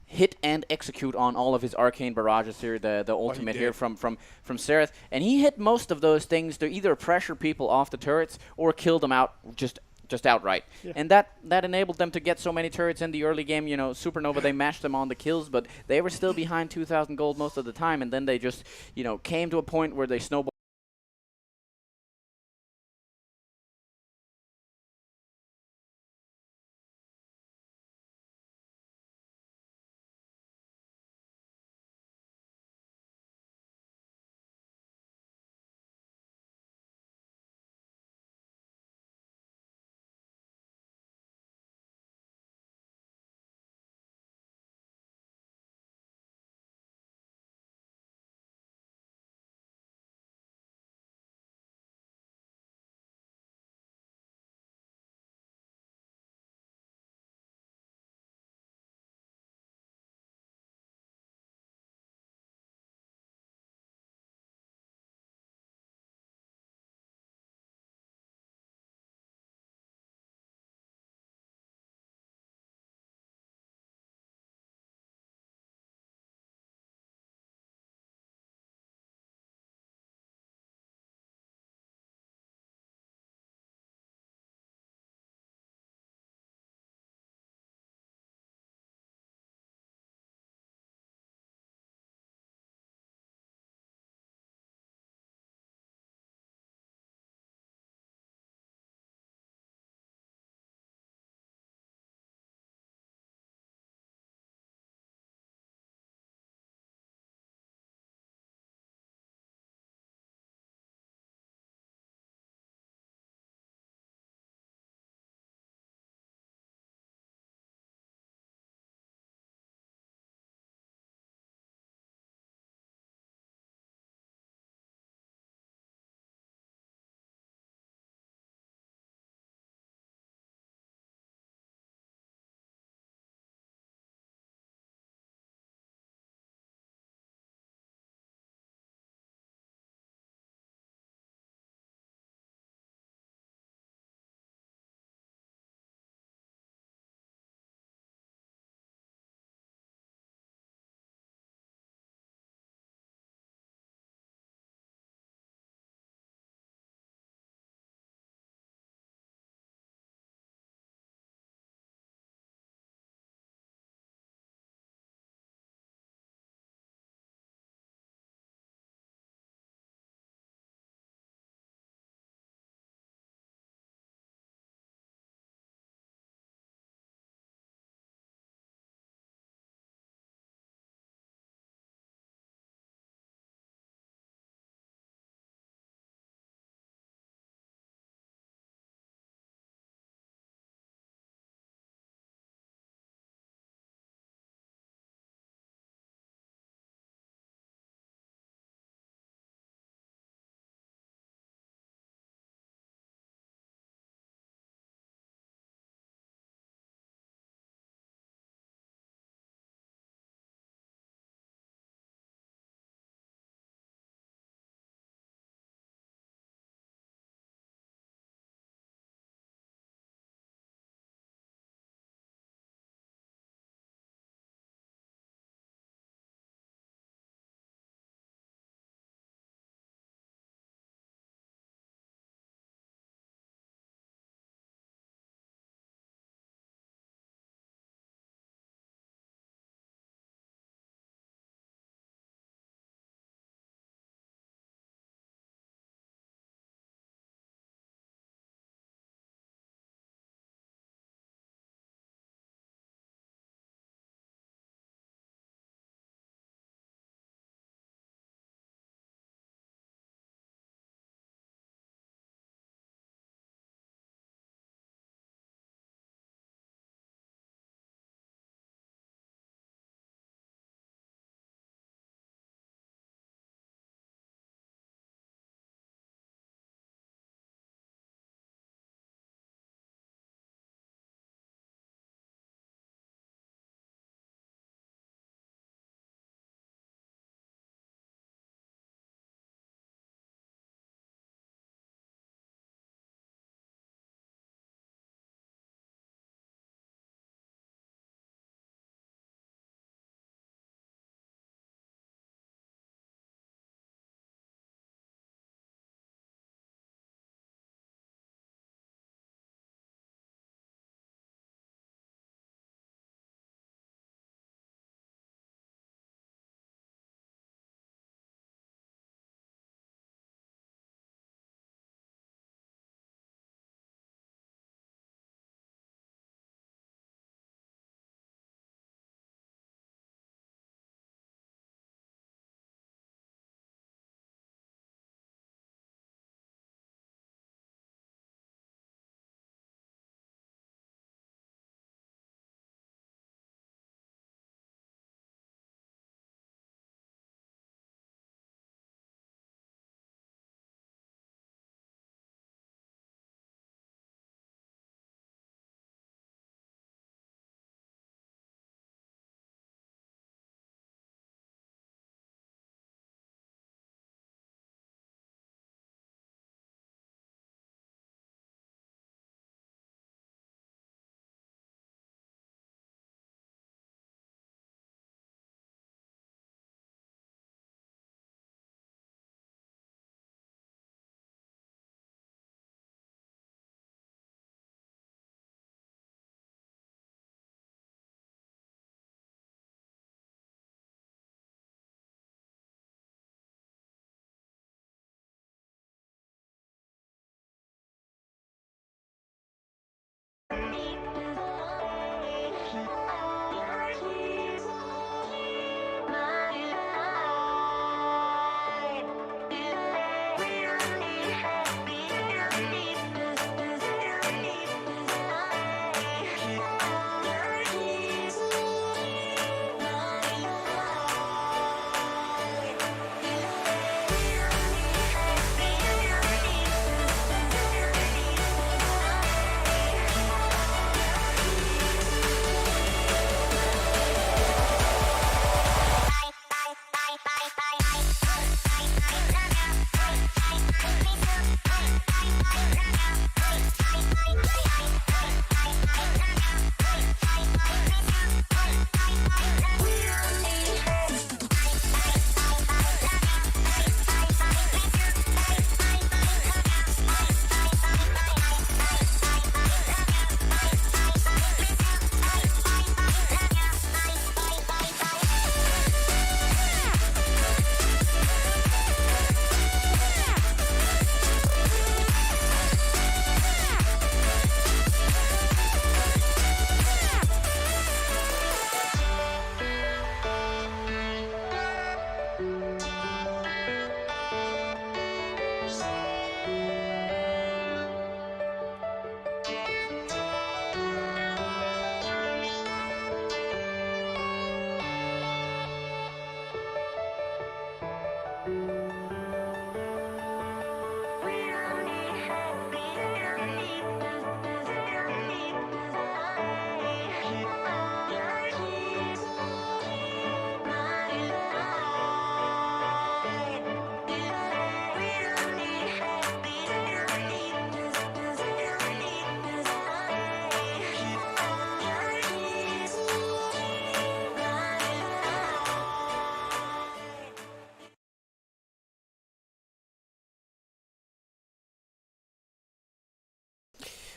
hit and execute on all of his arcane barrages here, the ultimate here from Xerath, and he hit most of those things to either pressure people off the turrets or kill them out just outright. And that enabled them to get so many turrets in the early game. You know, Supernova, they mashed them on the kills, but they were still behind 2,000 gold most of the time, and then they just, you know, came to a point where they snowballed.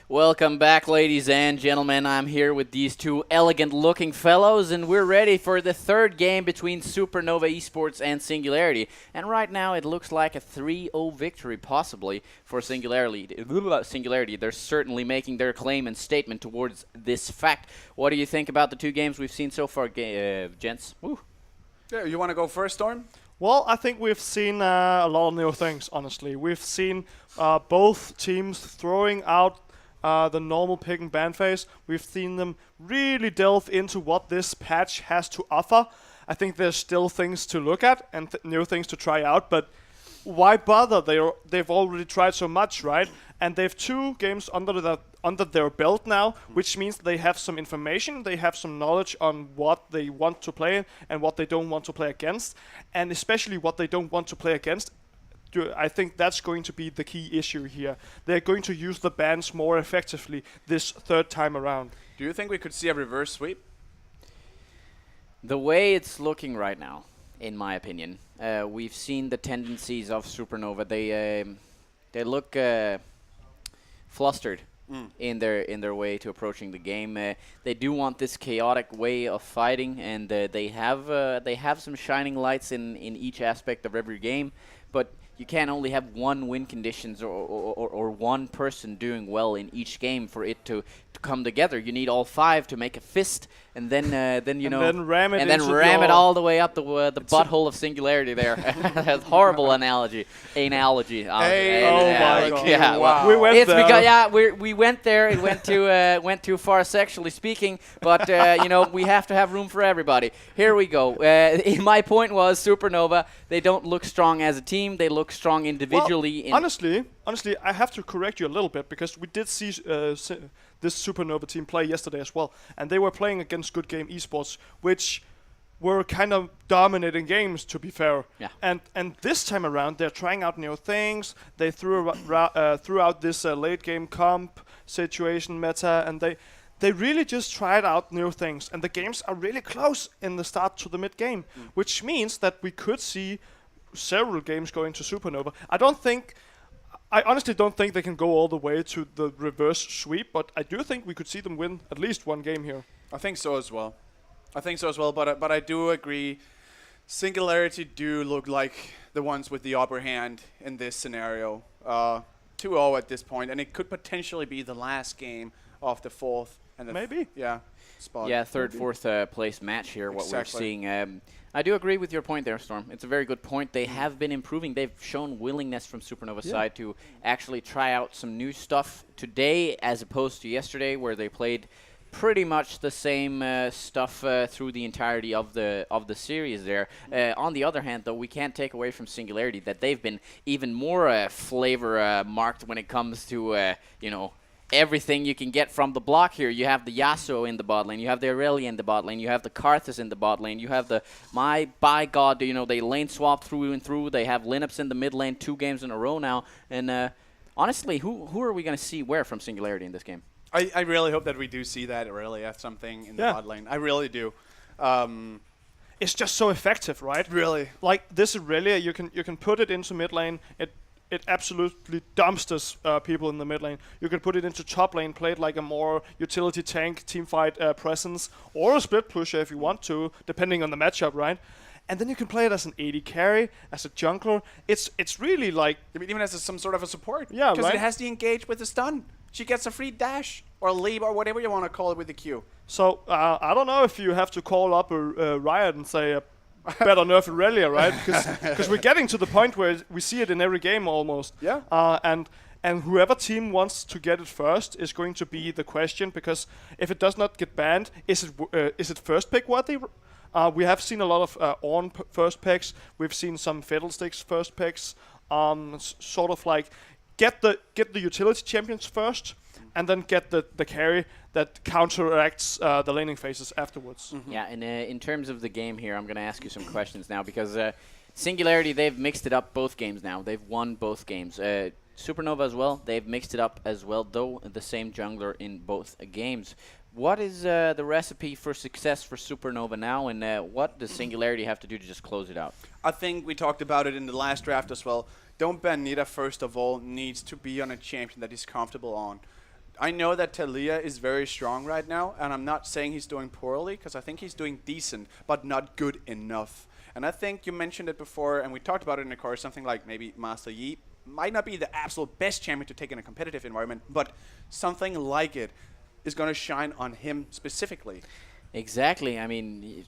Welcome back, ladies and gentlemen. I'm here with these two elegant-looking fellows, and we're ready for the third game between Supernova eSports and Singularity. And right now, it looks like a 3-0 victory, possibly, for Singularity. They're certainly making their claim and statement towards this fact. What do you think about the two games we've seen so far, gents? Woo. Yeah, you want to go first, Storm? Well, I think we've seen a lot of new things, honestly. We've seen both teams throwing out the normal pick and ban phase. We've seen them really delve into what this patch has to offer. I think there's still things to look at and new things to try out, but why bother? They've already tried so much, right? And they've 2 games under their belt now, which means they have some information, they have some knowledge on what they want to play and what they don't want to play against, and especially what they don't want to play against. I think that's going to be the key issue here. They're going to use the bans more effectively this third time around. Do you think we could see a reverse sweep? The way it's looking right now, in my opinion, we've seen the tendencies of Supernova. They look flustered in their way to approaching the game. They do want this chaotic way of fighting, and they have some shining lights in each aspect of every game, but you can't only have one win conditions or one person doing well in each game for it to come together. You need all 5 to make a fist, and then ram it all the way up the butthole of Singularity. There, that's horrible analogy. Oh my God! Yeah, wow. well, We went there. Because we went there. It went too far sexually speaking, but we have to have room for everybody. Here we go. My point was Supernova. They don't look strong as a team. They look strong individually. Well, honestly, I have to correct you a little bit, because we did see this Supernova team play yesterday as well, and they were playing against Good Game eSports, which were kind of dominating games, to be fair. Yeah. And this time around, they're trying out new things. They threw out this late game comp situation meta, and they really just tried out new things. And the games are really close in the start to the mid game, which means that we could see several games going to Supernova. I honestly don't think they can go all the way to the reverse sweep, but I do think we could see them win at least one game here. I think so as well. But I do agree. Singularity do look like the ones with the upper hand in this scenario. 2-0 at this point, and it could potentially be the last game of the fourth and maybe spot. Yeah, third, fourth place match here. What we're Exactly. seeing. I do agree with your point there, Storm. It's a very good point. They have been improving. They've shown willingness from Supernova's side to actually try out some new stuff today, as opposed to yesterday, where they played pretty much the same stuff through the entirety of the series there. On the other hand, though, we can't take away from Singularity that they've been even more flavor marked when it comes to everything you can get from the block here. You have the Yasuo in the bot lane, you have the Aurelia in the bot lane, you have the Karthus in the bot lane, you have by God, they lane swap through and through. They have Lineups in the mid lane 2 games in a row now. And honestly, who are we going to see where from Singularity in this game? I really hope that we do see that Aurelia something in the bot lane. I really do. It's just so effective, right? Really. Like this Aurelia, you can put it into mid lane. It absolutely dumpsters people in the mid lane. You can put it into top lane, play it like a more utility tank, teamfight presence, or a split pusher if you want to, depending on the matchup, right? And then you can play it as an AD carry, as a jungler. It's really like... Even as some sort of a support. Yeah, Because right? it has to engage with the stun. She gets a free dash, or leap, or whatever you want to call it with the Q. So, I don't know if you have to call up a Riot and say... better nerf Aurelia, right? Because we're getting to the point where we see it in every game almost. Yeah. And whoever team wants to get it first is going to be the question, because if it does not get banned, is it first pick worthy? We have seen a lot of Ornn first picks. We've seen some Fiddlesticks first picks. Sort of like get the utility champions first, and then get the carry that counteracts the laning phases afterwards. Mm-hmm. Yeah, and in terms of the game here, I'm going to ask you some questions now, because Singularity, they've mixed it up both games now. They've won both games. Supernova as well, they've mixed it up as well, though the same jungler in both games. What is the recipe for success for Supernova now, and what does Singularity have to do to just close it out? I think we talked about it in the last draft as well. Don't ban Nita, first of all, needs to be on a champion that he's comfortable on. I know that Talia is very strong right now, and I'm not saying he's doing poorly, because I think he's doing decent, but not good enough. And I think you mentioned it before, and we talked about it in the course, something like maybe Master Yi might not be the absolute best champion to take in a competitive environment, but something like it is going to shine on him specifically. Exactly. I mean,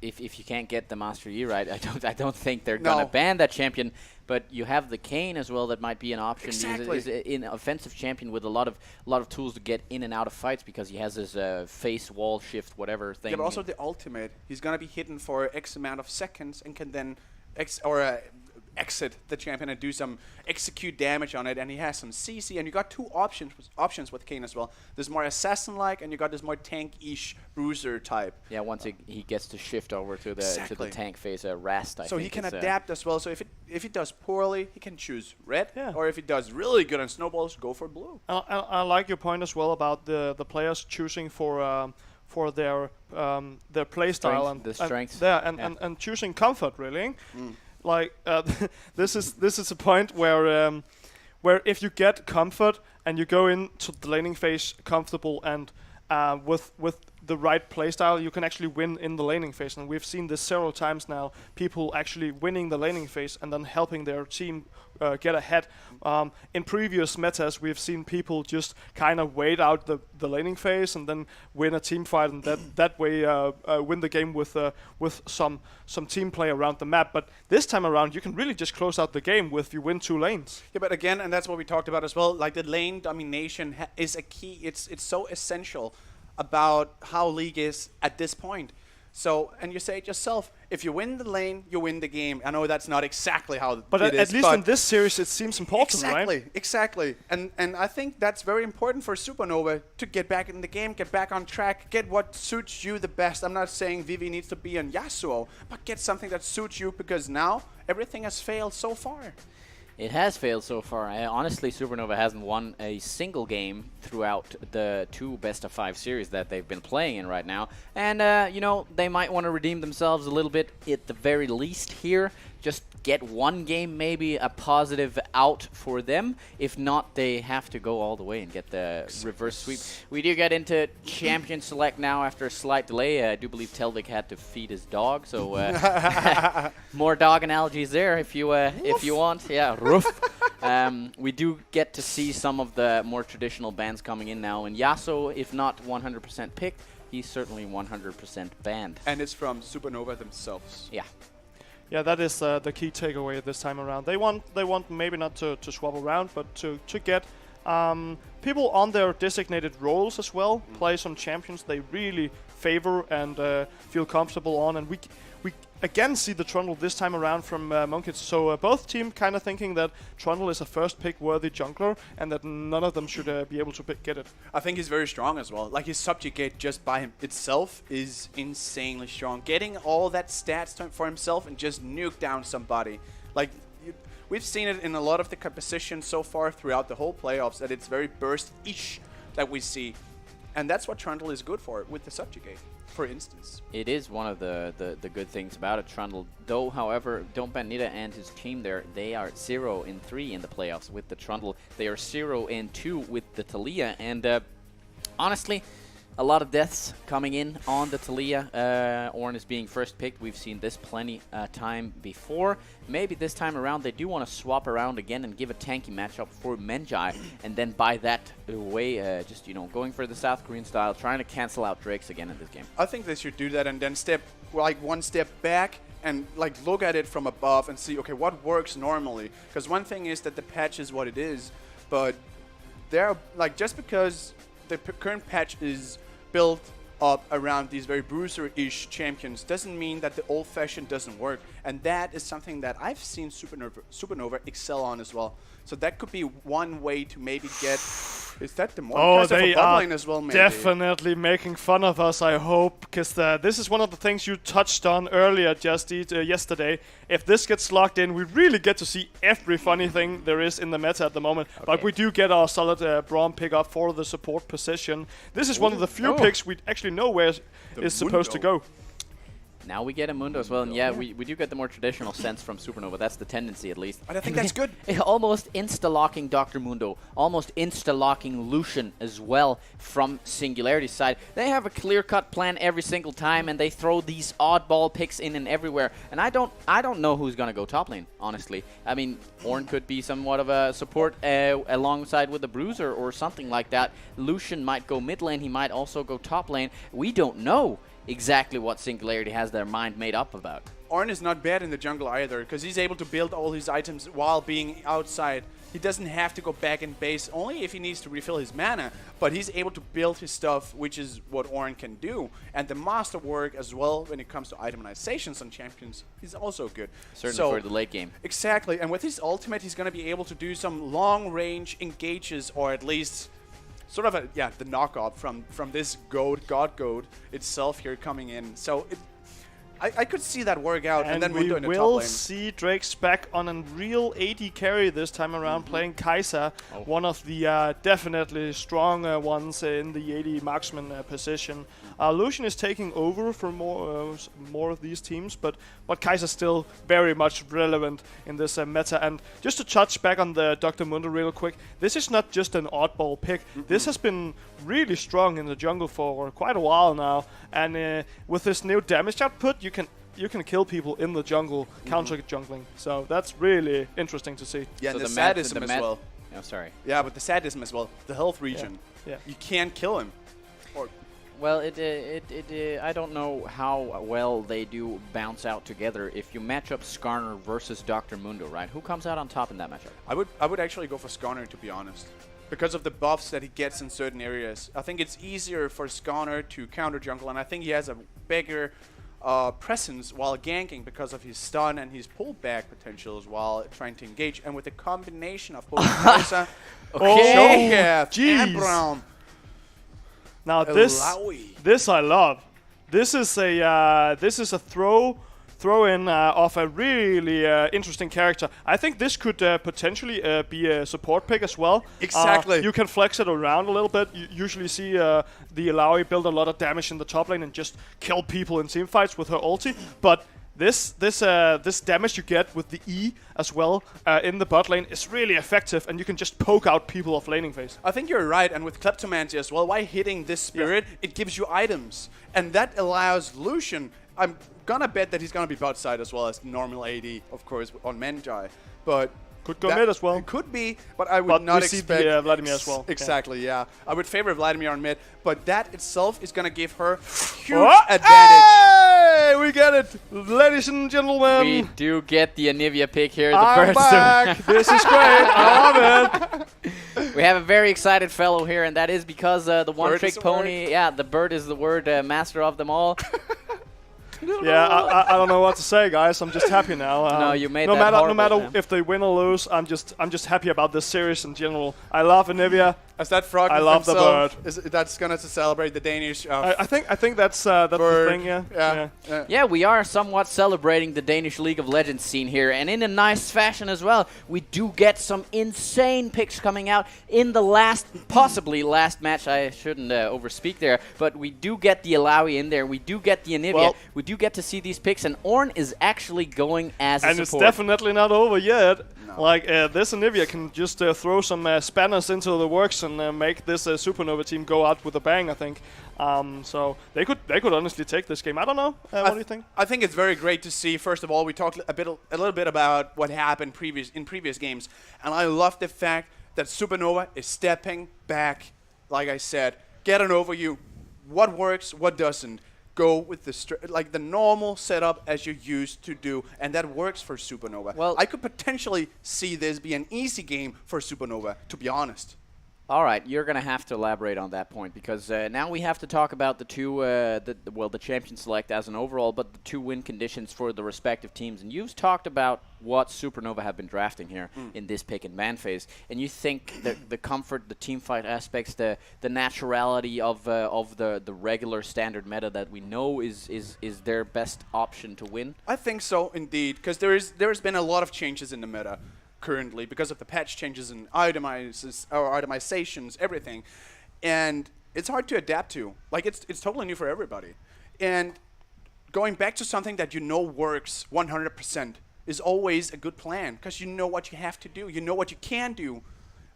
if you can't get the Master Yi right, I don't think they're gonna ban that champion. But you have the Kane as well. That might be an option. Exactly. He's an offensive champion with a lot of tools to get in and out of fights because he has his face wall shift whatever thing. Yeah, but also the ultimate. He's gonna be hidden for X amount of seconds and can then exit the champion and do some execute damage on it, and he has some CC, and you got two options with Kane as well. There's more assassin-like, and you got this more tank-ish bruiser type. Yeah, once he gets to shift over to the tank phase, Rast. So he can adapt as well. So if he does poorly, he can choose red, or if he does really good on snowballs, go for blue. I like your point as well about the players choosing for their play style and the strengths, and choosing comfort really. Like this is a point where if you get comfort and you go into the laning phase comfortable and with the right playstyle, you can actually win in the laning phase. And we've seen this several times now, people actually winning the laning phase and then helping their team get ahead. In previous metas, we've seen people just kind of wait out the laning phase and then win a team fight, and that way win the game with some team play around the map. But this time around, you can really just close out the game if you win 2 lanes. Yeah, but again, and that's what we talked about as well, like the lane domination is a key. It's so essential about how League is at this point. So, and you say it yourself, if you win the lane, you win the game. I know that's not exactly how but it is. At least in this series, it seems important, right? Exactly. And I think that's very important for Supernova to get back in the game, get back on track, get what suits you the best. I'm not saying Vivi needs to be on Yasuo, but get something that suits you, because now everything has failed so far. It has failed so far. Honestly, Supernova hasn't won a single game throughout the 2 best-of-5 series that they've been playing in right now. And, you know, they might want to redeem themselves a little bit at the very least here. Just get 1 game, maybe a positive out for them. If not, they have to go all the way and get the reverse sweep. We do get into Champion Select now after a slight delay. I do believe Telvik had to feed his dog, so more dog analogies there if you want. Yeah, roof. We do get to see some of the more traditional bans coming in now. And Yasuo, if not 100% picked, he's certainly 100% banned. And it's from Supernova themselves. Yeah. Yeah, that is the key takeaway this time around. They want maybe not to swap around, but to get people on their designated roles as well, play some champions they really favor and feel comfortable on. And we again see the Trundle this time around from Monkids. So both team kind of thinking that Trundle is a first pick worthy jungler and that none of them should be able to get it. I think he's very strong as well. Like his subjugate just by itself is insanely strong. Getting all that stats for himself and just nuke down somebody. Like we've seen it in a lot of the compositions so far throughout the whole playoffs, that it's very burst-ish that we see. And that's what Trundle is good for with the subjugate, for instance. It is one of the good things about it, Trundle. Though, however, Don't Ban Nida and his team there, they are 0-3 in the playoffs with the Trundle. They are 0-2 with the Talia. And honestly, a lot of deaths coming in on the Talia. Ornn is being first picked. We've seen this plenty time before. Maybe this time around they do want to swap around again and give a tanky matchup for Menjai, and then by that way, just, you know, going for the South Korean style, trying to cancel out Drakes again in this game. I think they should do that and then step like 1 step back and like look at it from above and see, okay, what works normally? Because one thing is that the patch is what it is, but they're like, just because the current patch is built up around these very bruiser-ish champions doesn't mean that the old-fashioned doesn't work, and that is something that I've seen Supernova excel on as well. So that could be one way to maybe get. Is that the more they are as well? Maybe definitely making fun of us, I hope, because this is one of the things you touched on earlier, Justy, yesterday. If this gets locked in, we really get to see every funny thing there is in the meta at the moment. Okay. But we do get our solid Braum pick up for the support position. This is one of the few picks we actually know where is supposed to go. Now we get a Mundo as well, and yeah, we do get the more traditional sense from Supernova. That's the tendency, at least. But I think that's good. Almost insta-locking Dr. Mundo, almost insta-locking Lucian as well from Singularity's side. They have a clear-cut plan every single time, and they throw these oddball picks in and everywhere. And I don't know who's gonna go top lane, honestly. I mean, Ornn could be somewhat of a support alongside with the Bruiser or something like that. Lucian might go mid lane. He might also go top lane. We don't know exactly what Singularity has their mind made up about. Ornn is not bad in the jungle either, because he's able to build all his items while being outside. He doesn't have to go back in base, only if he needs to refill his mana, but he's able to build his stuff, which is what Ornn can do. And the master work as well when it comes to itemizations on champions, he's also good. Certainly for the late game. Exactly, and with his ultimate, he's going to be able to do some long-range engages, or at least sort of the knockoff from this God Goat itself here coming in. So I could see that work out, and then Mundo in the top lane. We will see Drake's back on a real AD carry this time around, playing Kai'Sa, one of the definitely strong ones in the AD marksman position. Lucian is taking over for more of these teams, but Kai'Sa's still very much relevant in this meta. And just to touch back on the Dr. Mundo real quick, this is not just an oddball pick. This has been really strong in the jungle for quite a while now, and with this new damage output, you can kill people in the jungle, counter jungling. So that's really interesting to see. Yeah, so and the sadism as well. Oh, sorry. Yeah, but the sadism as well. The health regen. Yeah. You can't kill him. Well, I don't know how well they do bounce out together if you match up Skarner versus Dr. Mundo, right? Who comes out on top in that matchup? I would actually go for Skarner, to be honest, because of the buffs that he gets in certain areas. I think it's easier for Skarner to counter jungle, and I think he has a bigger presence while ganking because of his stun and his pullback potentials while trying to engage. And with the combination of both Kai'Sa, and Braum. Now this I love. This is a throw in of a really interesting character. I think this could potentially be a support pick as well. Exactly. You can flex it around a little bit. You usually see the Illaoi build a lot of damage in the top lane and just kill people in team fights with her ulti, but this damage you get with the E as well in the bot lane is really effective, and you can just poke out people off laning phase. I think you're right, and with Kleptomancy as well, why hitting this spirit, it gives you items, and that allows Lucian. I'm gonna bet that he's gonna be bot side as well as normal AD, of course, on Menjai, but could go mid as well. It could be, but I would not expect Vladimir as well. Exactly, yeah. I would favor Vladimir on mid, but that itself is gonna give her huge advantage. Hey, we get it, ladies and gentlemen. We do get the Anivia pick here. I'm back. This is great. I love it. We have a very excited fellow here, and that is because the one-trick pony. Yeah, the bird is the word, master of them all. Yeah, I don't know what to say, guys. I'm just happy now. No, you made no that matter horrible, no matter man. if they win or lose, I'm just happy about this series in general. I love Anivia. As that frog, I love the bird. That's gonna to celebrate the Danish. I think that's the thing. Yeah, we are somewhat celebrating the Danish League of Legends scene here, and in a nice fashion as well. We do get some insane picks coming out in the possibly last match. I shouldn't overspeak there, but we do get the Illaoi in there. We do get the Anivia. Well, we do get to see these picks, and Ornn is actually going as a and support. it's definitely not over yet. No. Like this Anivia can just throw some spanners into the works and make this Supernova team go out with a bang, I think. So they could honestly take this game. I don't know. What do you think? I think it's very great to see. First of all, we talked a little bit about what happened in previous games, and I love the fact that Supernova is stepping back. Like I said, get an overview. What works, what doesn't. Go with the normal setup as you used to do, and that works for Supernova. Well, I could potentially see this be an easy game for Supernova, to be honest. All right, you're going to have to elaborate on that point, because now we have to talk about the two, the champion select as an overall, but the two win conditions for the respective teams. And you've talked about what Supernova have been drafting here in this pick and ban phase, and you think that the comfort, the team fight aspects, the naturality of the regular standard meta that we know is their best option to win? I think so, indeed, because there's been a lot of changes in the meta currently because of the patch changes and itemizations, everything, and it's hard to adapt to. Like it's totally new for everybody, and going back to something that you know works 100% is always a good plan, because you know what you have to do, you know what you can do.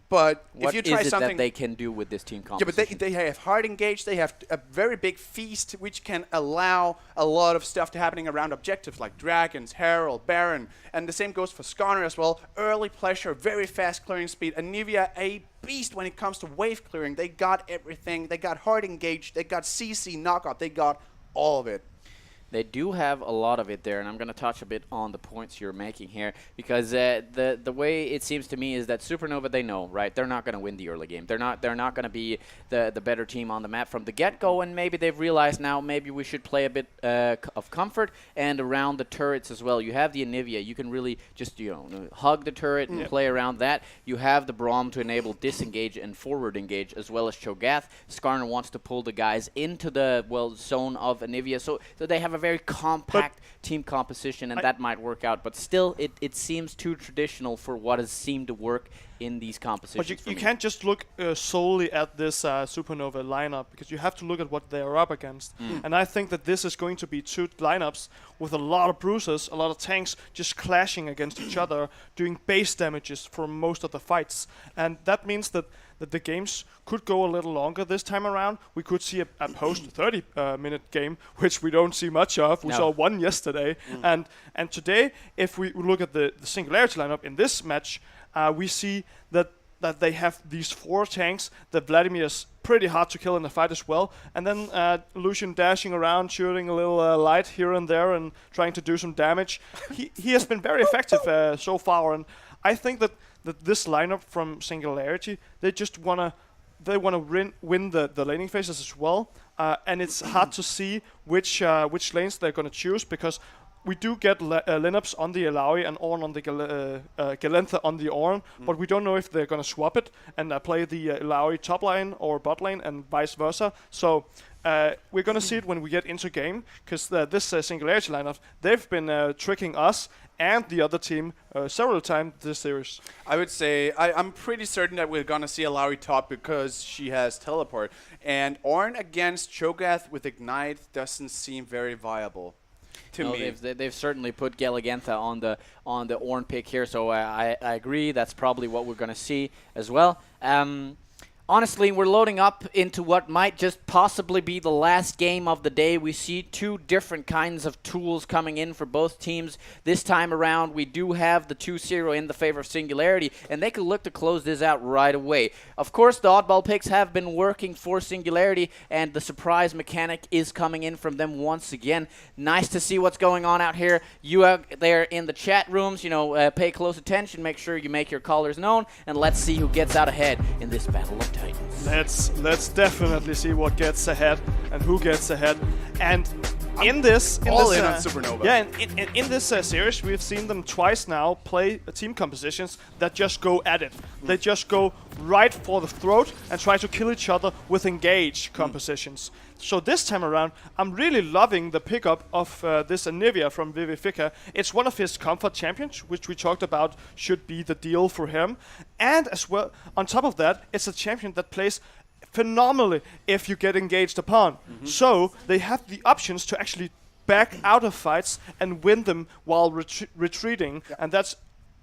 But what if you try is it something that they can do with this team yeah, composition? but they have hard engage, they have a very big feast, which can allow a lot of stuff to happening around objectives like Dragons, Herald, Baron, and the same goes for Skarner as well. Early pleasure, very fast clearing speed. Anivia, a beast when it comes to wave clearing. They got everything. They got hard engage, they got CC knockout, they got all of it. They do have a lot of it there, and I'm going to touch a bit on the points you're making here, because the way it seems to me is that Supernova, they know, right? They're not going to win the early game. They're not going to be the better team on the map from the get-go, and maybe they've realized now maybe we should play a bit of comfort and around the turrets as well. You have the Anivia. You can really just hug the turret and play around that. You have the Braum to enable disengage and forward engage, as well as Cho'Gath. Skarner wants to pull the guys into the zone of Anivia, so they have a very compact team composition, and that might work out, but still it seems too traditional for what has seemed to work in these compositions. But you can't just look solely at this Supernova lineup, because you have to look at what they are up against. And I think that this is going to be two lineups with a lot of bruisers, a lot of tanks just clashing against each other, doing base damages for most of the fights. And that means that the games could go a little longer this time around. We could see a post 30-minute game, which we don't see much of. We saw one yesterday. And today, if we look at the Singularity lineup in this match, we see that they have these 4 tanks, that Vladimir's pretty hard to kill in the fight as well, and then Lucian dashing around, shooting a little light here and there and trying to do some damage. He has been very effective so far, and I think that this lineup from Singularity, they just wanna win the laning phases as well, and it's hard to see which lanes they're gonna choose, because we do get lineups on the Alawi and Ornn on the Galentha on the Ornn, but we don't know if they're going to swap it and play the Alawi top lane or bot lane and vice versa. So we're going to see it when we get into game, because this Singularity lineup, they've been tricking us and the other team several times this series. I would say I'm pretty certain that we're going to see Alawi top, because she has teleport. And Ornn against Cho'Gath with Ignite doesn't seem very viable. They've certainly put Galagantha on the Ornn pick here, so I agree. That's probably what we're going to see as well. Honestly, we're loading up into what might just possibly be the last game of the day. We see 2 different kinds of tools coming in for both teams. This time around, we do have the 2-0 in the favor of Singularity, and they could look to close this out right away. Of course, the oddball picks have been working for Singularity, and the surprise mechanic is coming in from them once again. Nice to see what's going on out here. You out there in the chat rooms, pay close attention, make sure you make your callers known, and let's see who gets out ahead in this battle of Titans. Let's definitely see what gets ahead and who gets ahead. And in Supernova. Yeah, in this series, we've seen them twice now play team compositions that just go at it. They just go right for the throat and try to kill each other with engage compositions. So this time around, I'm really loving the pickup of this Anivia from Vivifica. It's one of his comfort champions, which we talked about should be the deal for him. And as well, on top of that, it's a champion that plays phenomenally if you get engaged upon. So they have the options to actually back out of fights and win them while retreating, and that's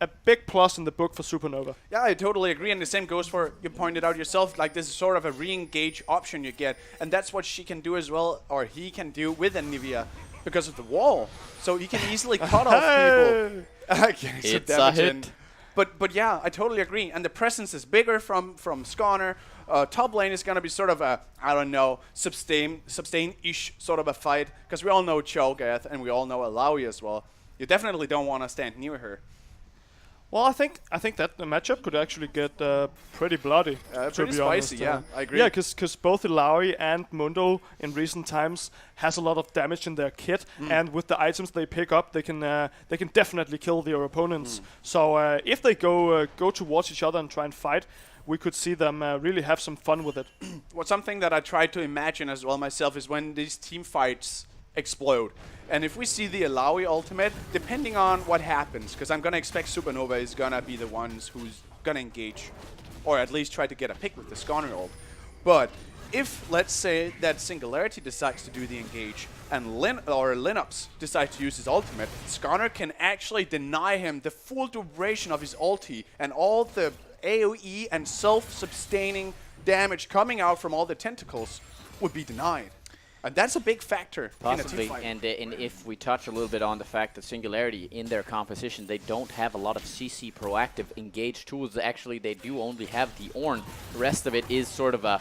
a big plus in the book for Supernova. Yeah, I totally agree, and the same goes for, you pointed out yourself, like this is sort of a re-engage option you get, and that's what she can do as well, or he can do with Anivia, because of the wall. So he can easily cut off people. It's a hit. But yeah, I totally agree, and the presence is bigger from Skarner. Top lane is going to be sort of a, I don't know, sustain-ish sort of a fight, because we all know Cho'Gath and we all know Alawi as well. You definitely don't want to stand near her. Well, I think that the matchup could actually get pretty bloody. Pretty spicy, yeah, I agree. Yeah, because both Ilaoi and Mundo in recent times has a lot of damage in their kit, and with the items they pick up, they can definitely kill their opponents. So if they go towards each other and try and fight, we could see them really have some fun with it. Well, something that I try to imagine as well myself is when these team fights explode. And if we see the Alawi ultimate, depending on what happens, because I'm going to expect Supernova is going to be the ones who's going to engage, or at least try to get a pick with the Skarner ult. But if, let's say, that Singularity decides to do the engage, and Lineups decides to use his ultimate, Skarner can actually deny him the full duration of his ulti, and all the AoE and self-sustaining damage coming out from all the tentacles would be denied. And that's a big factor Possibly, in a team fight. and if we touch a little bit on the fact that Singularity in their composition, they don't have a lot of CC proactive engaged tools. Actually, they do only have the Ornn. The rest of it is sort of a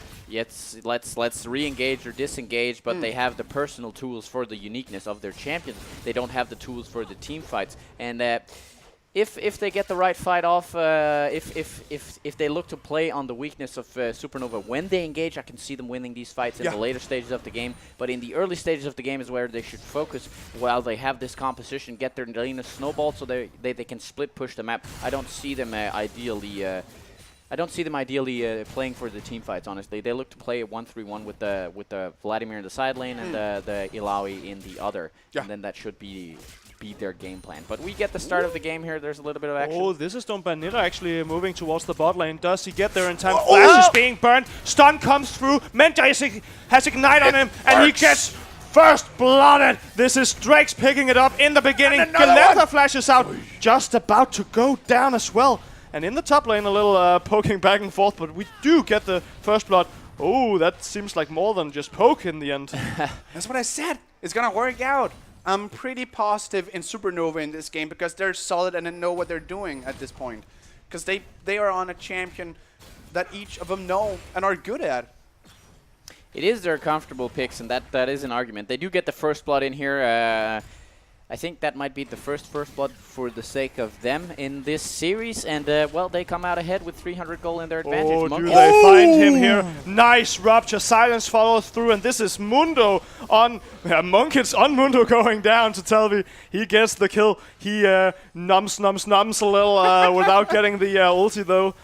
let's re-engage or disengage, but they have the personal tools for the uniqueness of their champions. They don't have the tools for the team fights. And if they get the right fight off, if they look to play on the weakness of Supernova when they engage, I can see them winning these fights in the later stages of the game. But in the early stages of the game is where they should focus while they have this composition, get their lane snowball so they can split push the map. I don't see them ideally. I don't see them ideally playing for the team fights. Honestly, they look to play a 1-3-1 with the Vladimir in the side lane and the Ilaoi in the other, and then that should be their game plan. But we get the start of the game here. There's a little bit of action. Oh, this is Don Banita actually moving towards the bot lane. Does he get there in time? Flash is being burned. Stun comes through. Menta has Ignite on him, and he gets first blooded. This is Drake's picking it up in the beginning. Galetha flashes out, just about to go down as well. And in the top lane, a little poking back and forth, but we do get the first blood. Oh, that seems like more than just poke in the end. That's what I said. It's gonna work out. I'm pretty positive in Supernova in this game because they're solid and they know what they're doing at this point. Because they are on a champion that each of them know and are good at. It is their comfortable picks, and that is an argument. They do get the first blood in here. I think that might be the first blood for the sake of them in this series. And, well, they come out ahead with 300 gold in their advantage. Oh, do they find him here? Nice rupture. Silence follows through, and this is Mundo on... Monkits on Mundo going down to Telvi. He gets the kill. He nums a little without getting the ulti, though.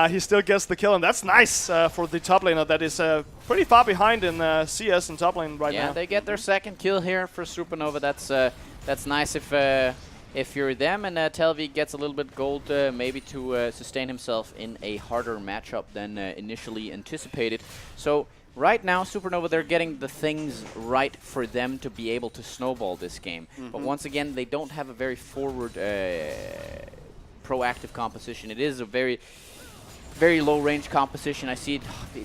He still gets the kill, and that's nice for the top laner that is pretty far behind in CS and top lane right now. Yeah, they get their second kill here for Supernova. That's nice if you're them, and Telvi gets a little bit gold maybe to sustain himself in a harder matchup than initially anticipated. So right now, Supernova, they're getting the things right for them to be able to snowball this game. But once again, they don't have a very forward proactive composition. It is a very low range composition. I see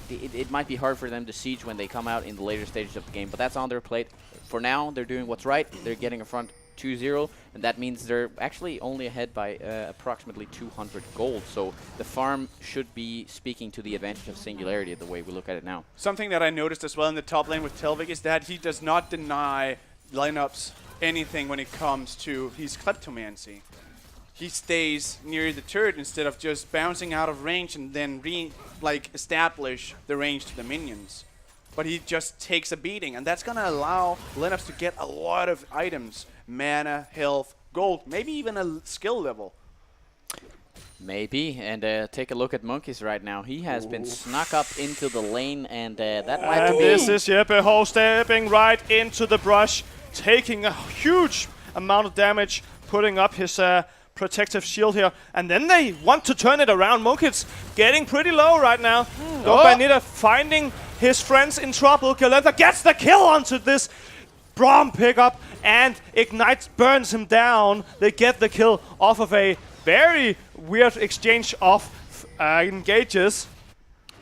it might be hard for them to siege when they come out in the later stages of the game, but that's on their plate. For now, they're doing what's right. They're getting a front 2-0, and that means they're actually only ahead by approximately 200 gold. So the farm should be speaking to the advantage of Singularity the way we look at it now. Something that I noticed as well in the top lane with Telvik is that he does not deny lineups anything when it comes to his kleptomancy. He stays near the turret instead of just bouncing out of range and then establish the range to the minions. But he just takes a beating, and that's gonna allow lineups to get a lot of items: mana, health, gold, maybe even a skill level. Maybe, and take a look at Monkeys right now. He has been snuck up into the lane, and that might be... This is Jeppe Ho stepping right into the brush, taking a huge amount of damage, putting up his protective shield here, and then they want to turn it around. Monkits getting pretty low right now. Banita finding his friends in trouble. Galetha gets the kill onto this Braum pickup, and Ignite burns him down. They get the kill off of a very weird exchange of engages.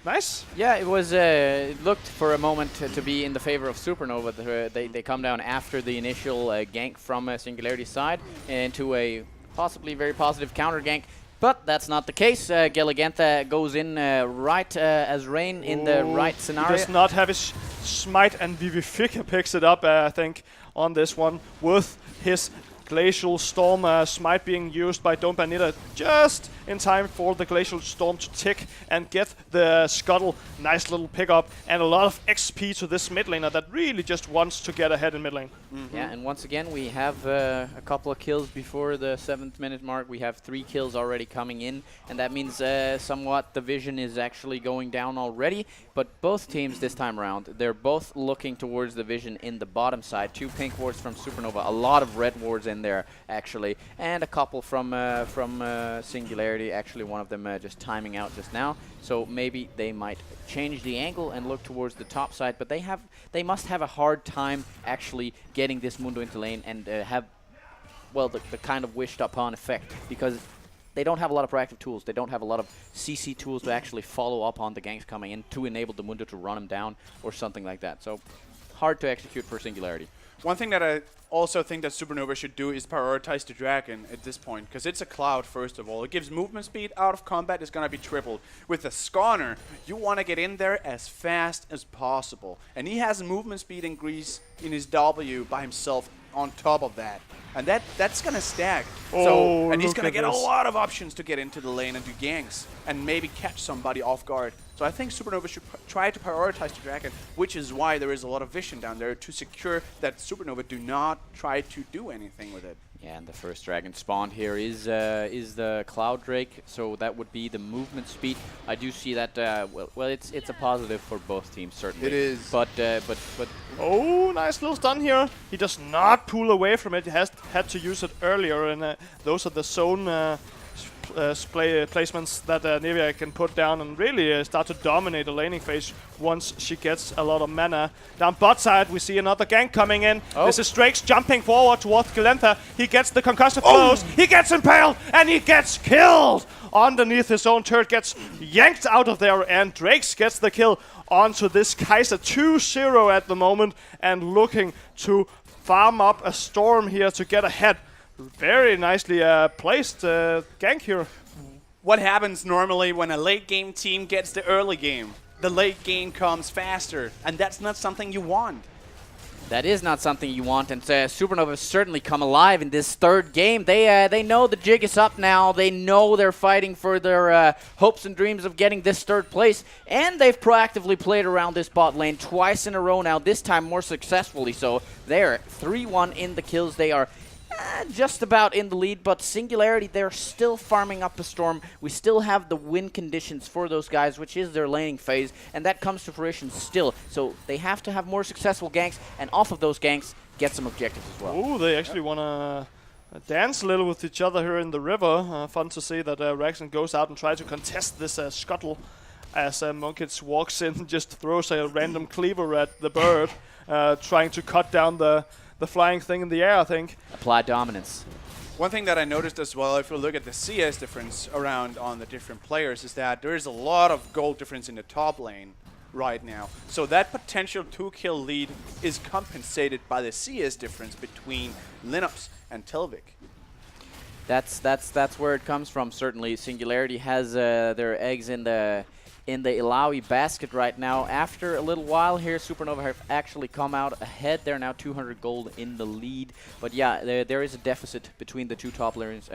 Nice. Yeah, it was. It looked for a moment to be in the favor of Supernova. They come down after the initial gank from Singularity's side into a possibly very positive counter gank. But that's not the case. Gilligantha goes in right as Rain in the right scenario. He does not have his smite, and Vivifica picks it up, I think, on this one with his Glacial Storm smite being used by Don Banita just in time for the Glacial Storm to tick and get the Scuttle. Nice little pickup and a lot of XP to this mid laner that really just wants to get ahead in mid lane. Yeah, and once again we have a couple of kills before the 7th minute mark. We have 3 kills already coming in, and that means somewhat the vision is actually going down already. But both teams this time around, they're both looking towards the vision in the bottom side. 2 pink wards from Supernova, a lot of red wards in in there actually, and a couple from Singularity. Actually, one of them just timing out just now. So maybe they might change the angle and look towards the top side. But they must have a hard time actually getting this Mundo into lane and have, well, the kind of wished upon effect, because they don't have a lot of proactive tools. They don't have a lot of CC tools to actually follow up on the ganks coming in to enable the Mundo to run them down or something like that. So hard to execute for Singularity. One thing that I also think that Supernova should do is prioritize the Dragon at this point, because it's a cloud, first of all. It gives movement speed. Out of combat is going to be tripled. With the Sconner, you want to get in there as fast as possible. And he has movement speed increase in his W by himself on top of that. And that's going to stack. And he's going to get a lot of options to get into the lane and do ganks and maybe catch somebody off guard. So I think Supernova should try to prioritize the Dragon, which is why there is a lot of vision down there to secure that Supernova do not try to do anything with it. Yeah, and the first dragon spawned here is the Cloud Drake, so that would be the movement speed. I do see that. Well, it's a positive for both teams, certainly. It is. But Oh, nice little stun here. He does not pull away from it. He had to use it earlier, and those are the zone placements that Nivea can put down and really start to dominate the laning phase once she gets a lot of mana. Down bot side, we see another gank coming in. Oh. This is Drake's jumping forward towards Galentha. He gets the concussive blows. He gets impaled, and he gets killed underneath his own turret. Gets yanked out of there, and Drakes gets the kill onto this Kai'Sa. 2-0 at the moment, and looking to farm up a storm here to get ahead. Very nicely placed gank here. What happens normally when a late game team gets the early game? The late game comes faster, and that's not something you want. that is not something you want, and Supernova has certainly come alive in this third game. They know the jig is up now. They know they're fighting for their hopes and dreams of getting this third place, and they've proactively played around this bot lane twice in a row now, this time more successfully. So they're 3-1 in the kills. They are just about in the lead, but Singularity, they're still farming up a storm. We still have the win conditions for those guys, which is their laning phase, and that comes to fruition still. So they have to have more successful ganks, and off of those ganks, get some objectives as well. Oh, they actually want to dance a little with each other here in the river. Fun to see that Raxon goes out and tries to contest this scuttle as Monkic walks in and just throws a random cleaver at the bird, trying to cut down the flying thing in the air, I think. Apply dominance. One thing that I noticed as well, if you look at the CS difference around on the different players, is that there is a lot of gold difference in the top lane right now. So that potential 2-kill lead is compensated by the CS difference between Linux and Tilvik. That's where it comes from, certainly. Singularity has their eggs in the Ilaoi basket right now. After a little while here, Supernova have actually come out ahead. They're now 200 gold in the lead. But yeah, there is a deficit between the two top laners.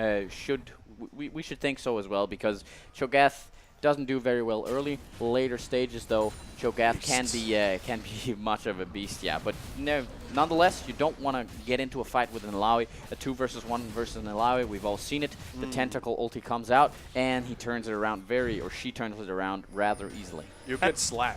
We should think so as well, because Cho'Gath doesn't do very well early. Later stages, though, Cho'Gath can be much of a beast, yeah. But no, nonetheless, you don't want to get into a fight with an Ilaoi. A 2 versus 1 versus an Ilaoi, we've all seen it. The tentacle ulti comes out, and he turns it around she turns it around rather easily. You get slapped.